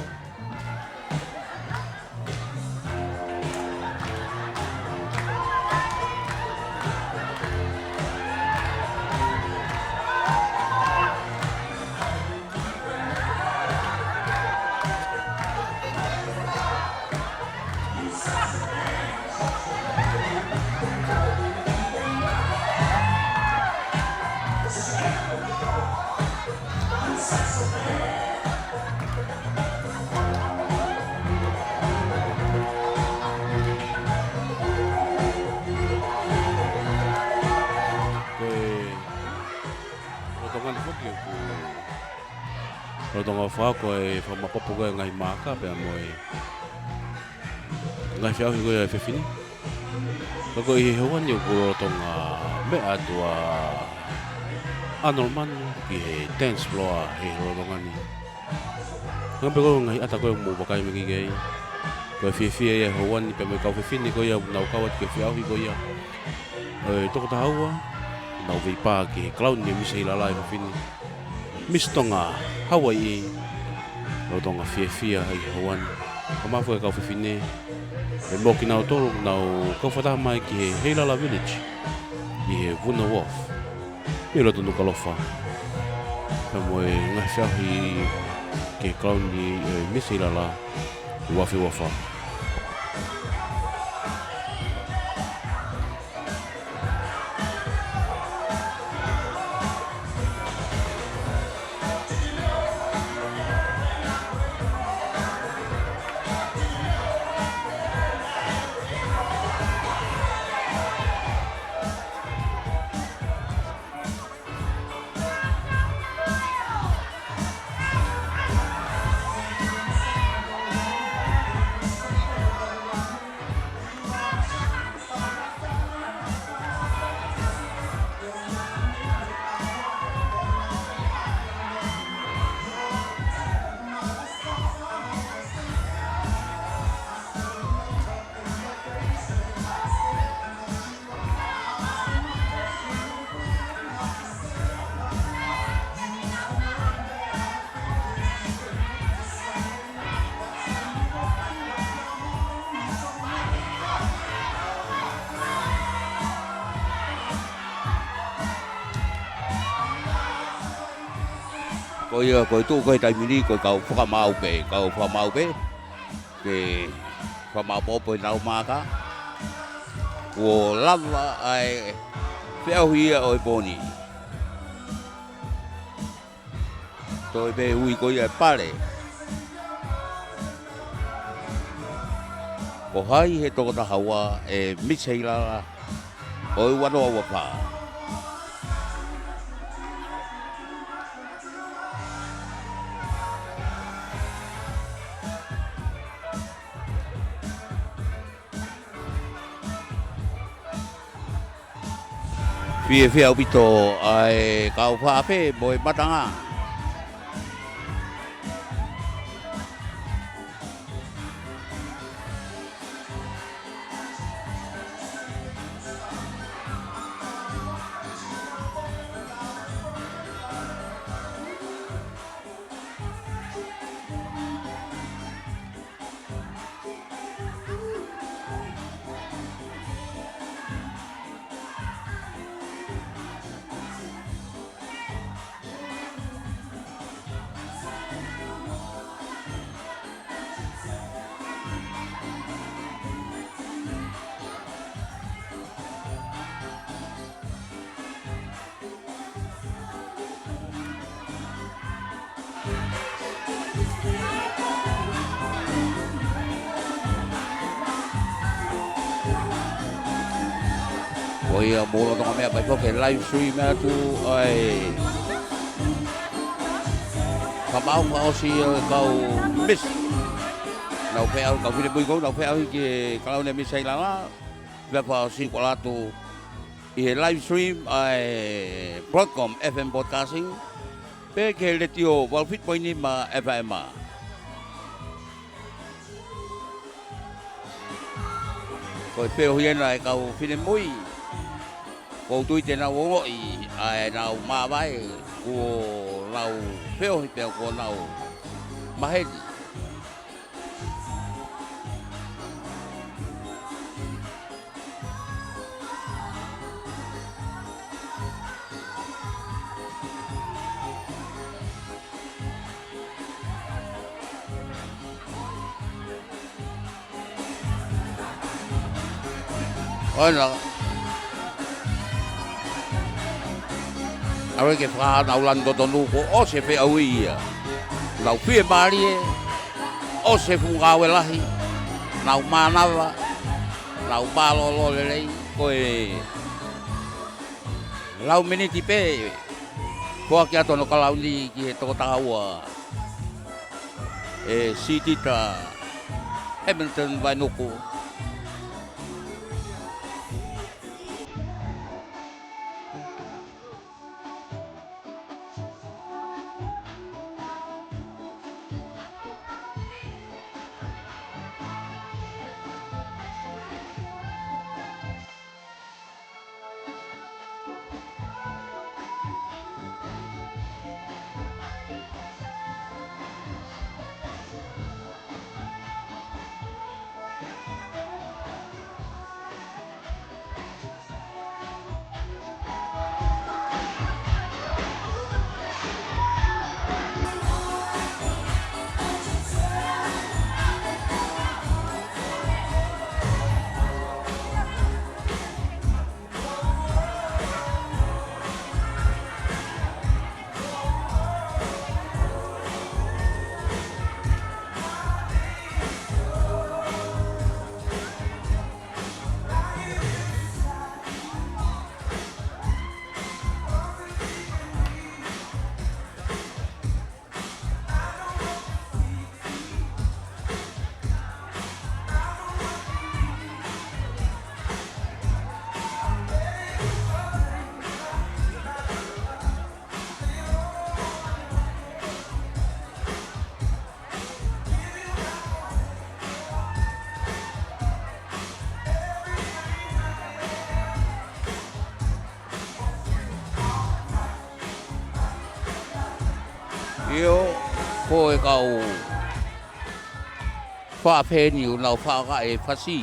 Tonga wha ko e whamapopo koe ngai maka pe mo e ngai whiau hi koe e whiwhini. Ko i hewani o kuro tonga me atua anorman ki he dance floor he rorongani. Ngai pe koe ngai ata koe mo wakai me ki kei. Koe whiwhia e hewani pe me kau whiwhini koe au nau kawat ke whiau hi koe e toko tahaua nau veipa ki he clown ni misa Heilala e whiwhini. Miss Tonga, Hawaii, o tonga whiawhia i Hawan. Ka mafu e kau whiwhine, e moki nau toro nau kau whataha mai ki he Heilala Village, i he Vuna Wharf, i roto Nuku'alofa. Ka moe ngai whiahi ke clown ni Miss Heilala, i wafi wafa. Koe tu koe taimini koe kau whakamau pe, kau whamau pe, ke whamau popo i nau maka. Ko lava ai whiauhia o i poni. Toi pe hui koe e pare. Ko hai he toko tahaua e Miss Heilala o i wanoa wapa. Fia bito ai kau fa pe boy matanga. Oi molo tong mea pai poke live stream tu ai kamau kau si kau miss nau pe au kau fine bui kau nau pe au ki kalau ne miss Heilala ve pa si ko latu i live stream ai Broadcom FM broadcasting pe ke le tio walfit point ni ma FM ko pe ho yen ai kau fine mui ko tui te na wongo i ai na ma vai ko lau peo hi peo ko nau mahedi Ona awe ke fra na ulando tonu ko o se pe au ia na pie mari o se funga welahi na manawa na balo lo le ko e lau miniti pe ko ki atono kalau ni ki to tawa e city ta Hamilton vai nuku Io ko e kau fa pe ni no fa ga e fa si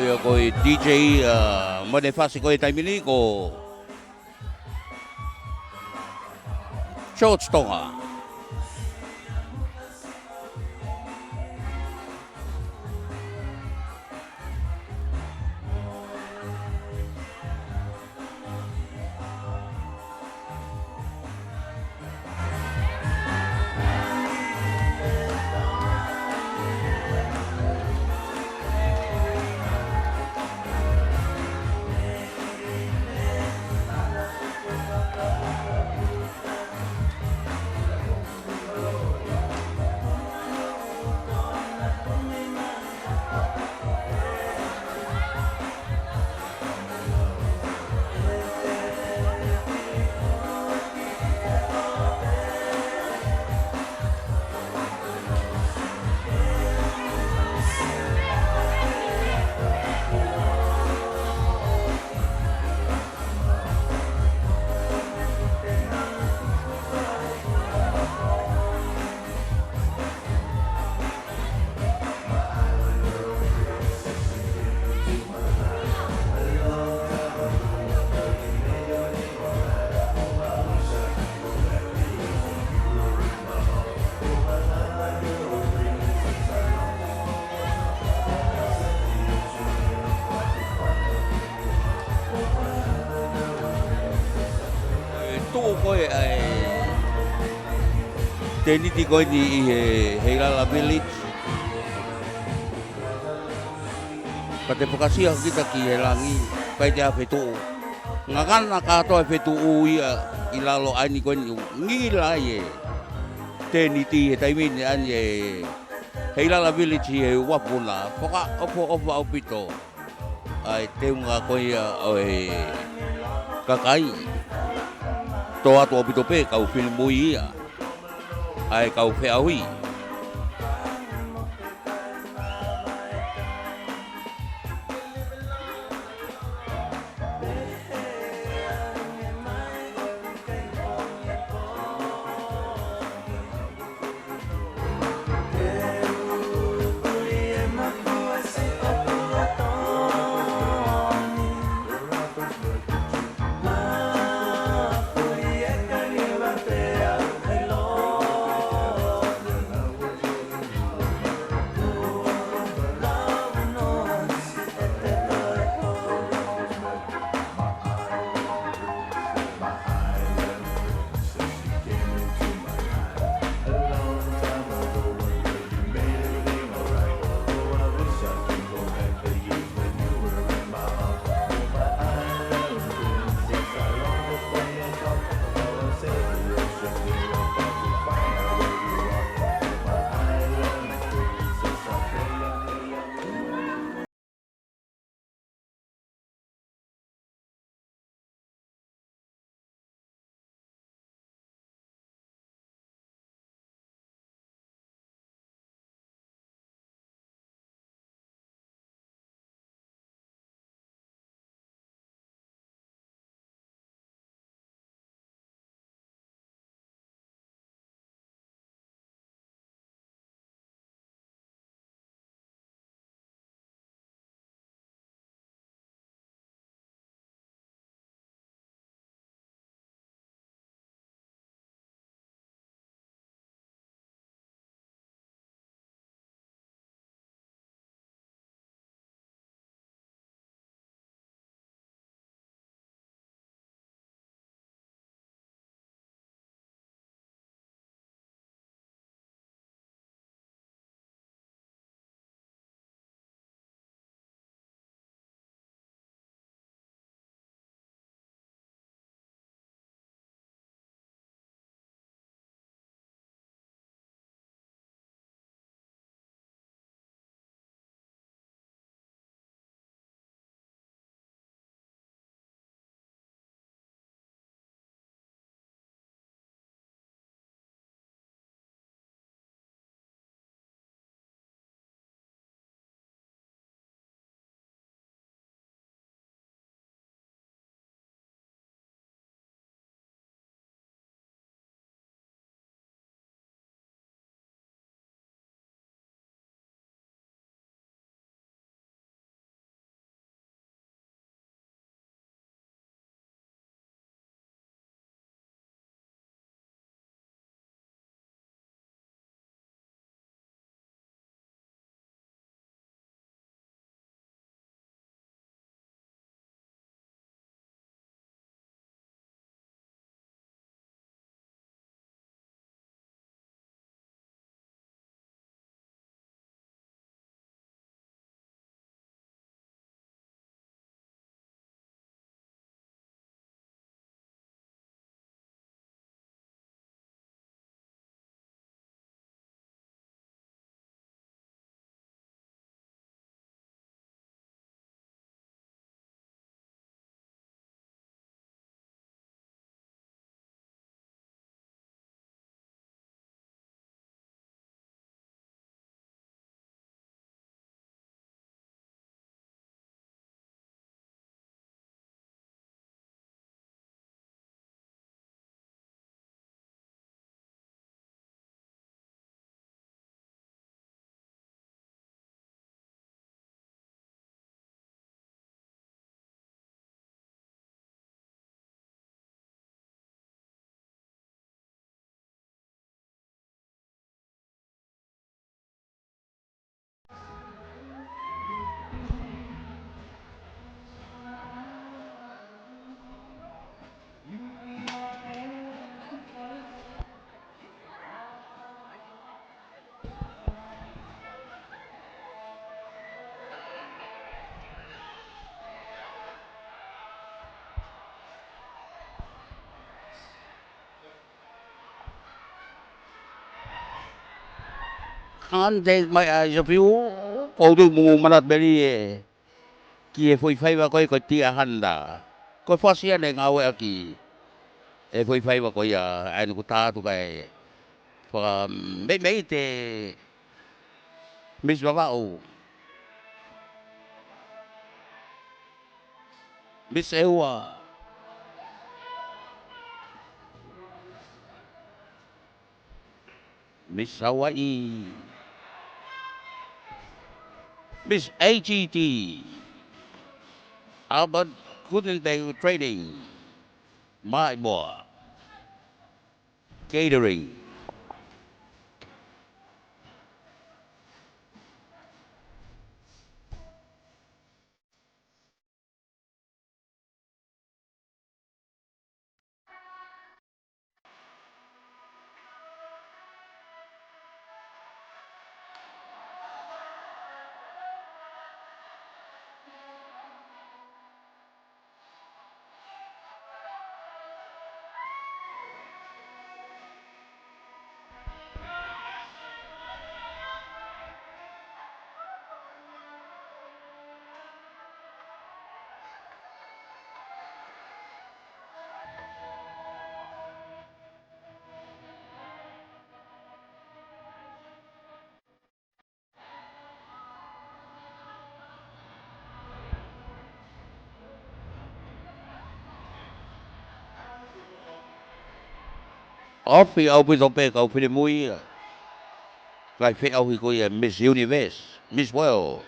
ia koe DJ mone fasi koe taimini ko George Tonga. Koe ai te niti koe ni i Heilala Village. Pa te pokasia kita ki he langi, pai te a whetu. Ngā ngana katoa e whetu ia i lalo ai ni koe ni ngila e te niti he taimini ani e Heilala Village i he wapuna. Poka opo au pito. Ai te unga koe ia o e kakai. Tō atu o pito pē, kau whilmui ia. Ai kau whiahui. Ande mai a yo piu o du mu manat beri ki e foi fai wa ko tia handa. Ko fasia ne ngawe aki. E foi fai wa ko ia ai ku ta tu kai. Pa me te mis wa o. Mis ewa. Miss Hawaii. Miss AGT. Albert Gutenberg Trading. My boy. Catering. Orphi au pi tope kau pili mui. Vai fe au ko ia Miss Universe. Miss World.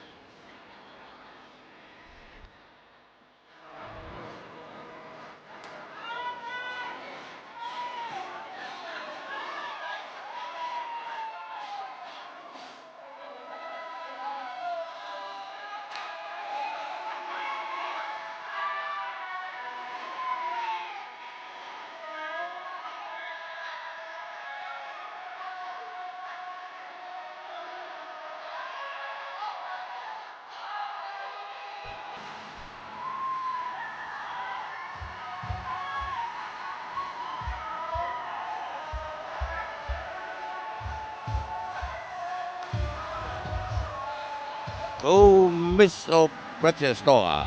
Oh, Miss of Breakfast Store.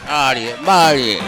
Mari, mari.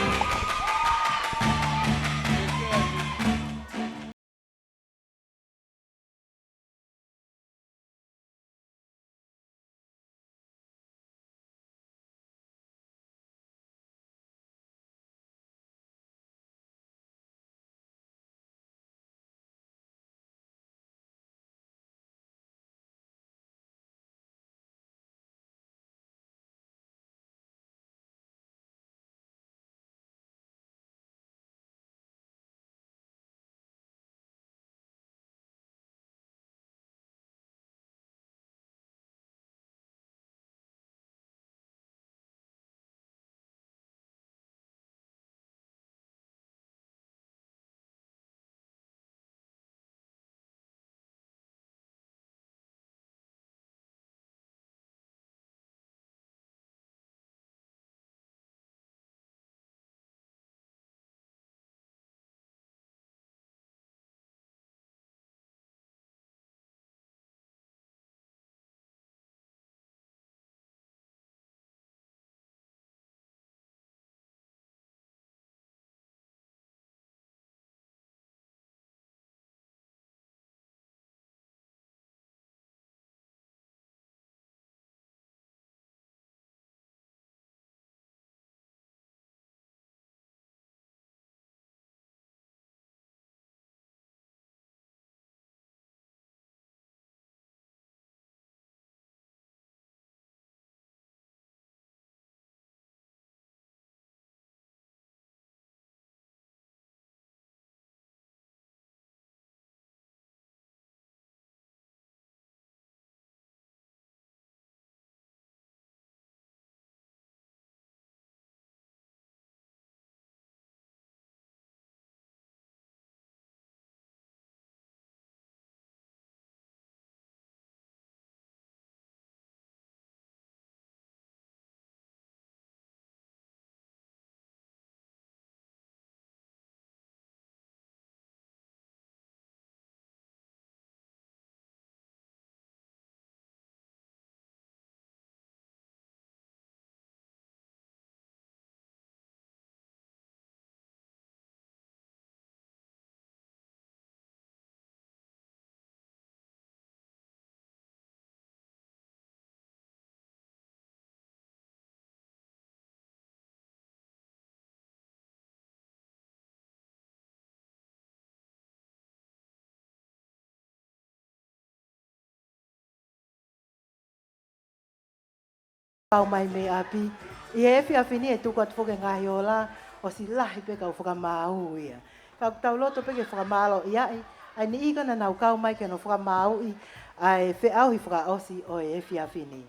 Pau mai me api. I e fi afini e tuku atu whoke ngahi o la, o si lahi pe kau whakamau ia. Kau tau loto pe ke whakamalo i ai, ai ni ika na nau kau mai ke no whakamau i, ai whe au hi whakaosi o e fi afini.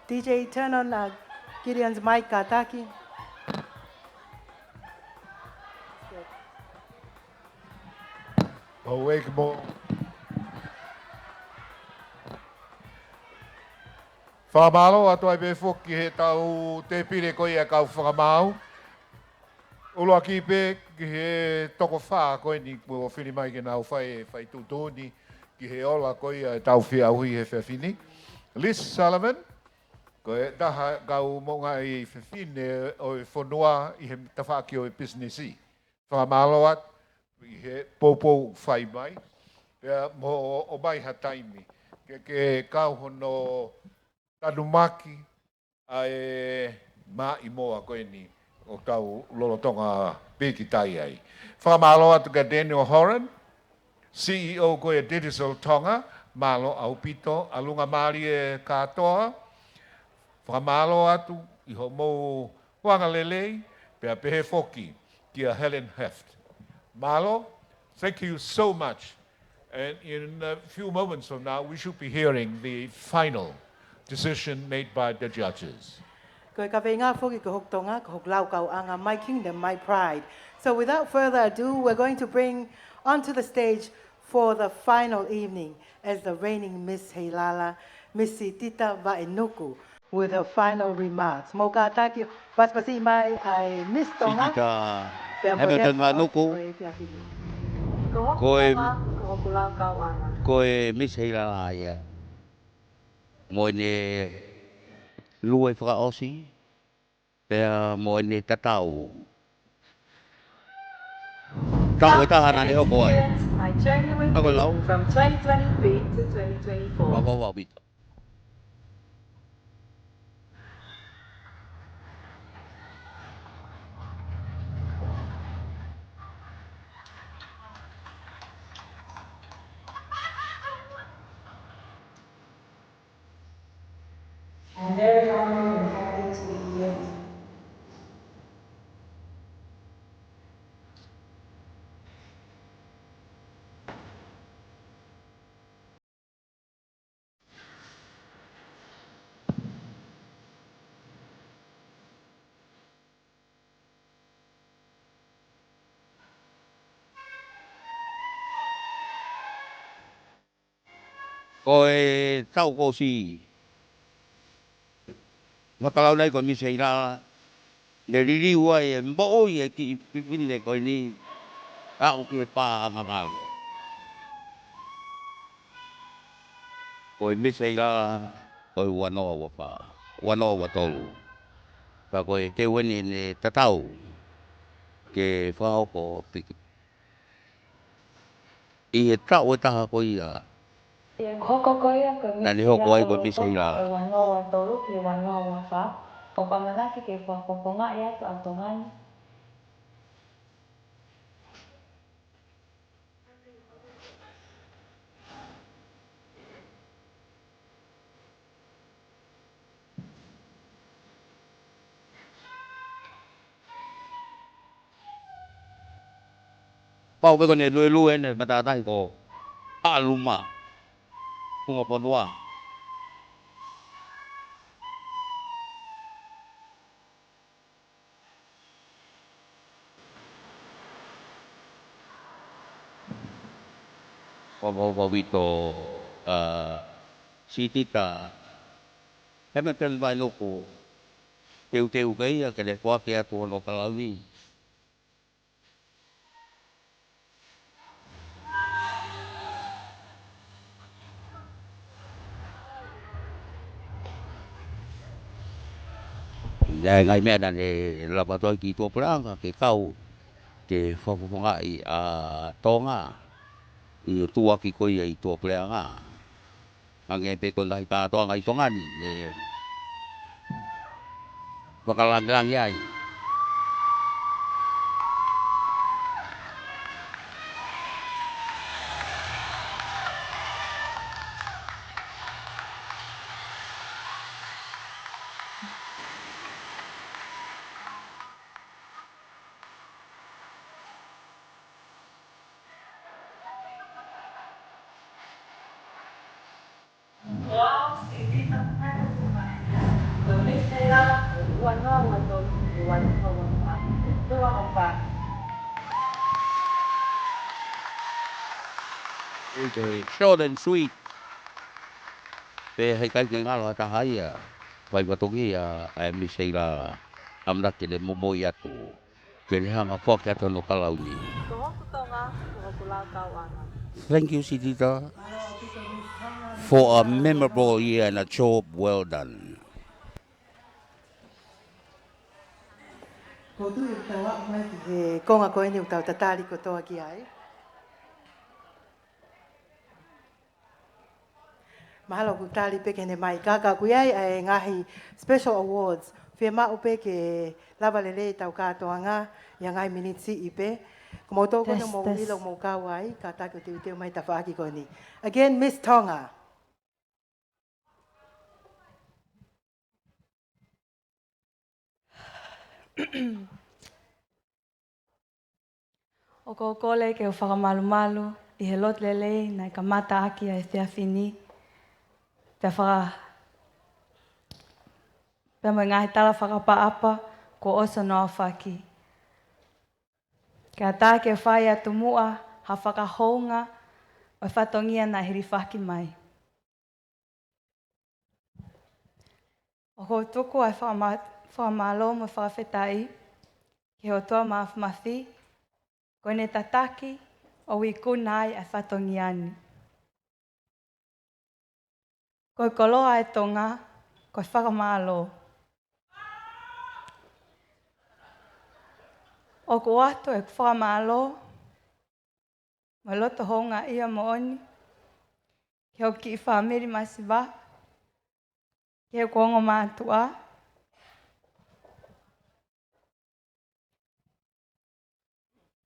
DJ, turn on Gideon's mic, Kataki. Awake mo. Whamalo ato ai be whoki he tau te pire ko ia kau whakamau. Uloa ki pe ki he toko wha koe ni kua whini mai ke nau whai tūtōni ki he ola ko ia e tau whia hui he whiawhini. Liz Sullivan, ko e taha kau monga i whiwhine o e whanua i he tawhaki o e businessi. Whamalo at i he pōpō whai mai. Pea mo o mai ha taimi. Ke kau hono tanumaki a e mā i moa koe ni o tau lolotonga pēki tai ai. Whamalo atu ka Daniel Horan, CEO koe Digital Tonga, malo au pito, alunga mari e katoa. Whamalo atu i ho mou wangalelei, pea pehe foki ki a Helen Heft. Malo, thank you so much. And in a few moments from now, we should be hearing the final decision made by the judges. Ko ka whenga whoki ko hok tonga, ko hok lau kau anga, my kingdom, my pride. So without further ado, we're going to bring onto the stage for the final evening as the reigning Miss Heilala, Missy Tita Va'enuku, with her final remarks. Mo ka taki, paspasi mai ai Miss Tonga. Tita Hamilton Va'enuku. Koe Miss Heilala ia. mo ne lue whakaosi, pea mo ne tatau. Tau e tahana ne oko ai. Ako lau. From 2023 to 2024. Ako wawito. I'm very honored and happy to be here. Ko e tau ko si. Makalau nei ko mi se ina. Le riri ua e mbo e ki pipine ko ni. A o ki e pā ngakau. Ko e mi se ina. Ko e wanoa wa pā. Wanoa wa tolu. Pa ko e te weni ne tatau. Ke whaoko piki. I e tau e taha ko ia. Koko koia ko mi Nani hoko ai ko mi se ina. o wanoa wa tolu ki wanoa wa wha. O pamanaki ke whakoponga ia tu atongani. Pau ko ne lue ne matatai ko. Aluma. Kunga ponua. Wawito sitita. Heme tel vai loko. Teu kai a kele kwa ke atu no kalawi. Ngai mea dan e lapatoi ki tō pranga ke kau te whapupunga i a Tonga i tua ki koia i tō pranga. Ange te tōna i tātoanga i tongani e wakalangang iai. Wow, sitita mana kumai. Ko mi Heilala o wanoa wa tolu ki wanoa wa wha. Tua o wha. Okay, short and sweet. Pe hei kai ke ngalo ata hai a. Vai watongi a mi seila amna ke le momoi atu. Ke le hanga whake atu no kalauni. Ko hoku tonga, ko hoku lau kauana. Thank you, Sitita, for a memorable year and a job well done. Ko tu i tawa mai ki he konga koe ni utau tatari ko toa ki ai. Mahalo ku tali peke ne mai kaka ku ai ai ngahi special awards. Fia ma upe ke lava lele tau katoanga ia ngai minitsi ipe. Ko tō kono mo wilo mo kawai ka tako te uteo mai tawhaki ko ni. Again, Miss Tonga. O ko kole ke o whakamalu-malu i he lot lelei nai ka mata aki ai te awhini. Te whaka... Pea mo ngahi tala whakapa-apa ko oso noa whaki. Ke ata ke whai atu mua ha whakahounga o whatongia na hiri whaki mai. O ko tuku ai whakamalo mo whakawhetai ke o toa maafmafi ko ne tataki o wiku nai a whatongiani. Koe koloa e Tonga, koe whakamalo. O ko atu e whakamalo, ma loto honga ia mo oni, ke o ki i whamiri masiwa, ke o kongo mātua.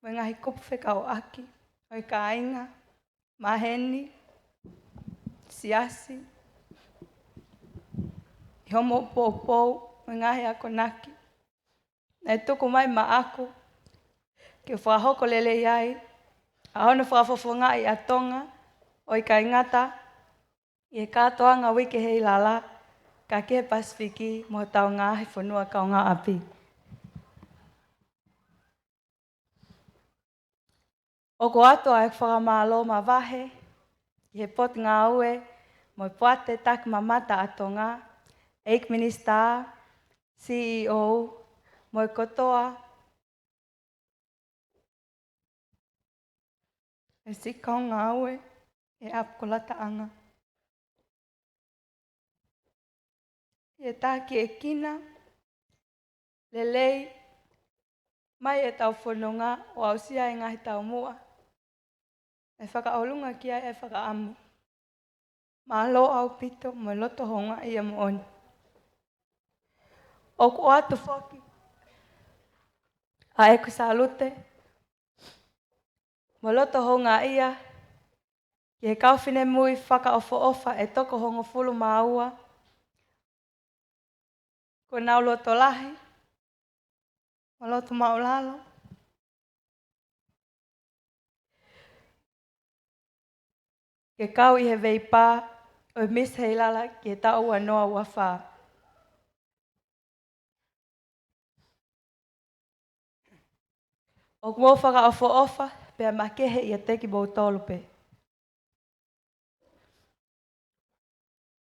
Mo ngahi kupu whekau aki, o i ka ainga, maheni, siasi, i homo pou, mo ngahi ako naki. Nei tuku mai ma aku, ke whahoko lele iai, a hono whafofonga i a Tonga, o i ka ingata, i e kātoanga wiki Heilala, ka ke Pasifiki, mo tau ngahi whanua kau ngā api. O ko atua e whakamalo ma wahe, i he pot ngā ue, mo i poate tak mamata a Tonga, Eik Minister, CEO, mo i kotoa, e sikau ngā ue, e apkolata anga. I e tāki e kina, lelei, mai e tau whanunga, o au sia e ngahi tau mua. E whakaolunga ki ai e whakaamu. Ma lo au pito, mo loto honga ia mo oni. O ko atu whoki, a e ku salute, mo loto honga ia, ki he kauwhine mui whakaofo-ofa e toko hongo fulu maua, ko nau loto lahi, mo loto maulalo. Ke kau i he vei pā, o Miss Heilala ki he tau ua noa ua whā. O kuo whakaofo-ofa, pia makehe i a teki bau tolupe.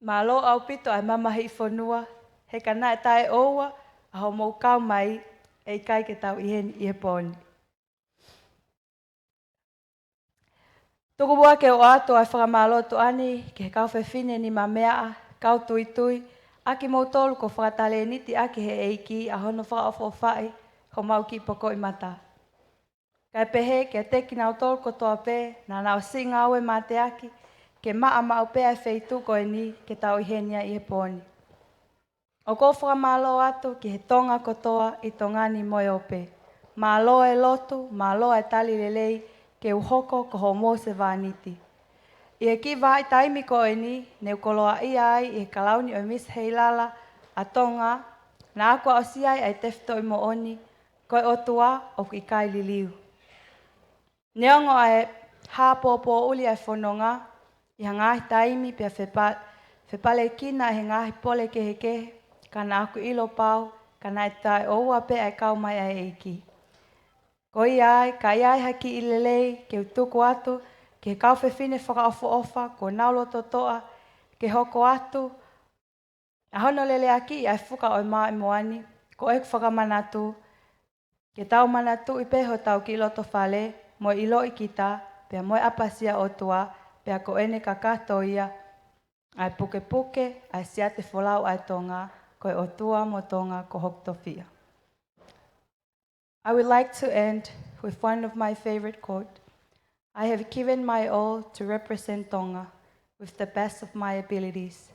Ma lo au pito ai mamahi i whanua, he kana e tae oua, a ho mou kau mai, e kai ke tau iheni i he poni. Tuku bua ke o ato ai whakamalo tu ani, ke he kau whewhine ni ma mea, kau tui tui, aki mou tolu ko whakatale niti aki he eiki, a hono whakaofo-ofai, ho mau ki poko i mata. Kai pehe ke teki nau tolu ko toa pe, na nau singa aue ma te aki, ke maa mau pea e wheitu ko e ni, ke tau ihenia i he poni. O ko whakamalo atu ki he tonga kotoa i tongani moe ope. Ma loa e lotu, ma loa e tali lelei, ke uhoko ko ho mo se vāniti. I e ki vai taimi ko e ni, ne ukoloa i ai i he kalauni o Miss Heilala a Tonga, na akua o si ai ai tefto i mo oni, koe o tua o ki kai liliu. Neongo ai hāpōpō uli ai whanonga, i hangahi taimi pia whepale kina he ngahi pole kehe, kana aku ilo pau, kana e tae oua pe ai kau mai ai eiki. Ko iai, ka iai haki i lelei, ke utuku atu, ke kau whewhine whakaofo-ofa, ko nauloto toa, ke hoko atu, a hono lele aki i ai whuka o mai moani, ko eku whakamanatu, ke tau manatu i peho tau ki loto whale, mo ilo i kita, pia moe apasia o tua, pia ko ene ka katoia, ai puke puke, ai siate wholau ai Tonga, koe o tua mo Tonga ko hoktofia. I would like to end with one of my favorite quotes. I have given my all to represent Tonga with the best of my abilities.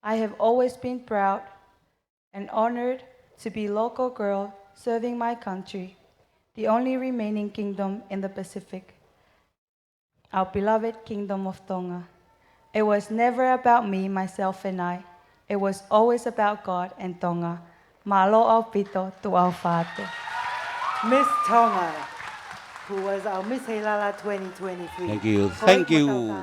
I have always been proud and honored to be a local girl serving my country, the only remaining kingdom in the Pacific, our beloved Kingdom of Tonga. It was never about me, myself, and I. It was always about God and Tonga. Malo au pito tu au whāte. Miss Tonga, who was our Miss Heilala 2023. Thank you. Thank you.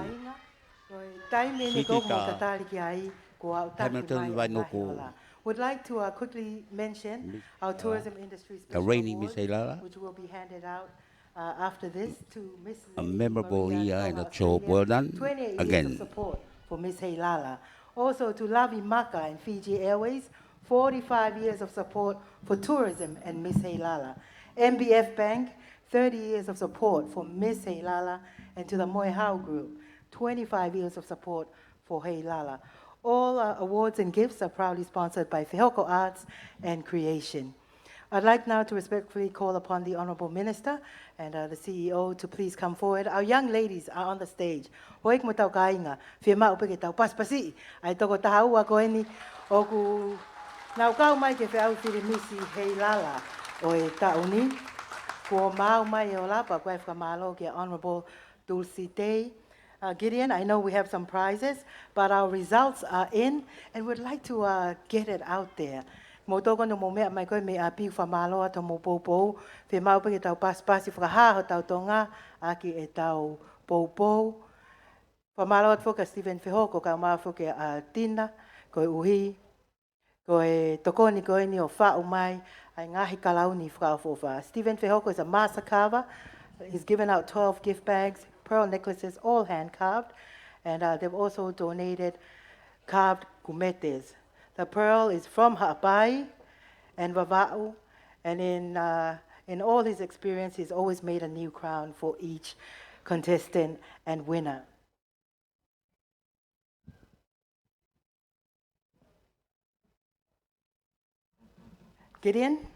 Hamilton Vainoko. Would like to quickly mention our tourism industry The special reigning award, Miss Heilala. which will be handed out after this to Miss A Lady memorable Maria year Tonga, and a job Australia. well done 28 years of again. support for Miss Heilala. Also to Lavi Maka and Fiji Airways, 45 years of support for tourism and Miss Heilala. MBF Bank, 30 years of support for Miss Heilala, and to the Moehau Group, 25 years of support for Heilala. All awards and gifts are proudly sponsored by Fehoko Arts and Creation. I'd like now to respectfully call upon the Honourable Minister and the CEO to please come forward. Our young ladies are on the stage. Hoik mo tau kainga, whia mau peke tau paspasi, ai toko taha ua koe ni, o ku nau kau mai ke whiau Filimisi Heilala o e tauni, ko mau mai e o lapa koe whamalo ke Honourable Dulcie Day. Gideon, I know we have some prizes, but our results are in, and we'd like to get it out there. Mo toko no mo mea mai koe me a piu whamalo ato mo poupou, whi mau peke tau paspasi whakahaho tau Tonga, aki e tau poupou. Whamalo at whoka Stephen Fehoko, ka maa whoke a Tina, koe uhi, koe tokoni koe ni o whao mai, ai ngahi kalauni whakaofofa. Stephen Fehoko is a master carver. He's given out 12 gift bags, pearl necklaces, all hand-carved, and they've also donated carved kumetes. The pearl is from Ha'apai and Vava'u, and in all his experience, he's always made a new crown for each contestant and winner. Gideon?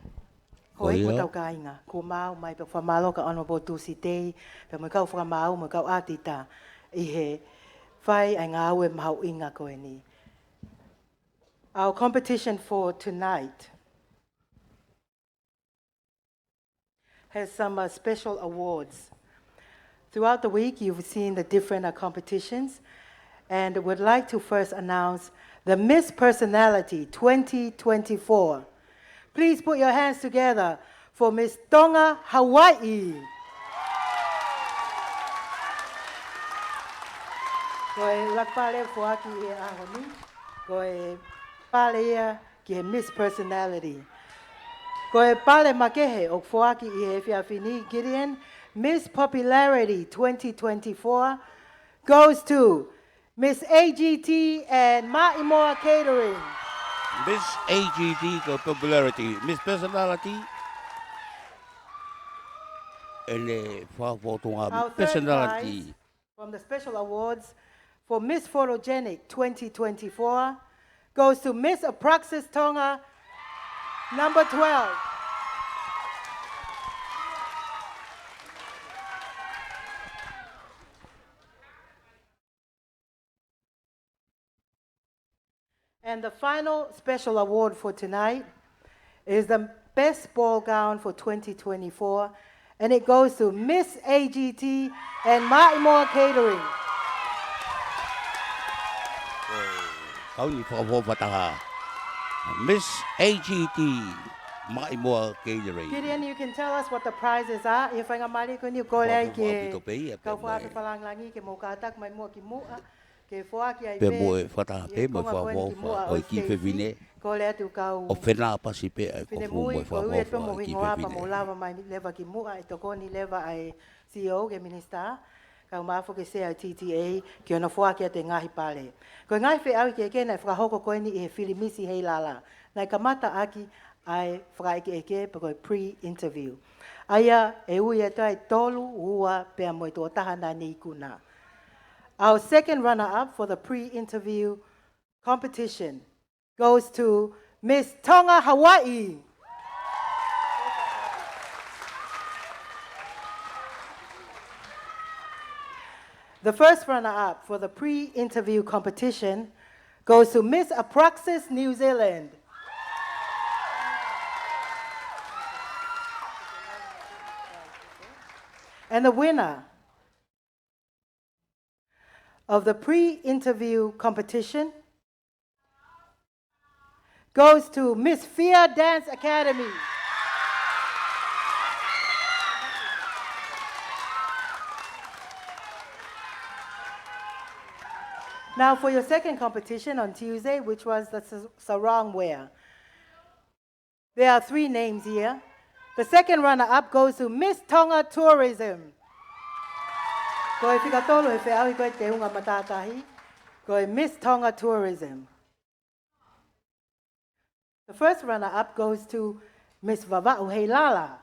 Hoi mo tau kainga, ko mau mai pe whamalo ka Honourable Dulcie Day, pe mo kau whamau, mo kau atita, i he whai ai ngā ue mau inga koe ni. Our competition for tonight has some special awards. Throughout the week, you've seen the different competitions, and would like to first announce the Miss Personality 2024. Please put your hands together for Miss Tonga, Hawaii. Koe lakpale fuaki e ahoni. Koe pale ia ki he Miss Personality. Koe pale makehe o fuaki i he whiawhini Gideon. Miss Popularity 2024 goes to Miss AGT and Ma'imoa Catering. Miss AGT go Popularity, Miss Personality, and the Our third Personality. prize from the special awards for Miss Photogenic 2024 goes to Miss Apraxis Tonga, number 12. And the final special award for tonight is the Best Ball Gown for 2024, and it goes to Miss AGT and Ma'imoa Catering. Miss AGT, Ma'imoa Catering. Gideon, you can tell us what the prizes are. If I'm mali ko ni ko lai ke kau fa pe falang langi ke mo katak mai mo ki mua ke foa ki ai Pe mo e whataha pe mo whawofa o i ki whewine. ko le tu kau O whenā pasi pe e ko fu mo e ko ue pe whawofa mo o i ki hingoa pa mo whewine. lava mai leva ki mua e toko ni leva ai CEO ke minister. Kau mafo ke sea TTA ki ona foa ki te ngahi pale. Ko ngai fe au ke ke na whakahoko koe ni e Filimisi Heilala. Nai kamata aki ai whakaike eke pa koe pre-interview. Aia e ui e tai tolu ua pea mo i tō tahana ni kuna. Our second runner-up for the pre-interview competition goes to Miss Tonga, Hawaii. The first runner-up for the pre-interview competition goes to Miss Apraxis, New Zealand. And the winner of the pre-interview competition goes to Miss Fia Dance Academy. Now for your second competition on Tuesday, which was the sarong wear. There are 3 names here. The second runner-up goes to Miss Tonga Tourism. Koe whikatolo he whiaui koe te hunga matatahi. Koe Miss Tonga Tourism. The first runner-up goes to Miss Vava'u Heilala.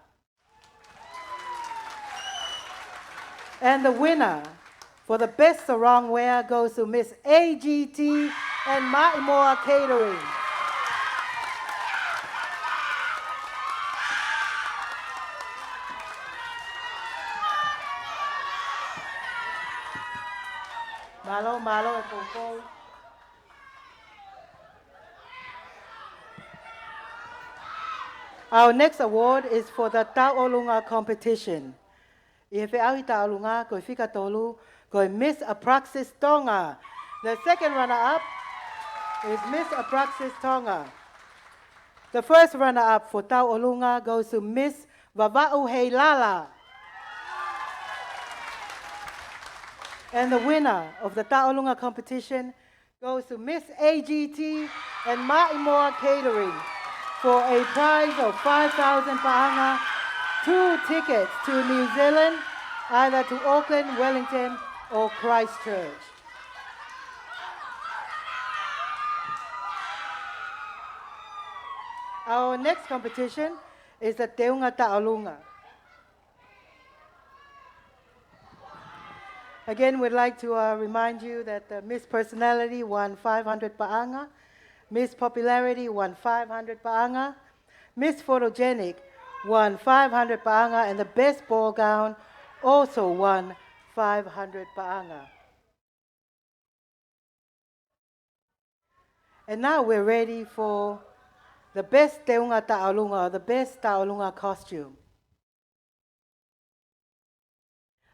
And the winner For the best sarong wear goes to Miss AGT and Maimoa Catering. Malo, malo, and Popo. Our next award is for the Ta'olunga competition. I he whiahi Ta'olunga, koe whika tolu, koe Miss Apraxis Tonga. The second runner-up is Miss Apraxis Tonga. The first runner-up for Ta'olunga goes to Miss Vava'u Heilala. And the winner of the Ta'olunga competition goes to Miss AGT and Maimoa Catering for a prize of 5,000 pa'anga, 2 tickets to New Zealand, either to Auckland, Wellington, or Christchurch. Our next competition is the Teunga Ta'olunga. Again, we'd like to remind you that Miss Personality won 500 pa'anga, Miss Popularity won 500 pa'anga, Miss Photogenic won 500 pa'anga, and the Best Ball Gown also won 500 pa'anga. And now we're ready for the Best Teunga Ta'olunga, or the Best Ta'olunga Costume.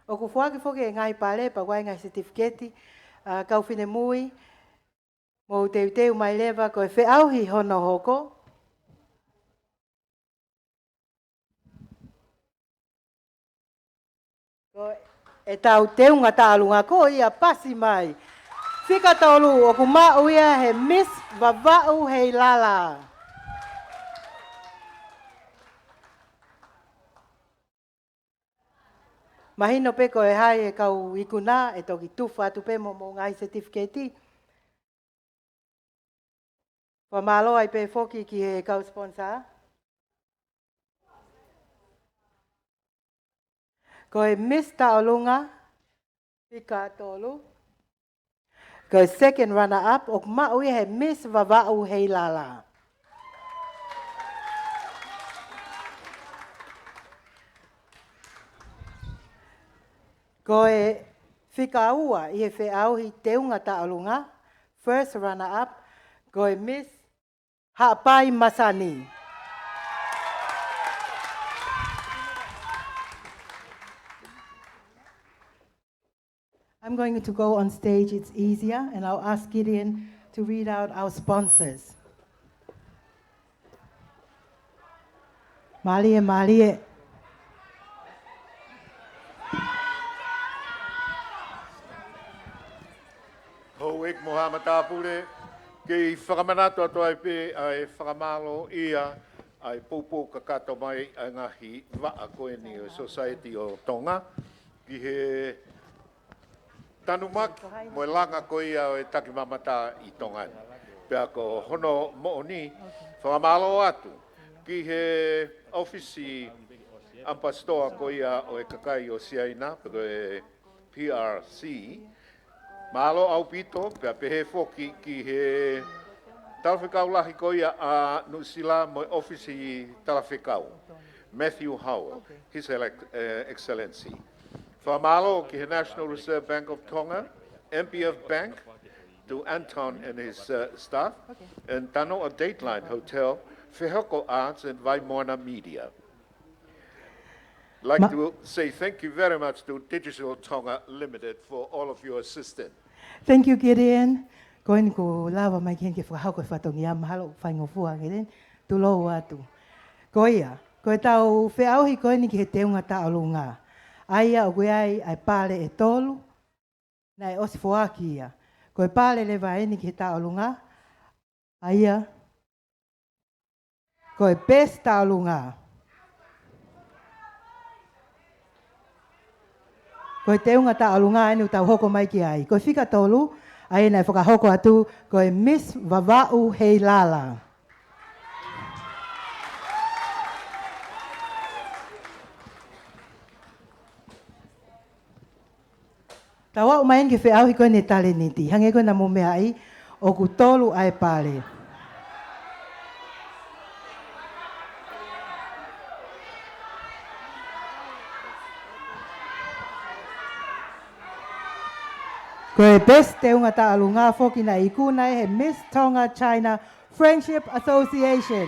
O ku fuaki foki e ngai pale pa wai ngai certificate kau fine mui mo teu mai leva ko e whiauhi hono hoko. Ko e tau teunga Ta'olunga ko ia pasi mai. Whika tolu o ku mau ia he Miss Vava'u Heilala. Mahino pe ko e hai e kau ikuna e toki tufa atu pe mo ngai certificate. Wa malo ai pe foki ki he kau sponsor. Ko e Miss Ta'olunga, Whika tolu. Ko second runner up o mau ia he Miss Vava'u Heilala. Ko e whikaua I he whiauhi Teunga Ta'olunga, first runner-up, ko e Miss Ha'pai Masani. I'm going to go on stage, it's easier, and I'll ask Gideon to read out our sponsors. Malie, Malie. Hoek Tongatapu ke whakamanato ato ai pe ai whakamalo ia ai popo kakato mai ai ngahi waa koe ni o Society o Tonga ki he tanumaki mo langa koe ia o e takimamata I Tonga. Pea ko hono mooni whakamalo atu ki he ofisi ampastoa koe ia o e kakai o Siaina pero e PRC Malo au pito, pea pehe foki ki he talawhekau lahi koia a Nusila mo ofisi talawhekau. Matthew Howell, His Excellency. Whamalo ki he National Reserve Bank of Tonga, MPF Bank, to Anton and his staff, and Tano a Dateline Hotel, Whehoko Arts and Waimona Media. I'd like to say thank you very much to Digital Tonga Limited for all of your assistance. Thank you, Gideon. Ko ni ko lava mai ken ke whahau koe whatongi a mahalo whaingofua, Gideon. Tu lou atu. Ko ia, ko e tau whiauhi koe ni ki he Teunga Ta'olunga. Aia o koe ai pāle e tolu, na e osi foaki ia. Ko e pāle lewa e ni ki he Ta'olunga. Aia, ko e Best Ta'olunga. Ko e Teunga Ta'olunga enu tau hoko mai ki ai. Ko e whika tolu, ai nei whakahoko atu, ko e Miss Vava'u Heilala. Tawa o maengi fe au hiko ne tale niti. Hange ko na mume ai o ku tolu ai pale. Ko e best te unga ta alunga foki na ikuna he Miss Tonga China Friendship Association.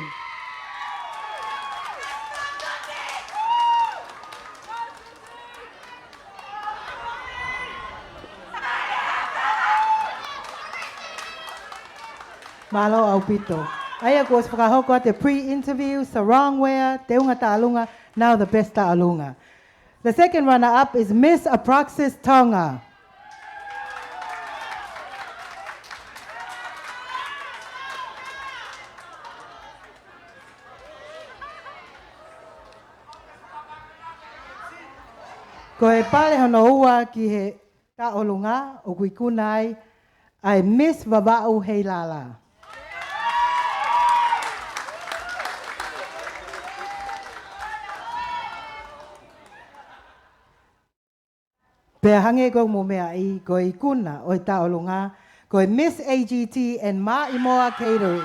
Malo au pito. Aya ko whakahoko te pre-interview, sarongware, te unga ta alunga, now the best ta alunga. The second runner-up is Miss Apraxis Tonga. Ko e pale hono ua ki he ta olunga o kui kunai ai Miss Vava'u Heilala. Pea hange ko mo mea I ko I kuna o ta olunga ko e Miss AGT and Ma'imoa Catering.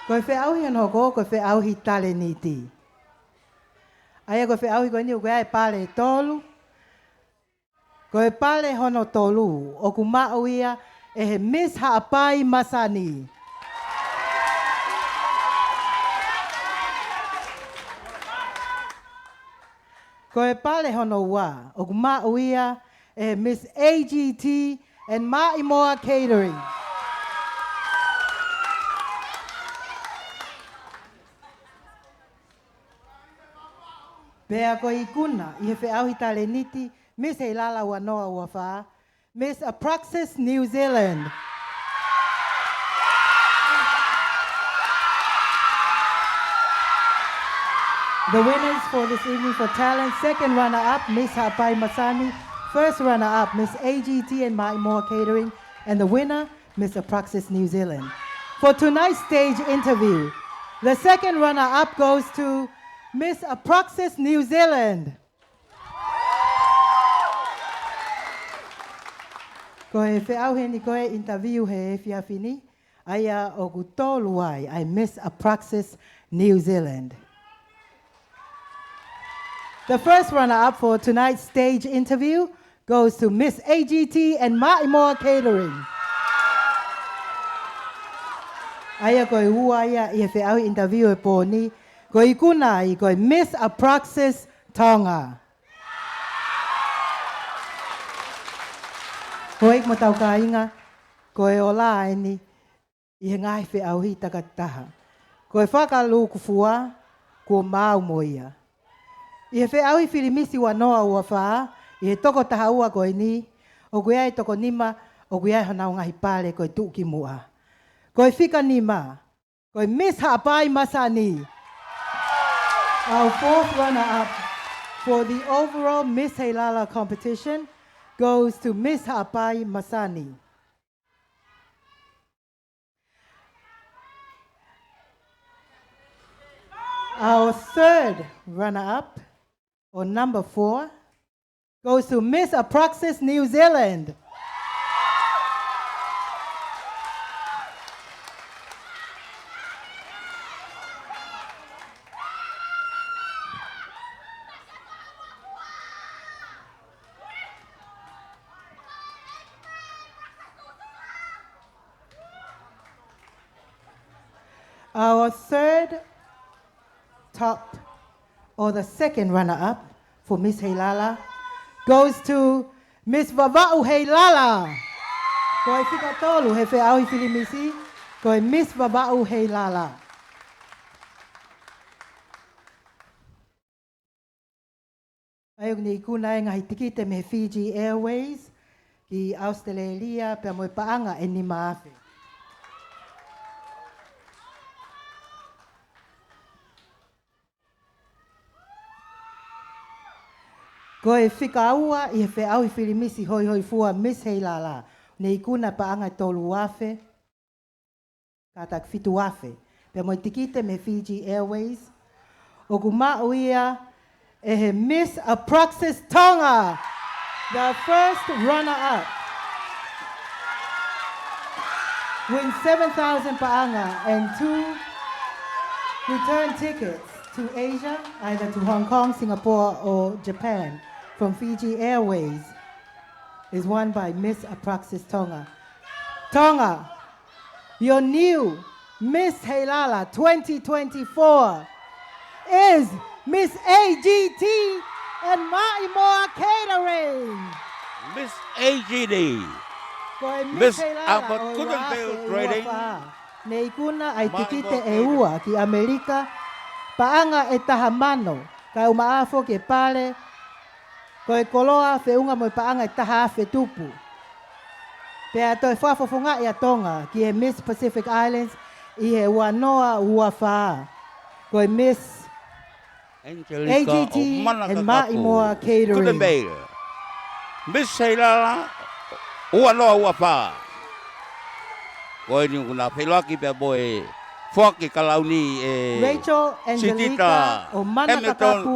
Ko e whiauhi anō ko e whiauhi tale niti. Aia ko e whiauhi ko ni o koe pale tolu. Ko e pale hono tolu o ku mao ia e he Miss Ha'apai Masani. Ko e pale hono ua o ku mao ia e he Miss AGT and Ma'imoa Catering. Pea ko I kuna I he whiauhi tale niti Miss Heilala ua noa ua wha, Miss Apraxis New Zealand. The winners for this evening for talent, second runner-up, Miss Ha'apai Masani. First runner-up, Miss AGT and Ma'imoa Catering. And the winner, Miss Apraxis New Zealand. For tonight's stage interview, the second runner-up goes to Miss Apraxis New Zealand. Ko he whiauhi ni koe interview he whiawhini, aia o ku tolu ai Miss Apraxis New Zealand. The first runner-up for tonight's stage interview goes to Miss AGT and Ma'imoa Catering. Aia koe ua ia I he whiauhi interview e pōni, ko I kuna I koe Miss Apraxis Tonga. Hoek mo tau ka inga, ko e ola ni I he ngai whiauhi takataha. Ko e whakalu ku fua, ko mau mo ia. I he whiauhi whirimisi wa noa ua wha, I he toko taha ua koe ni, o koe ai toko nima, o koe ai hanau ngahi pale koe tuki mua. Ko e whika nima, ko e Miss Ha'apai Masani. Our fourth runner-up for the overall Miss Heilala competition goes to Miss Ha'apai Masani. Our third runner-up, or number 4, goes to Miss Apraxis New Zealand. Our third top, or the second runner-up for Miss Heilala, goes to Miss Vava'u Heilala. Ko e whika tolu he whiauhi whirimisi, ko e Miss Vava'u Heilala. Ai ni kuna e ngahi tikite me Fiji Airways ki Australia pe mo paanga e ni maafe. Ko e whikaua I he whiauhi whirimisi hoi hoi fua Miss Heilala. Nei kuna paanga tolu wafe. Katak fituafe. Pe mo tikite me Fiji Airways. O kuma uia e Miss Apraxis Tonga, the first runner-up. Win 7,000 paanga and 2 return tickets to Asia, either to Hong Kong, Singapore, or Japan from Fiji Airways, is won by Miss Apraxis Tonga. Tonga, your new Miss Heilala 2024 is Miss AGT and Ma'imoa Catering. Miss AGD. Miss Albert Couldn't Trading. Nei kuna ai tikite e ua ki Amerika, paanga e tahamano, ka umaafo ke pale, ko e koloa feunga mo paanga e taha fe tupu. Pe ato e whafofonga i a Tonga, ki e Miss Pacific Islands, i he wanoa uawha. Ko e Miss AGT and Ma'imoa Catering. Miss Heilala, uanoa uawha. Ko e ni kuna whelaki pe boe Fuaki Kalauni Rachel Angelica o Manakatapu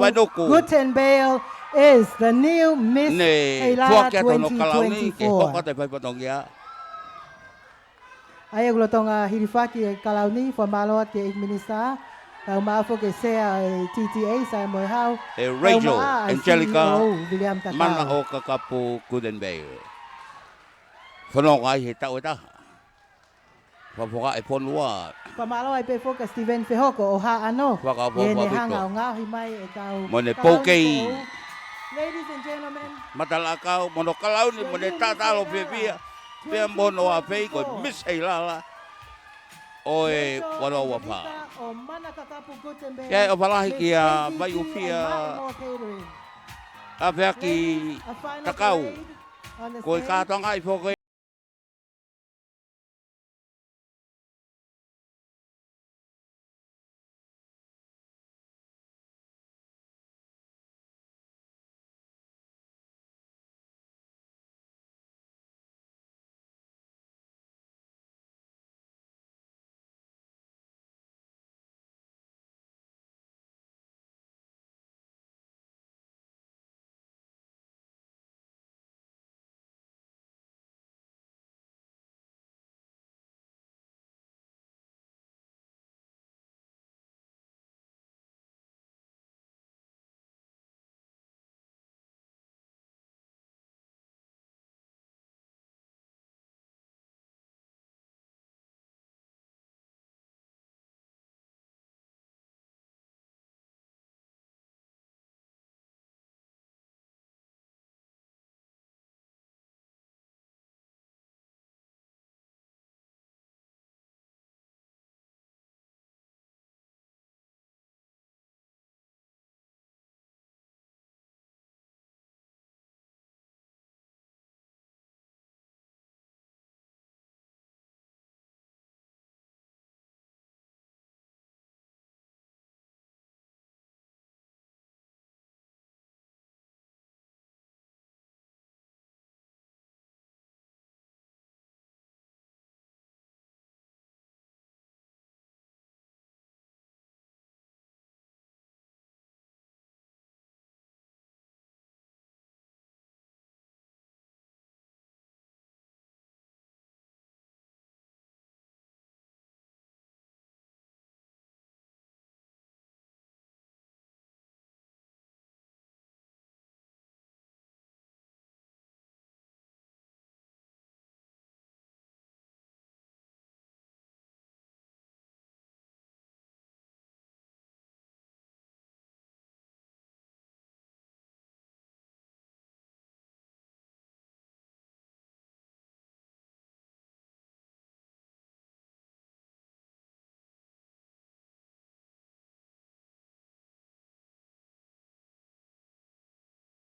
Gutenbale is the new Miss Heilala 2024. Ai gulo tonga hirifaki e Kalauni fa maloat ke minista ka maafo ke sea TTA sa mo hau Rachel Angelica Mana o Kakapu Gutenbale. Whanonga ai he tau e taha. Whapoka e ponua. Pamalo ai pe foka Steven Fehoko o ha ano. E ne hanga o ngau himai e tau. Mone pokei. Ladies and gentlemen. Matalakau mono Kalauni mone tatalo pepia. Pea mono a pei ko Miss Heilala. O e wano wapa. Kia o palahi ki a mai upia. A pea ki takau. Ko i kātonga i pokei.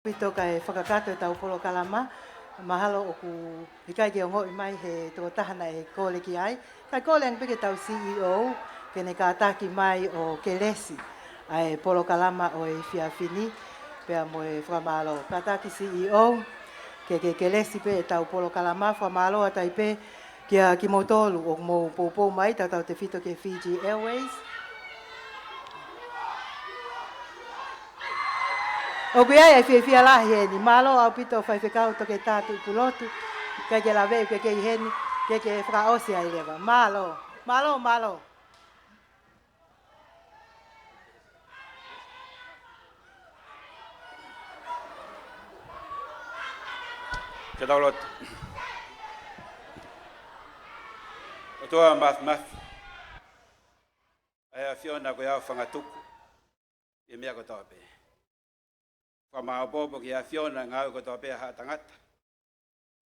Pito kai whakakato e tau polo kalama, mahalo o ku hikai ki o ngoi mai he tō tahana e kōle ki ai. Kai kōle ang pike tau CEO, ke ne kātaki mai o Kelesi, ai polo kalama o e whiawhini, pea mo e whamalo. Kātaki CEO, ke Kelesi pe e tau polo kalama, whamalo a tai pe, Kia ki mo tolu o mo popo mai tatau te fito ke Fiji Airways. O kuia ai fia la heni malo au pito fai fekau to ke tatu pulotu ka ke la ve ke heni ke fra osi ai leva malo. Ke taulot. O toa math. Ai a fiona ko ia whangatuku. E mea ko toa pe. Whamao ki a fiona ngau ko toa pe ha tangata.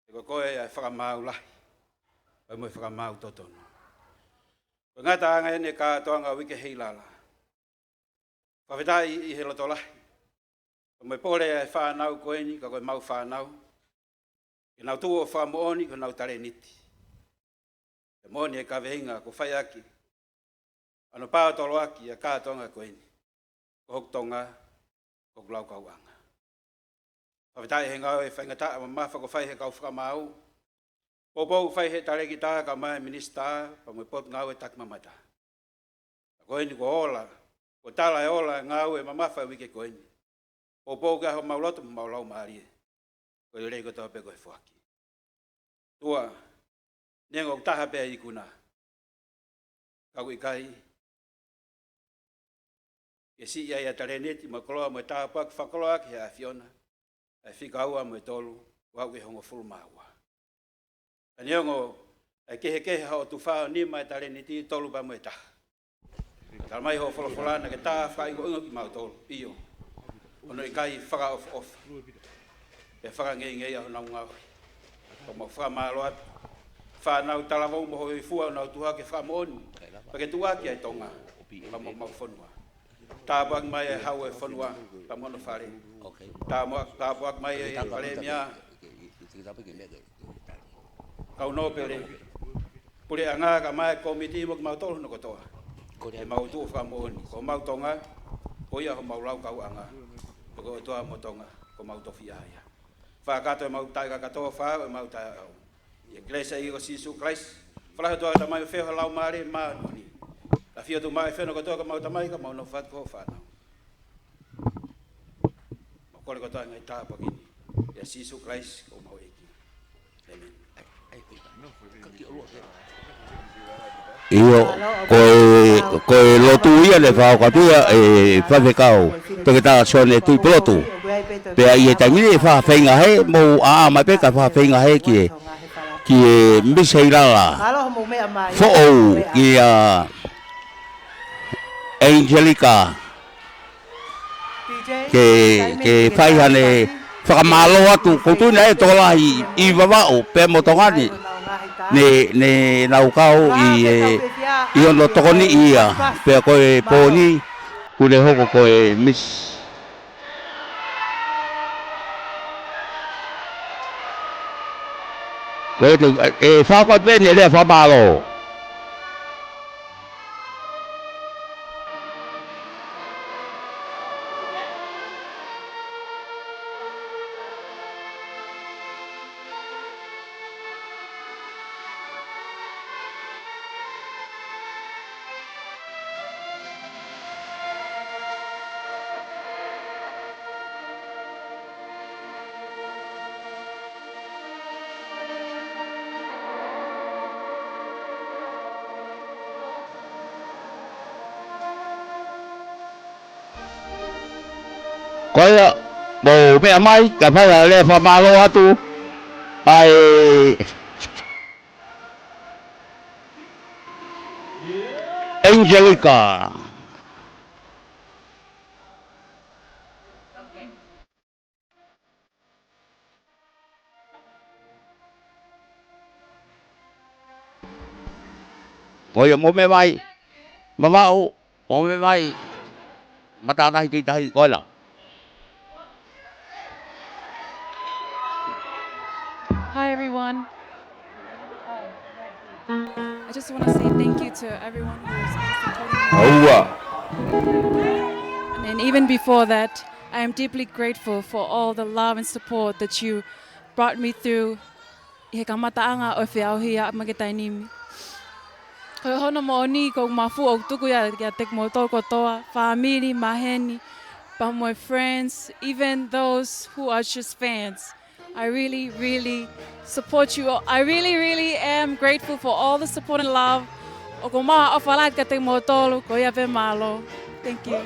E ko koe ai whakamau lahi. Ai moi whakamau totono. Ko ngata anga ene ka toanga wike Heilala. Whawhetai I he loto lahi. Ko moi pore ai whanau koeni ka koe mau whanau. Ke nau tuo whamooni ko nau tare niti. E moni e ka vehinga ko whai aki. Ano pāo tolo aki a kā tonga koeni. Ko hok tonga, ko glau kauanga. Whawhetai he ngau e whaingata a mawha ko whai he kau whakamau. Popou whai he tare ki tā ka mai minista pa mui pot ngau e tak mamata. Koeni ko ola, ko tala e ola ngau e mawha wike koeni. Popou ka ho mauloto maulau maarie. Ko i rei ko tō pe koe whuaki. Tua, nengo taha pe I kuna. Kau I kai. Ke si ia tare neti ma koloa mo taha pak whakoloa ki a fiona. A whika aua mo tolu, wau ke hongo fulu maua. A neongo, a kehe hao tu whao ni mai tare neti tolu pa mo taha. Tal mai ho wholawholana ke taha whaingo ingo ki mau tolu, iyo. Ono I kai whaka off. E whaka ngei aho nau ngau. Ko mau whamalo atu. Whanau talavau mo hoi fua nau tuha ke whamooni. Pake tuha ki ai Tonga. Pa mau whanua. Tāpuak mai e hau e whanua. Pa mono whare. Tāpuak mai e whare mea. Kau no pere. Pure anga ka mai komiti mo mau tolu no kotoa. E mau tu whamooni. Ko mau Tonga. Ko ia ho mau lau kau anga. Ko toa mo Tonga. Ko mau tofi aia. Whakato e mau tai ka katoa whao e mau tai au. Ia Gresa I o Sisu Christ. Whalaha toa tamai o wheho lau maare maa nuni. La fia tu mai wheno katoa ka mau tamai ka mau no what ko whanau. Mau kore katoa ngai tā pakini. Ia Sisu Christ ko mau eki. Amen. Iyo, koe lotu ia le whao katua e whawhekau. Toke tā sone tui polotu. Pea I e tangini e whawhenga he, mou mai peka whawhenga he ki e Miss Heilala. Fo'ou ki a Angelica. Ke whaihane whakamalo atu. Koutu nei tola I wawao pe motongani. Ne nau kau I ono tokoni ia. Pea koe pōni kule hoko koe Miss Koe tu e whakot pēne lea whamalo. Koe mo mea mai ka whaia lea whamalo atu. Ai Angelica. Koe mo mea mai. Mamau, mo mea mai. Matanahi ki tahi koe la. Hi, everyone. I just want to say thank you to everyone who's supporting me. And even before that, I am deeply grateful for all the love and support that you brought me through I he kamataanga o whiauhia ma ke tainimi. Ko hono mo ni ko mafu o tuku ya tek mo tol kotoa, family, maheni, but my friends, even those who are just fans. I really, really support you all. I really, really am grateful for all the support and love. O ko maha o whalaat ka tek mo tolu, ko ia ve malo. Thank you.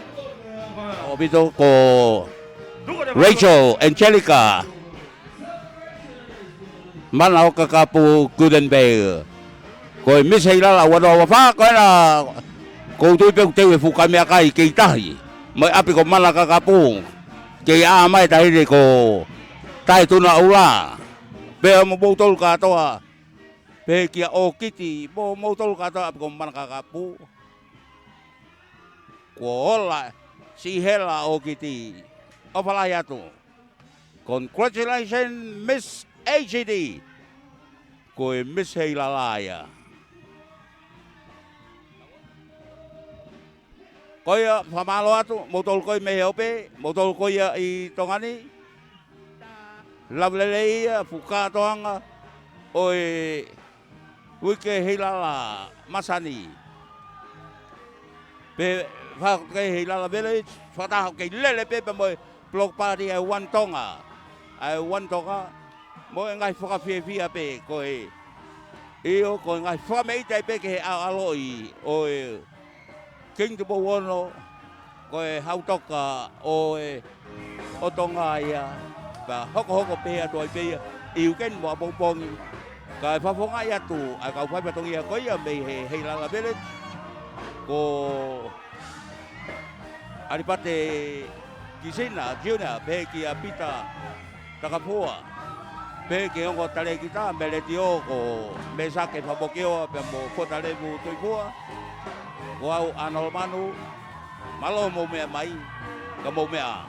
O bito ko Rachel, Angelica. Mana o kakapu Gudenberg. Ko Miss Heilala wano wa ko na ko tu pe te fu ka me kai ke tahi. Mai api ko mana kakapu. Ke a mai tahi ko tai tu na ula. Pe mo botol ka toa. Pe kia o kiti mo botol ka toa ko mana kakapu. Ko ola si hela o kiti. O pala ya tu. Congratulations Miss AGD. Ko Miss Heilala ya. Koia pamalo atu motol koi me hope motol koia I tongani lavlele ia fuka toanga oi wike Heilala masani pe fa ke Heilala village fata ke lele pe mo block party ai one Tonga mo ngai fuka fia pe koi io ko ngai fuka me tai pe ke aloi oi King to Bowono, koe hautoka o Tonga ia, ka hoko pea toi pea, iu ken mo bongbong, ka whawhonga ia tu, a kau whaipatongi a koe ia mei he Heilala Village, ko Aripate Kisina, Junior, pe ki a Pita Takapua, pe ki ongo tale kita, mele tio ko me sake whabokeo, pe mo kotale mu toipua, Wow, anol manu, malo mo mea mai, ka mo mea.